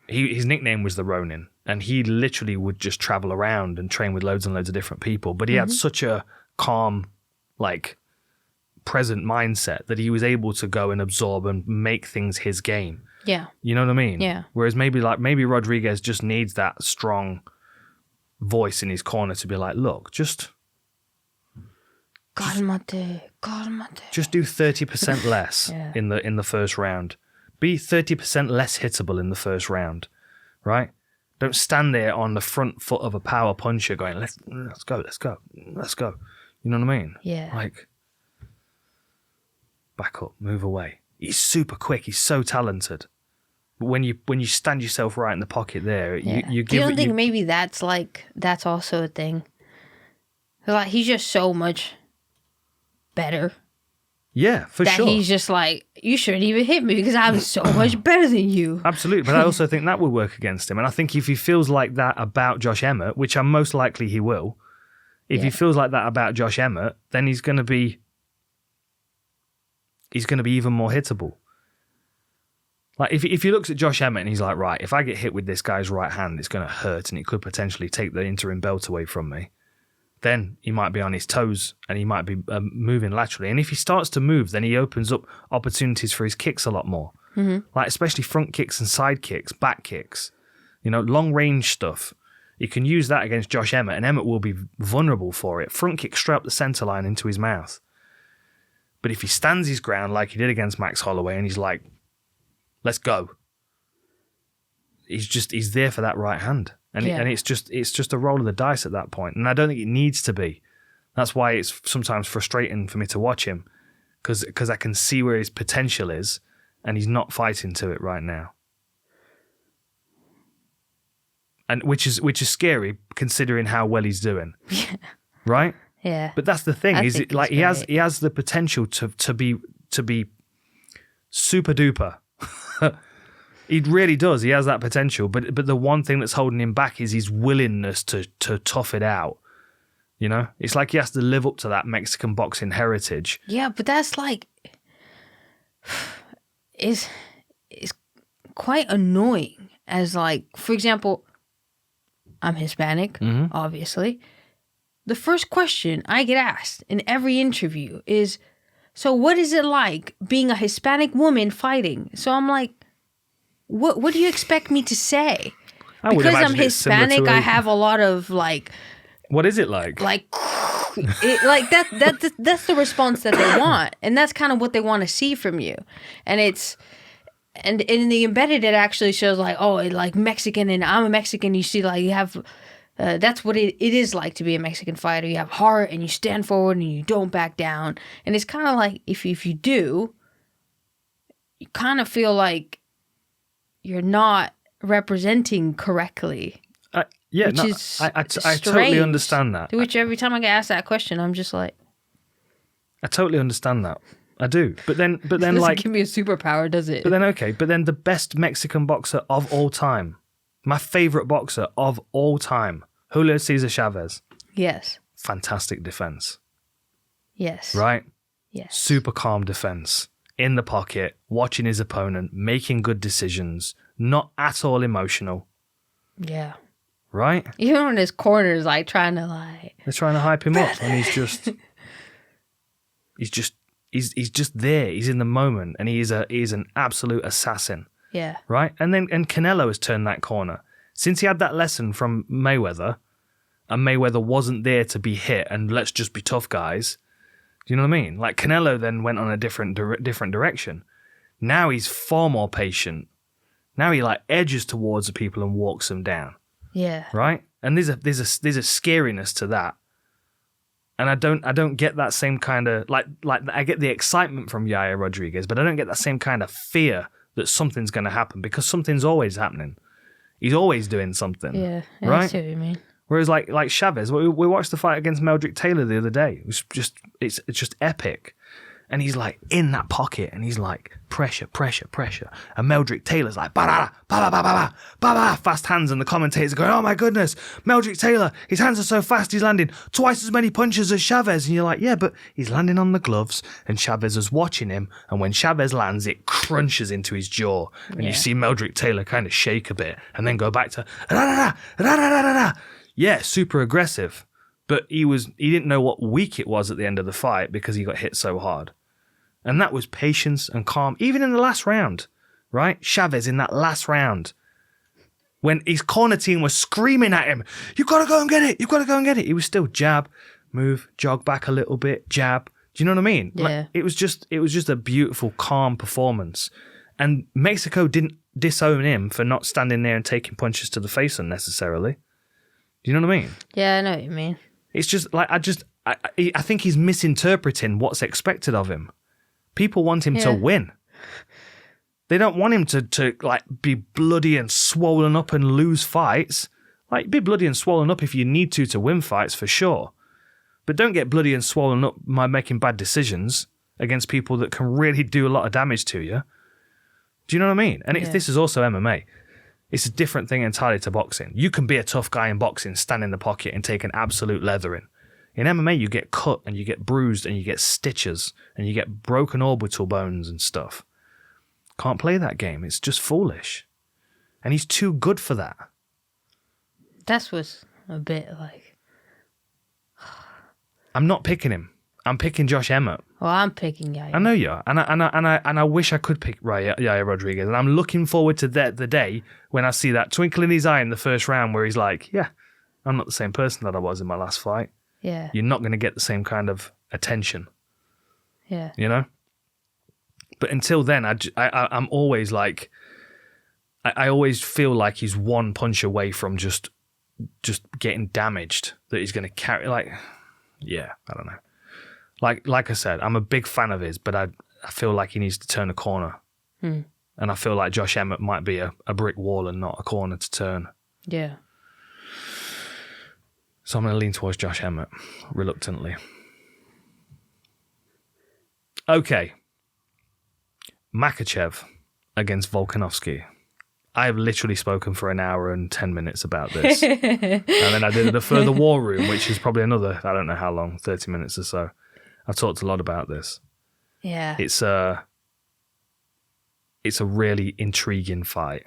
His nickname was the Ronin, and he literally would just travel around and train with loads and loads of different people. But he had such a calm, like, present mindset that he was able to go and absorb and make things his game. Yeah. You know what I mean? Yeah. Whereas maybe Rodrigues just needs that strong voice in his corner to be like, look, just Calmate. Just do 30% less in the first round. Be 30% less hittable in the first round, right? Don't stand there on the front foot of a power puncher going, let's go. You know what I mean? Yeah. Like, back up, move away. He's super quick. He's so talented. But when you stand yourself right in the pocket there, you give. You don't think maybe that's also a thing? Like, he's just so much better. Yeah, for sure. That he's just like, you shouldn't even hit me because I'm so much better than you. Absolutely. But I also think that would work against him. And I think if he feels like that about Josh Emmett, which I'm most likely he will, if he feels like that about Josh Emmett, then he's going to be even more hittable. Like, if he looks at Josh Emmett and he's like, right, if I get hit with this guy's right hand, it's going to hurt and it could potentially take the interim belt away from me. Then he might be on his toes and he might be moving laterally. And if he starts to move, then he opens up opportunities for his kicks a lot more. Mm-hmm. Like, especially front kicks and side kicks, back kicks, long range stuff. You can use that against Josh Emmett and Emmett will be vulnerable for it. Front kick straight up the centre line into his mouth. But if he stands his ground like he did against Max Holloway and he's like, let's go. He's there for that right hand. And it's just a roll of the dice at that point. And I don't think it needs to be. That's why it's sometimes frustrating for me to watch him. Because I can see where his potential is and he's not fighting to it right now. And which is scary considering how well he's doing. Yeah. Right? Yeah. But that's the thing, is it like he has the potential to be super duper. He really does. He has that potential, but the one thing that's holding him back is his willingness to tough it out. It's like he has to live up to that Mexican boxing heritage. Yeah, but that's like is quite annoying. As like, for example, I'm Hispanic, obviously. The first question I get asked in every interview is, so what is it like being a Hispanic woman fighting? So I'm like, what do you expect me to say? Because I'm Hispanic, I have a lot of like... What is it like? Like that's the response that they want. And that's kind of what they want to see from you. And it's... And in the embedded, it actually shows like, oh, like Mexican and I'm a Mexican. You see, like, you have... that's what it is like to be a Mexican fighter. You have heart and you stand forward and you don't back down. And it's kind of like, if you do, you kind of feel like you're not representing correctly. I totally understand that. To which every time I get asked that question, I'm just like... I totally understand that. I do. But then it doesn't like... give me a superpower, does it? But then the best Mexican boxer of all time, my favourite boxer of all time, Julio Cesar Chavez. Yes. Fantastic defence. Yes. Right? Yes. Super calm defence. In the pocket, watching his opponent, making good decisions, not at all emotional. Yeah. Right? Even when his corner's like trying to like... They're trying to hype him up and he's just there. He's in the moment and he's an absolute assassin. Yeah. Right? And Canelo has turned that corner. Since he had that lesson from Mayweather, and Mayweather wasn't there to be hit and let's just be tough guys. Do you know what I mean? Like Canelo then went on a different direction. Now he's far more patient. Now he like edges towards the people and walks them down. Yeah. Right? And there's a scariness to that. And I don't get that same kind of like I get the excitement from Yair Rodrigues, but I don't get that same kind of fear that something's going to happen because something's always happening. He's always doing something. Yeah, right? I see what you mean. Whereas like Chavez, we watched the fight against Meldrick Taylor the other day. It was it's just epic. And he's like in that pocket and he's like pressure. And Meldrick Taylor's like ba ba ba ba ba ba ba fast hands and the commentators are going, oh my goodness, Meldrick Taylor, his hands are so fast he's landing twice as many punches as Chavez. And you're like, yeah, but he's landing on the gloves and Chavez is watching him, and when Chavez lands it crunches into his jaw and you see Meldrick Taylor kind of shake a bit and then go back to yeah, super aggressive. But he didn't know what week it was at the end of the fight because he got hit so hard. And that was patience and calm, even in the last round, right? Chavez in that last round, when his corner team was screaming at him, you've got to go and get it, you've got to go and get it. He was still jab, move, jog back a little bit, jab. Do you know what I mean? Yeah. Like, it was just a beautiful, calm performance. And Mexico didn't disown him for not standing there and taking punches to the face unnecessarily. Do you know what I mean? Yeah, I know what you mean. It's just like, I think he's misinterpreting what's expected of him. People want him to win. They don't want him to like be bloody and swollen up and lose fights. Like, be bloody and swollen up if you need to win fights for sure. But don't get bloody and swollen up by making bad decisions against people that can really do a lot of damage to you. Do you know what I mean? And this is also MMA. It's a different thing entirely to boxing. You can be a tough guy in boxing, stand in the pocket and take an absolute leathering. In MMA, you get cut and you get bruised and you get stitches and you get broken orbital bones and stuff. Can't play that game. It's just foolish. And he's too good for that. That's what's a bit like... I'm not picking him. I'm picking Josh Emmett. Well, I'm picking Yair. I know you are. And I wish I could pick Yair Rodrigues. And I'm looking forward to the day when I see that twinkle in his eye in the first round where he's like, yeah, I'm not the same person that I was in my last fight. Yeah. You're not going to get the same kind of attention. Yeah. You know? But until then, I'm always like, I always feel like he's one punch away from just getting damaged, that he's going to carry, like, yeah, I don't know. Like I said, I'm a big fan of his, but I feel like he needs to turn a corner. And I feel like Josh Emmett might be a brick wall and not a corner to turn. Yeah. So I'm going to lean towards Josh Emmett, reluctantly. Okay. Makhachev against Volkanovski. I have literally spoken for an hour and 10 minutes about this. And then I did a further war room, which is probably another, I don't know how long, 30 minutes or so. I've talked a lot about this. Yeah. It's a really intriguing fight.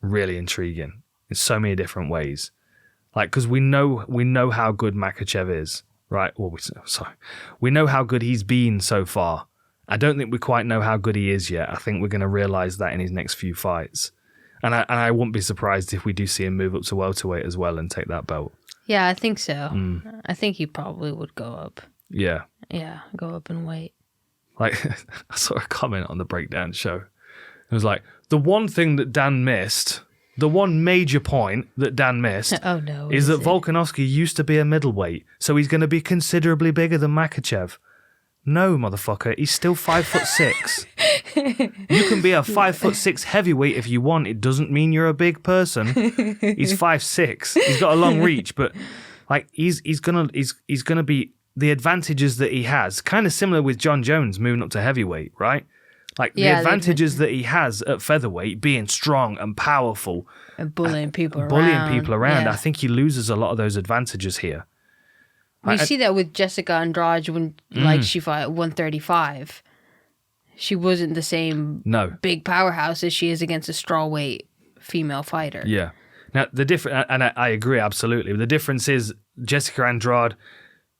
Really intriguing in so many different ways. Like, because we know how good Makhachev is, right? Well, we know how good he's been so far. I don't think we quite know how good he is yet. I think we're going to realise that in his next few fights. And I wouldn't be surprised if we do see him move up to welterweight as well and take that belt. Yeah, I think so. I think he probably would go up. Yeah. Yeah, go up in weight. Like, I saw a comment on the breakdown show. It was like, the one thing that Dan missed, the one major point that Dan missed is that Volkanovski used to be a middleweight, so he's going to be considerably bigger than Makhachev. No, motherfucker, he's still 5'6". You can be a 5'6" heavyweight if you want. It doesn't mean you're a big person. He's 5'6". He's got a long reach, but like he's gonna be the advantages that he has, kind of similar with John Jones moving up to heavyweight, right? Like the advantages that he has at featherweight, being strong and powerful, and bullying people around. Yeah. I think he loses a lot of those advantages here. We see that with Jessica Andrade when she fought at 135. She wasn't the same big powerhouse as she is against a strawweight female fighter. Yeah. Now the difference, and I agree absolutely. The difference is Jessica Andrade,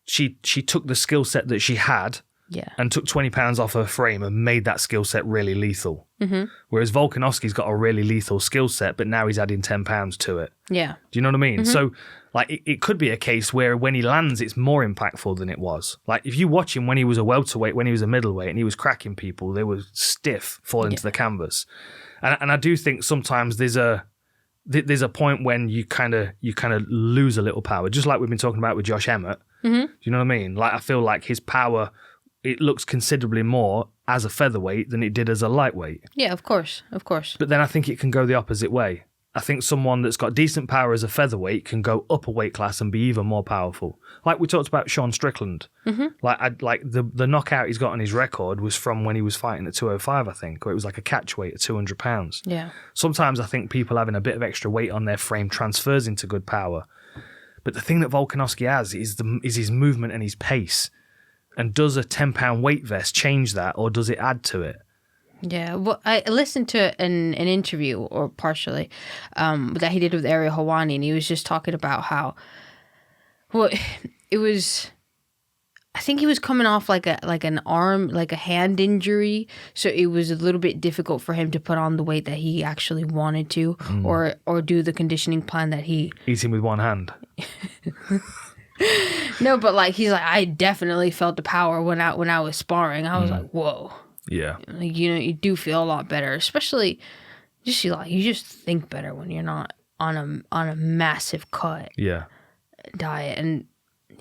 she took the skill set that she had, and took 20 pounds off her frame and made that skill set really lethal. Mm-hmm. Whereas Volkanovski's got a really lethal skill set, but now he's adding 10 pounds to it. Yeah. Do you know what I mean? Mm-hmm. So, like, it could be a case where when he lands, it's more impactful than it was. Like, if you watch him when he was a welterweight, when he was a middleweight, and he was cracking people, they were stiff falling to the canvas. And I do think sometimes there's a point when you kind of lose a little power, just like we've been talking about with Josh Emmett. Mm-hmm. Do you know what I mean? Like, I feel like his power, it looks considerably more as a featherweight than it did as a lightweight. Yeah, of course. But then I think it can go the opposite way. I think someone that's got decent power as a featherweight can go up a weight class and be even more powerful. Like we talked about Sean Strickland. Mm-hmm. Like the knockout he's got on his record was from when he was fighting at 205, I think, or it was like a catch weight at 200 pounds. Yeah. Sometimes I think people having a bit of extra weight on their frame transfers into good power. But the thing that Volkanovski has is his movement and his pace. And does a 10-pound weight vest change that, or does it add to it? Yeah, well, I listened to an interview, or partially, that he did with Ariel Helwani, and he was just talking about how, well, it was, I think he was coming off like an arm, like a hand injury, so it was a little bit difficult for him to put on the weight that he actually wanted to, or do the conditioning plan that he... Eating with one hand. No, but like he's like, I definitely felt the power when I was sparring. I was like, whoa. Yeah. Like, you do feel a lot better, especially just you just think better when you're not on a massive cut diet. And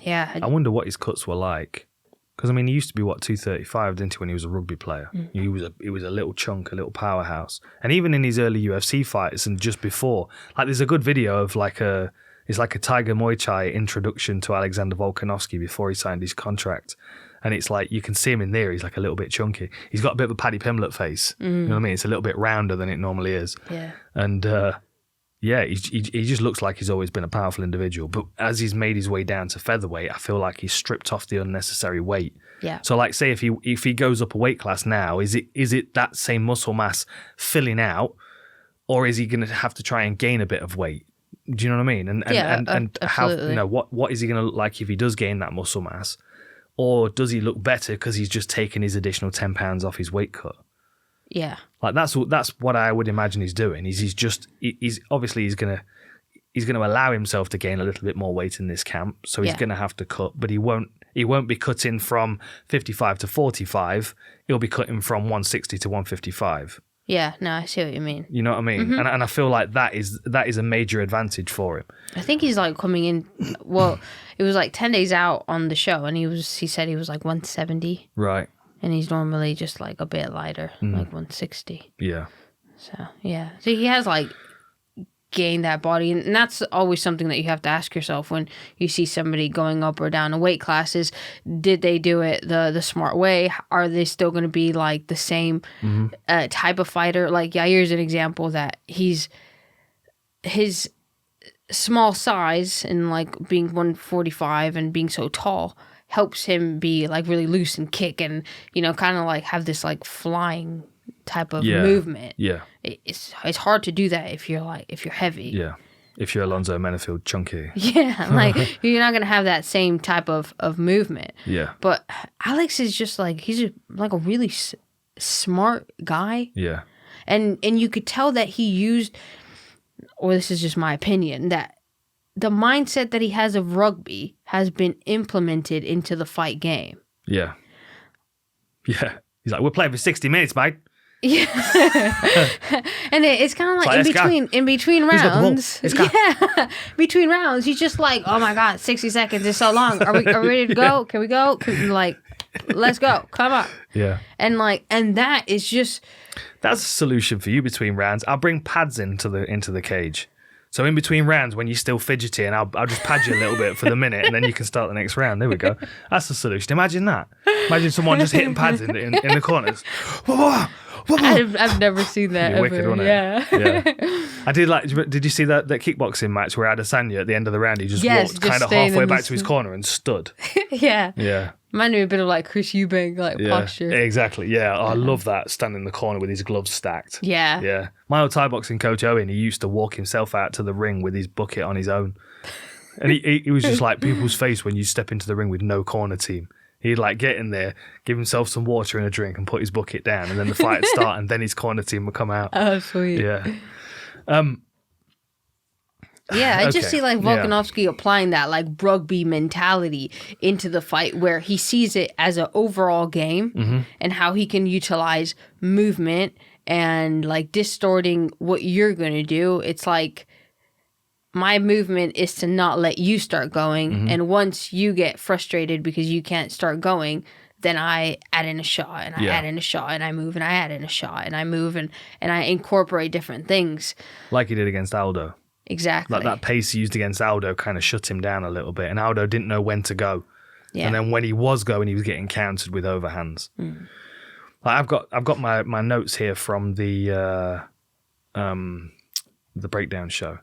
yeah, I wonder what his cuts were like. Because, I mean, he used to be, 235, didn't he, when he was a rugby player? He was a little chunk, a little powerhouse. And even in his early UFC fights and just before, like there's a good video of it's like a Tiger Muay Thai introduction to Alexander Volkanovski before he signed his contract. And it's like, you can see him in there, he's like a little bit chunky. He's got a bit of a Paddy Pimblett face. You know what I mean? It's a little bit rounder than it normally is. Yeah. And he just looks like he's always been a powerful individual. But as he's made his way down to featherweight, I feel like he's stripped off the unnecessary weight. Yeah. So, like, say if he goes up a weight class now, is it that same muscle mass filling out, or is he going to have to try and gain a bit of weight? Do you know what I mean? And how, you know, what is he going to look like if he does gain that muscle mass, or does he look better because he's just taken his additional 10 pounds off his weight cut? Yeah. Like that's what I would imagine he's doing. He's gonna allow himself to gain a little bit more weight in this camp, so he's gonna have to cut, but he won't be cutting from 55 to 45. He'll be cutting from 160 to 155. Yeah, no, I see what you mean. You know what I mean? Mm-hmm. And I feel like that is a major advantage for him. I think he's like coming in. Well, it was like 10 days out on the show, and he said he was like 170. Right. And he's normally just like a bit lighter, like 160. Yeah. So yeah, so he has like gained that body, and that's always something that you have to ask yourself when you see somebody going up or down in weight classes. Did they do it the smart way? Are they still going to be like the same type of fighter? Like Yair's an example that his small size and like being 145 and being so tall helps him be like really loose and kick and, you know, kind of like have this like flying type of movement. Yeah. It's hard to do that if you're heavy. Yeah. If you're Alonzo Menifield chunky. Yeah. Like you're not going to have that same type of movement. Yeah. But Alex is just like, he's like a really smart guy. Yeah. And you could tell that he used, or this is just my opinion, that the mindset that he has of rugby has been implemented into the fight game. Yeah. Yeah. He's like, we're playing for 60 minutes, mate. Yeah. And it's kind of like in between rounds. Yeah. Between rounds, he's just like, oh my God, 60 seconds is so long. Are we ready to go? Can we go? Let's go. Come on. Yeah. And that is just, that's a solution for you between rounds. I'll bring pads into the cage. So in between rounds, when you're still fidgety, and I'll just pad you a little bit for the minute, and then you can start the next round. There we go. That's the solution. Imagine that. Imagine someone just hitting pads in the corners. I've never seen that ever. Wicked, wasn't it? Yeah. I did did you see that kickboxing match where Adesanya at the end of the round, he just walked kind of halfway back to his corner and stood? Yeah. Yeah. Reminded me a bit of like Chris Eubank posture. Exactly. Yeah. I love that, standing in the corner with his gloves stacked. Yeah. Yeah. My old Thai boxing coach Owen, he used to walk himself out to the ring with his bucket on his own. And he was just like people's face when you step into the ring with no corner team. He'd like get in there, give himself some water and a drink and put his bucket down, and then the fight would start and then his corner team would come out. Oh, sweet. Yeah. Yeah, I just see like Volkanovski applying that like rugby mentality into the fight, where he sees it as an overall game and how he can utilize movement and like distorting what you're going to do. It's like, my movement is to not let you start going. And once you get frustrated because you can't start going, then I add in a shot and I add in a shot and I move and I add in a shot and I move and I incorporate different things. Like he did against Aldo. Exactly. Like that pace he used against Aldo kind of shut him down a little bit, and Aldo didn't know when to go. Yeah. And then when he was going, he was getting countered with overhands. Like I've got my notes here from the breakdown show.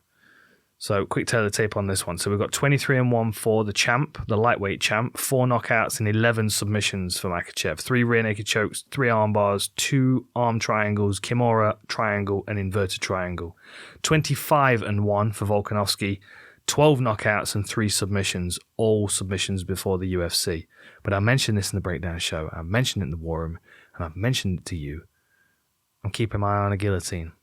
So quick tail of the tape on this one. So we've got 23-1 for the champ, the lightweight champ, 4 knockouts and 11 submissions for Makhachev, 3 rear naked chokes, 3 arm bars, 2 arm triangles, Kimura triangle and inverted triangle. 25-1 for Volkanovski, 12 knockouts and 3 submissions, all submissions before the UFC. But I mentioned this in the breakdown show, I mentioned it in the war room, and I've mentioned it to you. I'm keeping my eye on a guillotine.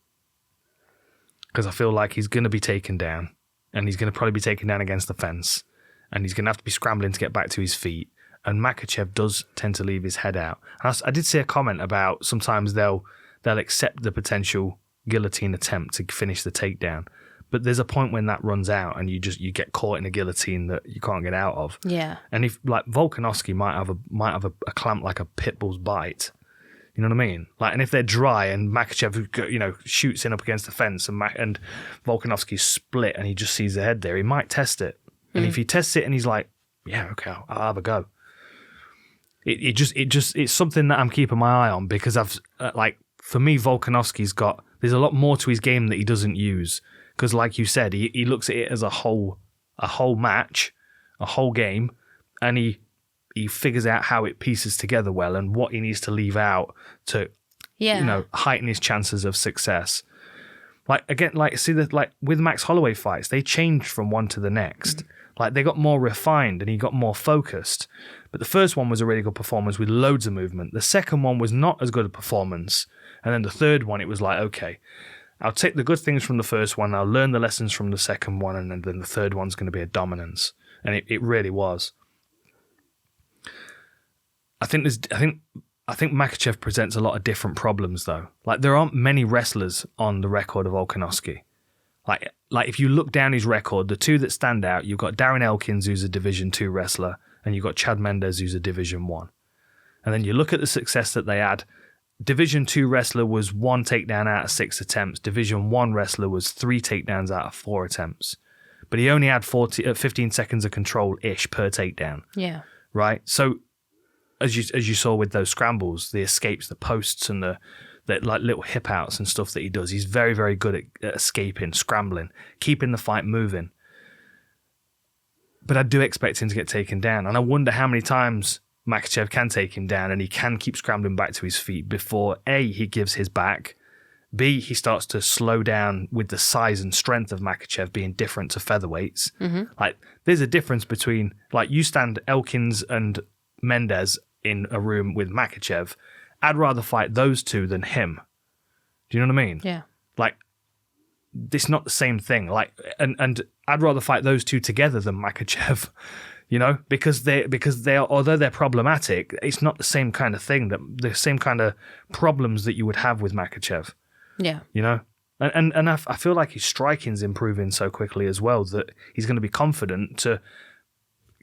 Because I feel like he's going to be taken down, and he's going to probably be taken down against the fence, and he's going to have to be scrambling to get back to his feet. And Makhachev does tend to leave his head out. And I did see a comment about sometimes they'll accept the potential guillotine attempt to finish the takedown, but there's a point when that runs out and you get caught in a guillotine that you can't get out of. Yeah. And if like Volkanovski might have a clamp like a pit bull's bite. You know what I mean? Like, and if they're dry and Makhachev, shoots in up against the fence and Volkanovski's split and he just sees the head there, he might test it. And if he tests it and he's like, yeah, okay, I'll have a go. It's something that I'm keeping my eye on because for me, Volkanovski's there's a lot more to his game that he doesn't use. Because like you said, he looks at it as a whole match, a whole game, and he figures out how it pieces together well and what he needs to leave out to, heighten his chances of success. Like again, with Max Holloway fights, they changed from one to the next. Like they got more refined and he got more focused. But the first one was a really good performance with loads of movement. The second one was not as good a performance. And then the third one, it was like, okay, I'll take the good things from the first one, I'll learn the lessons from the second one, and then the third one's going to be a dominance. And it really was. I think Makhachev presents a lot of different problems though. Like there aren't many wrestlers on the record of Volkanovski. Like if you look down his record, the two that stand out, you've got Darren Elkins, who's a Division 2 wrestler, and you've got Chad Mendes, who's a Division 1. And then you look at the success that they had. Division 2 wrestler was 1 takedown out of 6 attempts. Division 1 wrestler was 3 takedowns out of 4 attempts. But he only had 15 seconds of control-ish per takedown. Yeah. Right? So as you saw with those scrambles, the escapes, the posts, and the like little hip outs and stuff that he does, he's very, very good at escaping, scrambling, keeping the fight moving. But I do expect him to get taken down. And I wonder how many times Makhachev can take him down and he can keep scrambling back to his feet before A, he gives his back, B, he starts to slow down with the size and strength of Makhachev being different to featherweights. Mm-hmm. Like, there's a difference between, like, you stand Elkins and Mendes in a room with Makhachev, I'd rather fight those two than him. Do you know what I mean? Yeah. Like, it's not the same thing. Like, and I'd rather fight those two together than Makhachev, because they are, although they're problematic, it's not the same kind of thing, the same kind of problems that you would have with Makhachev. Yeah. And I feel like his striking's improving so quickly as well that he's going to be confident to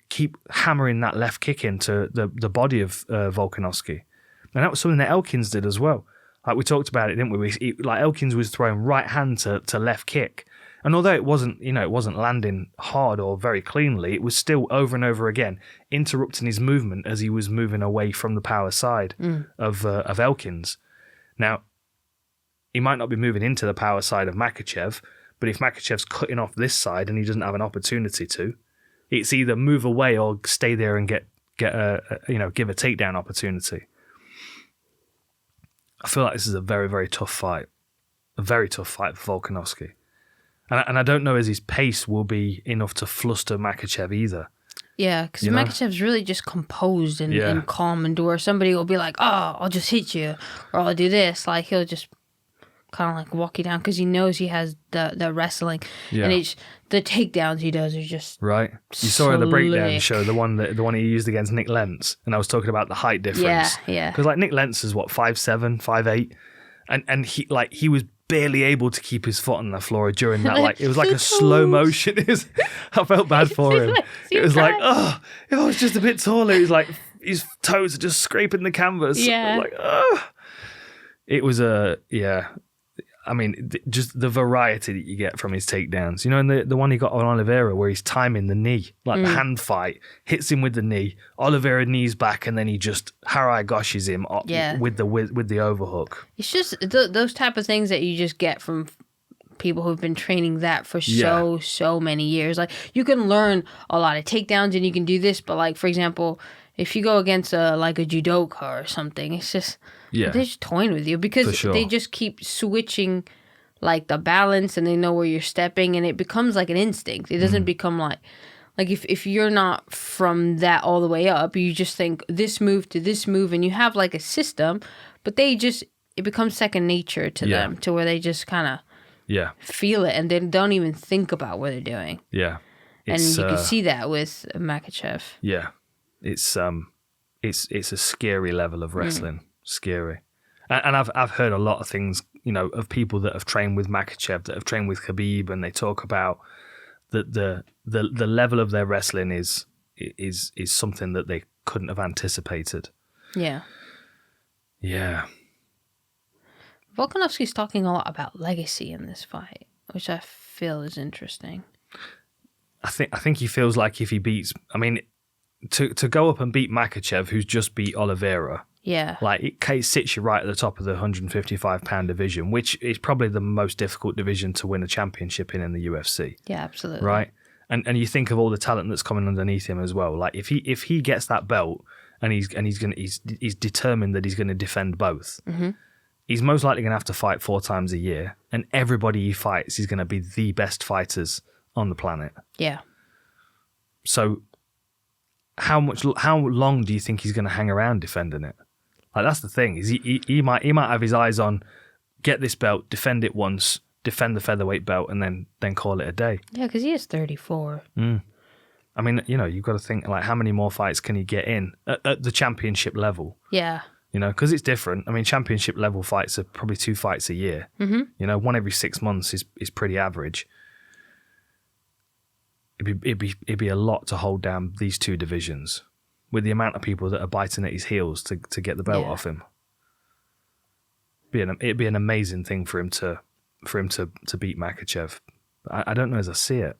keep hammering that left kick into the body of Volkanovski. And that was something that Elkins did as well. Like we talked about it, didn't we? Like Elkins was throwing right hand to left kick. And although it wasn't landing hard or very cleanly, it was still over and over again interrupting his movement as he was moving away from the power side of Elkins. Now, he might not be moving into the power side of Makhachev, but if Makhachev's cutting off this side and he doesn't have an opportunity to, it's either move away or stay there and give a takedown opportunity. I feel like this is a very, very tough fight. A very tough fight for Volkanovski. And I don't know as his pace will be enough to fluster Makhachev either. Yeah, because Makhachev's really just composed and calm, and where somebody will be like, oh, I'll just hit you, or I'll do this. Like, he'll just kind of like walk you down because he knows he has the wrestling. Yeah. And the takedowns he does are just right. You saw in the breakdown show the one he used against Nick Lentz, and I was talking about the height difference. Yeah. Because like Nick Lentz is what 5'7", 5'8", and he was barely able to keep his foot on the floor during that. Like it was like a slow motion. I felt bad for him. It was like, oh, if I was just a bit taller, he's like his toes are just scraping the canvas. Yeah. Like, oh. It was I mean, just the variety that you get from his takedowns. And the one he got on Oliveira where he's timing the knee, like the hand fight, hits him with the knee, Oliveira knees back, and then he just Harai Goshes him with the overhook. It's just those type of things that you just get from people who've been training that for so many years. Like, you can learn a lot of takedowns and you can do this, but like, for example, if you go against a judoka or something, it's just... Yeah. They're just toying with you because they just keep switching like the balance, and they know where you're stepping, and it becomes like an instinct. It doesn't become like if you're not from that all the way up, you just think this move to this move, and you have like a system, but it becomes second nature to them, to where they just kind of feel it, and they don't even think about what they're doing. Yeah. And you can see that with Makhachev. Yeah. It's a scary level of wrestling. Scary. And I've heard a lot of things, of people that have trained with Makhachev, that have trained with Khabib, and they talk about that the level of their wrestling is something that they couldn't have anticipated. Yeah. Yeah. Volkanovski's talking a lot about legacy in this fight, which I feel is interesting. I think he feels like if he beats, to go up and beat Makhachev, who's just beat Oliveira. Yeah. Like, it sits you right at the top of the 155-pound division, which is probably the most difficult division to win a championship in the UFC. Yeah, absolutely. Right? And you think of all the talent that's coming underneath him as well. Like, if he gets that belt and he's determined that he's going to defend both, he's most likely going to have to fight 4 times a year, and everybody he fights is going to be the best fighters on the planet. Yeah. So how long do you think he's going to hang around defending it? Like, that's the thing. Is he might have his eyes on, get this belt, defend it once, defend the featherweight belt, and then call it a day. Yeah, because he is 34. You've got to think, like, how many more fights can he get in at the championship level? Yeah. Because it's different. Championship level fights are probably 2 fights a year. One every 6 months is pretty average. It'd be a lot to hold down these 2 divisions with the amount of people that are biting at his heels to get the belt off him. It'd be an amazing thing for him to beat Makhachev. I don't know as I see it.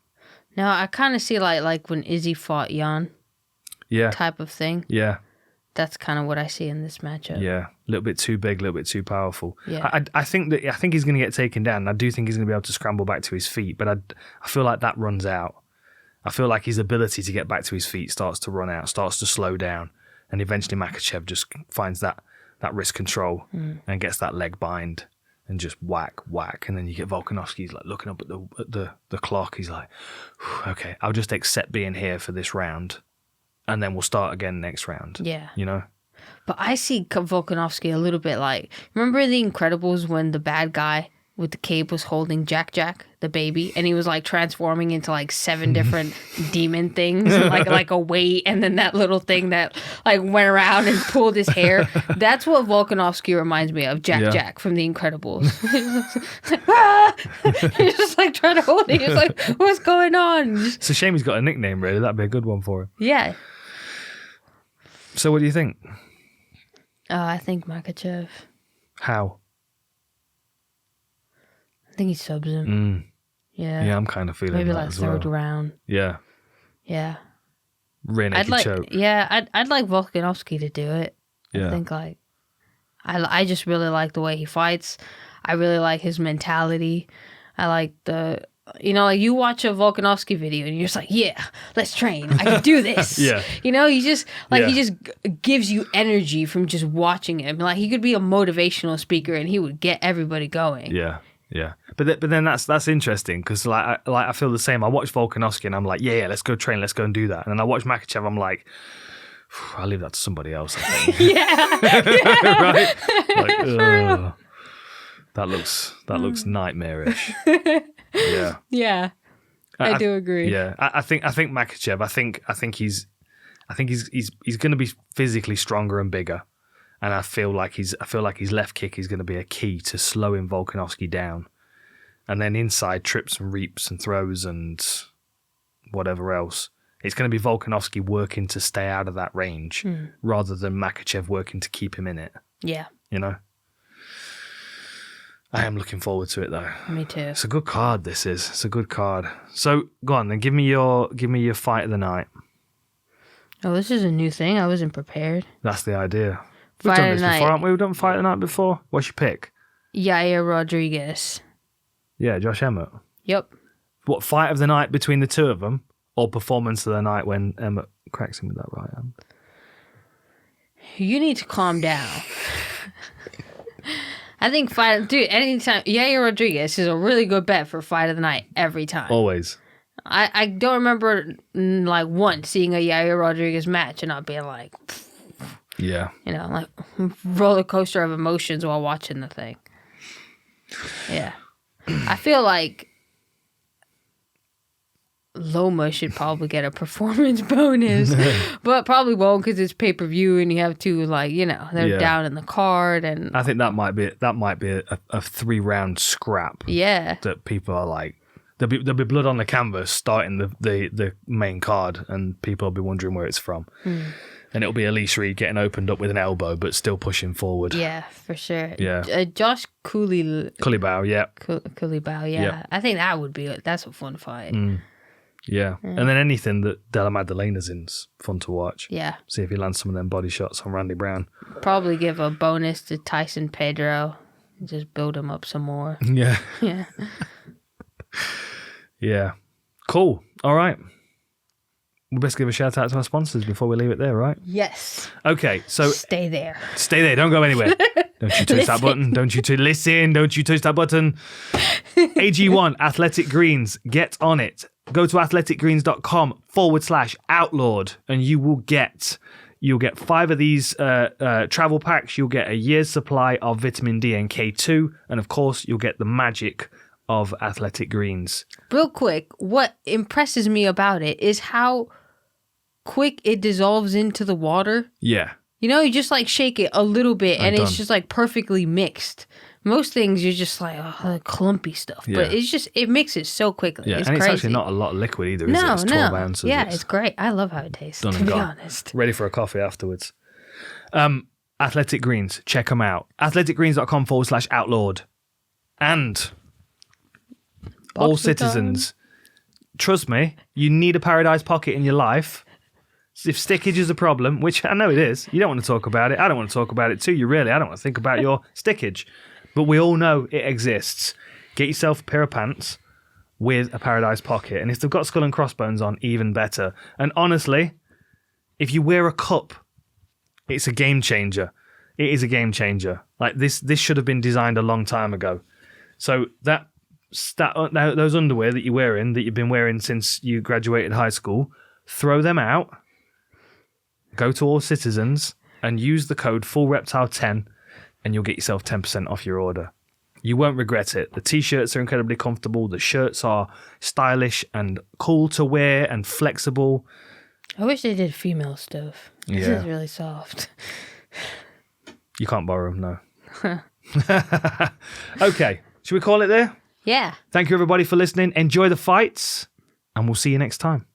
No, I kind of see like when Izzy fought Jan. Yeah. Type of thing. Yeah. That's kind of what I see in this matchup. Yeah, a little bit too big, a little bit too powerful. Yeah. I think he's going to get taken down. I do think he's going to be able to scramble back to his feet, but I feel like that runs out. I feel like his ability to get back to his feet starts to run out, starts to slow down, and eventually Makhachev just finds that wrist control and gets that leg bind and just whack, and then you get Volkanovski's like looking up at the clock. He's like, okay, I'll just accept being here for this round, and then we'll start again next round. Yeah. But I see Volkanovski a little bit like, remember The Incredibles when the bad guy with the cape was holding Jack, the baby, and he was like transforming into like 7 different demon things, like a weight, and then that little thing that like went around and pulled his hair. That's what Volkanovski reminds me of, Jack from The Incredibles. He's just like trying to hold it. He's like, what's going on? It's a shame he's got a nickname, really. That'd be a good one for him. Yeah. So what do you think? I think Makhachev. How? I think he subs him. Yeah. Yeah, I'm kind of feeling maybe that like as third well. round. Yeah. Yeah. Rear naked choke. Yeah, I'd like Volkanovski to do it. Yeah. I think I just really like the way he fights. I really like his mentality. I like you watch a Volkanovski video and you're just like, yeah, let's train. I can do this. Yeah. He just gives you energy from just watching him. Like, he could be a motivational speaker and he would get everybody going. Yeah. Yeah, but then that's interesting because I feel the same. I watch Volkanovski and I'm like, yeah, let's go train, let's go and do that. And then I watch Makhachev, I'm like, I'll leave that to somebody else, I think. Yeah. Right? Like, ugh. That looks nightmarish. Yeah. Yeah. I do agree. Yeah, I think Makhachev. I think he's going to be physically stronger and bigger. And I feel like his left kick is going to be a key to slowing Volkanovski down. And then inside trips and reaps and throws and whatever else. It's going to be Volkanovski working to stay out of that range rather than Makhachev working to keep him in it. Yeah. I am looking forward to it though. Me too. It's a good card, this is. It's a good card. So go on then, give me your fight of the night. Oh, this is a new thing. I wasn't prepared. That's the idea. We've done this before, haven't we? We've done fight of the night before. What's your pick? Yair Rodrigues. Yeah, Josh Emmett. Yep. What, fight of the night between the two of them? Or performance of the night when Emmett cracks him with that right hand? You need to calm down. I think anytime, Yair Rodrigues is a really good bet for fight of the night every time. Always. I don't remember like once seeing a Yair Rodrigues match and not being like, yeah, like roller coaster of emotions while watching the thing. Yeah. I feel like Loma should probably get a performance bonus, but probably won't because it's pay-per-view and you have to they're down in the card. And I think that might be a 3-round scrap. Yeah, that people are like, there'll be blood on the canvas starting the main card, and people will be wondering where it's from. And it'll be Elise Reed getting opened up with an elbow, but still pushing forward. Yeah, for sure. Yeah, Josh Culibao, yeah, Culibao, yeah. Yep. I think that's a fun fight. Yeah. And then anything that Della Maddalena's in's fun to watch. Yeah. See if he lands some of them body shots on Randy Brown. Probably give a bonus to Tyson Pedro. Just build him up some more. Yeah. Yeah. Yeah. Cool. All right. We best give a shout out to our sponsors before we leave it there, right? Yes. Okay. So stay there. Stay there. Don't go anywhere. Don't you touch that button. Don't you listen. Don't you touch that button. AG1 Athletic Greens. Get on it. Go to athleticgreens.com/outlawed and you'll get 5 of these travel packs. You'll get a year's supply of vitamin D and K2. And of course, you'll get the magic of Athletic Greens. Real quick, what impresses me about it is how quick it dissolves into the water. Yeah. You just shake it a little bit and it's just perfectly mixed. Most things you're just clumpy stuff, but it mixes so quickly. Yeah, it's and crazy. It's actually not a lot of liquid either, is it? It's 12 ounces. Yeah, it's great. I love how it tastes, to be honest. Ready for a coffee afterwards. Athletic Greens, check them out. athleticgreens.com/outlawed. And all citizens, trust me, you need a paradise pocket in your life. If stickage is a problem, which I know it is, you don't want to talk about it. I don't want to talk about it too. I don't want to think about your stickage. But we all know it exists. Get yourself a pair of pants with a paradise pocket. And if they've got skull and crossbones on, even better. And honestly, if you wear a cup, it's a game changer. It is a game changer. This should have been designed a long time ago. So those underwear that you're wearing, that you've been wearing since you graduated high school, throw them out. Go to All Citizens and use the code FULLREPTILE10 and you'll get yourself 10% off your order. You won't regret it. The t-shirts are incredibly comfortable. The shirts are stylish and cool to wear and flexible. I wish they did female stuff. This is really soft. You can't borrow them, no. Okay, should we call it there? Yeah. Thank you everybody for listening. Enjoy the fights and we'll see you next time.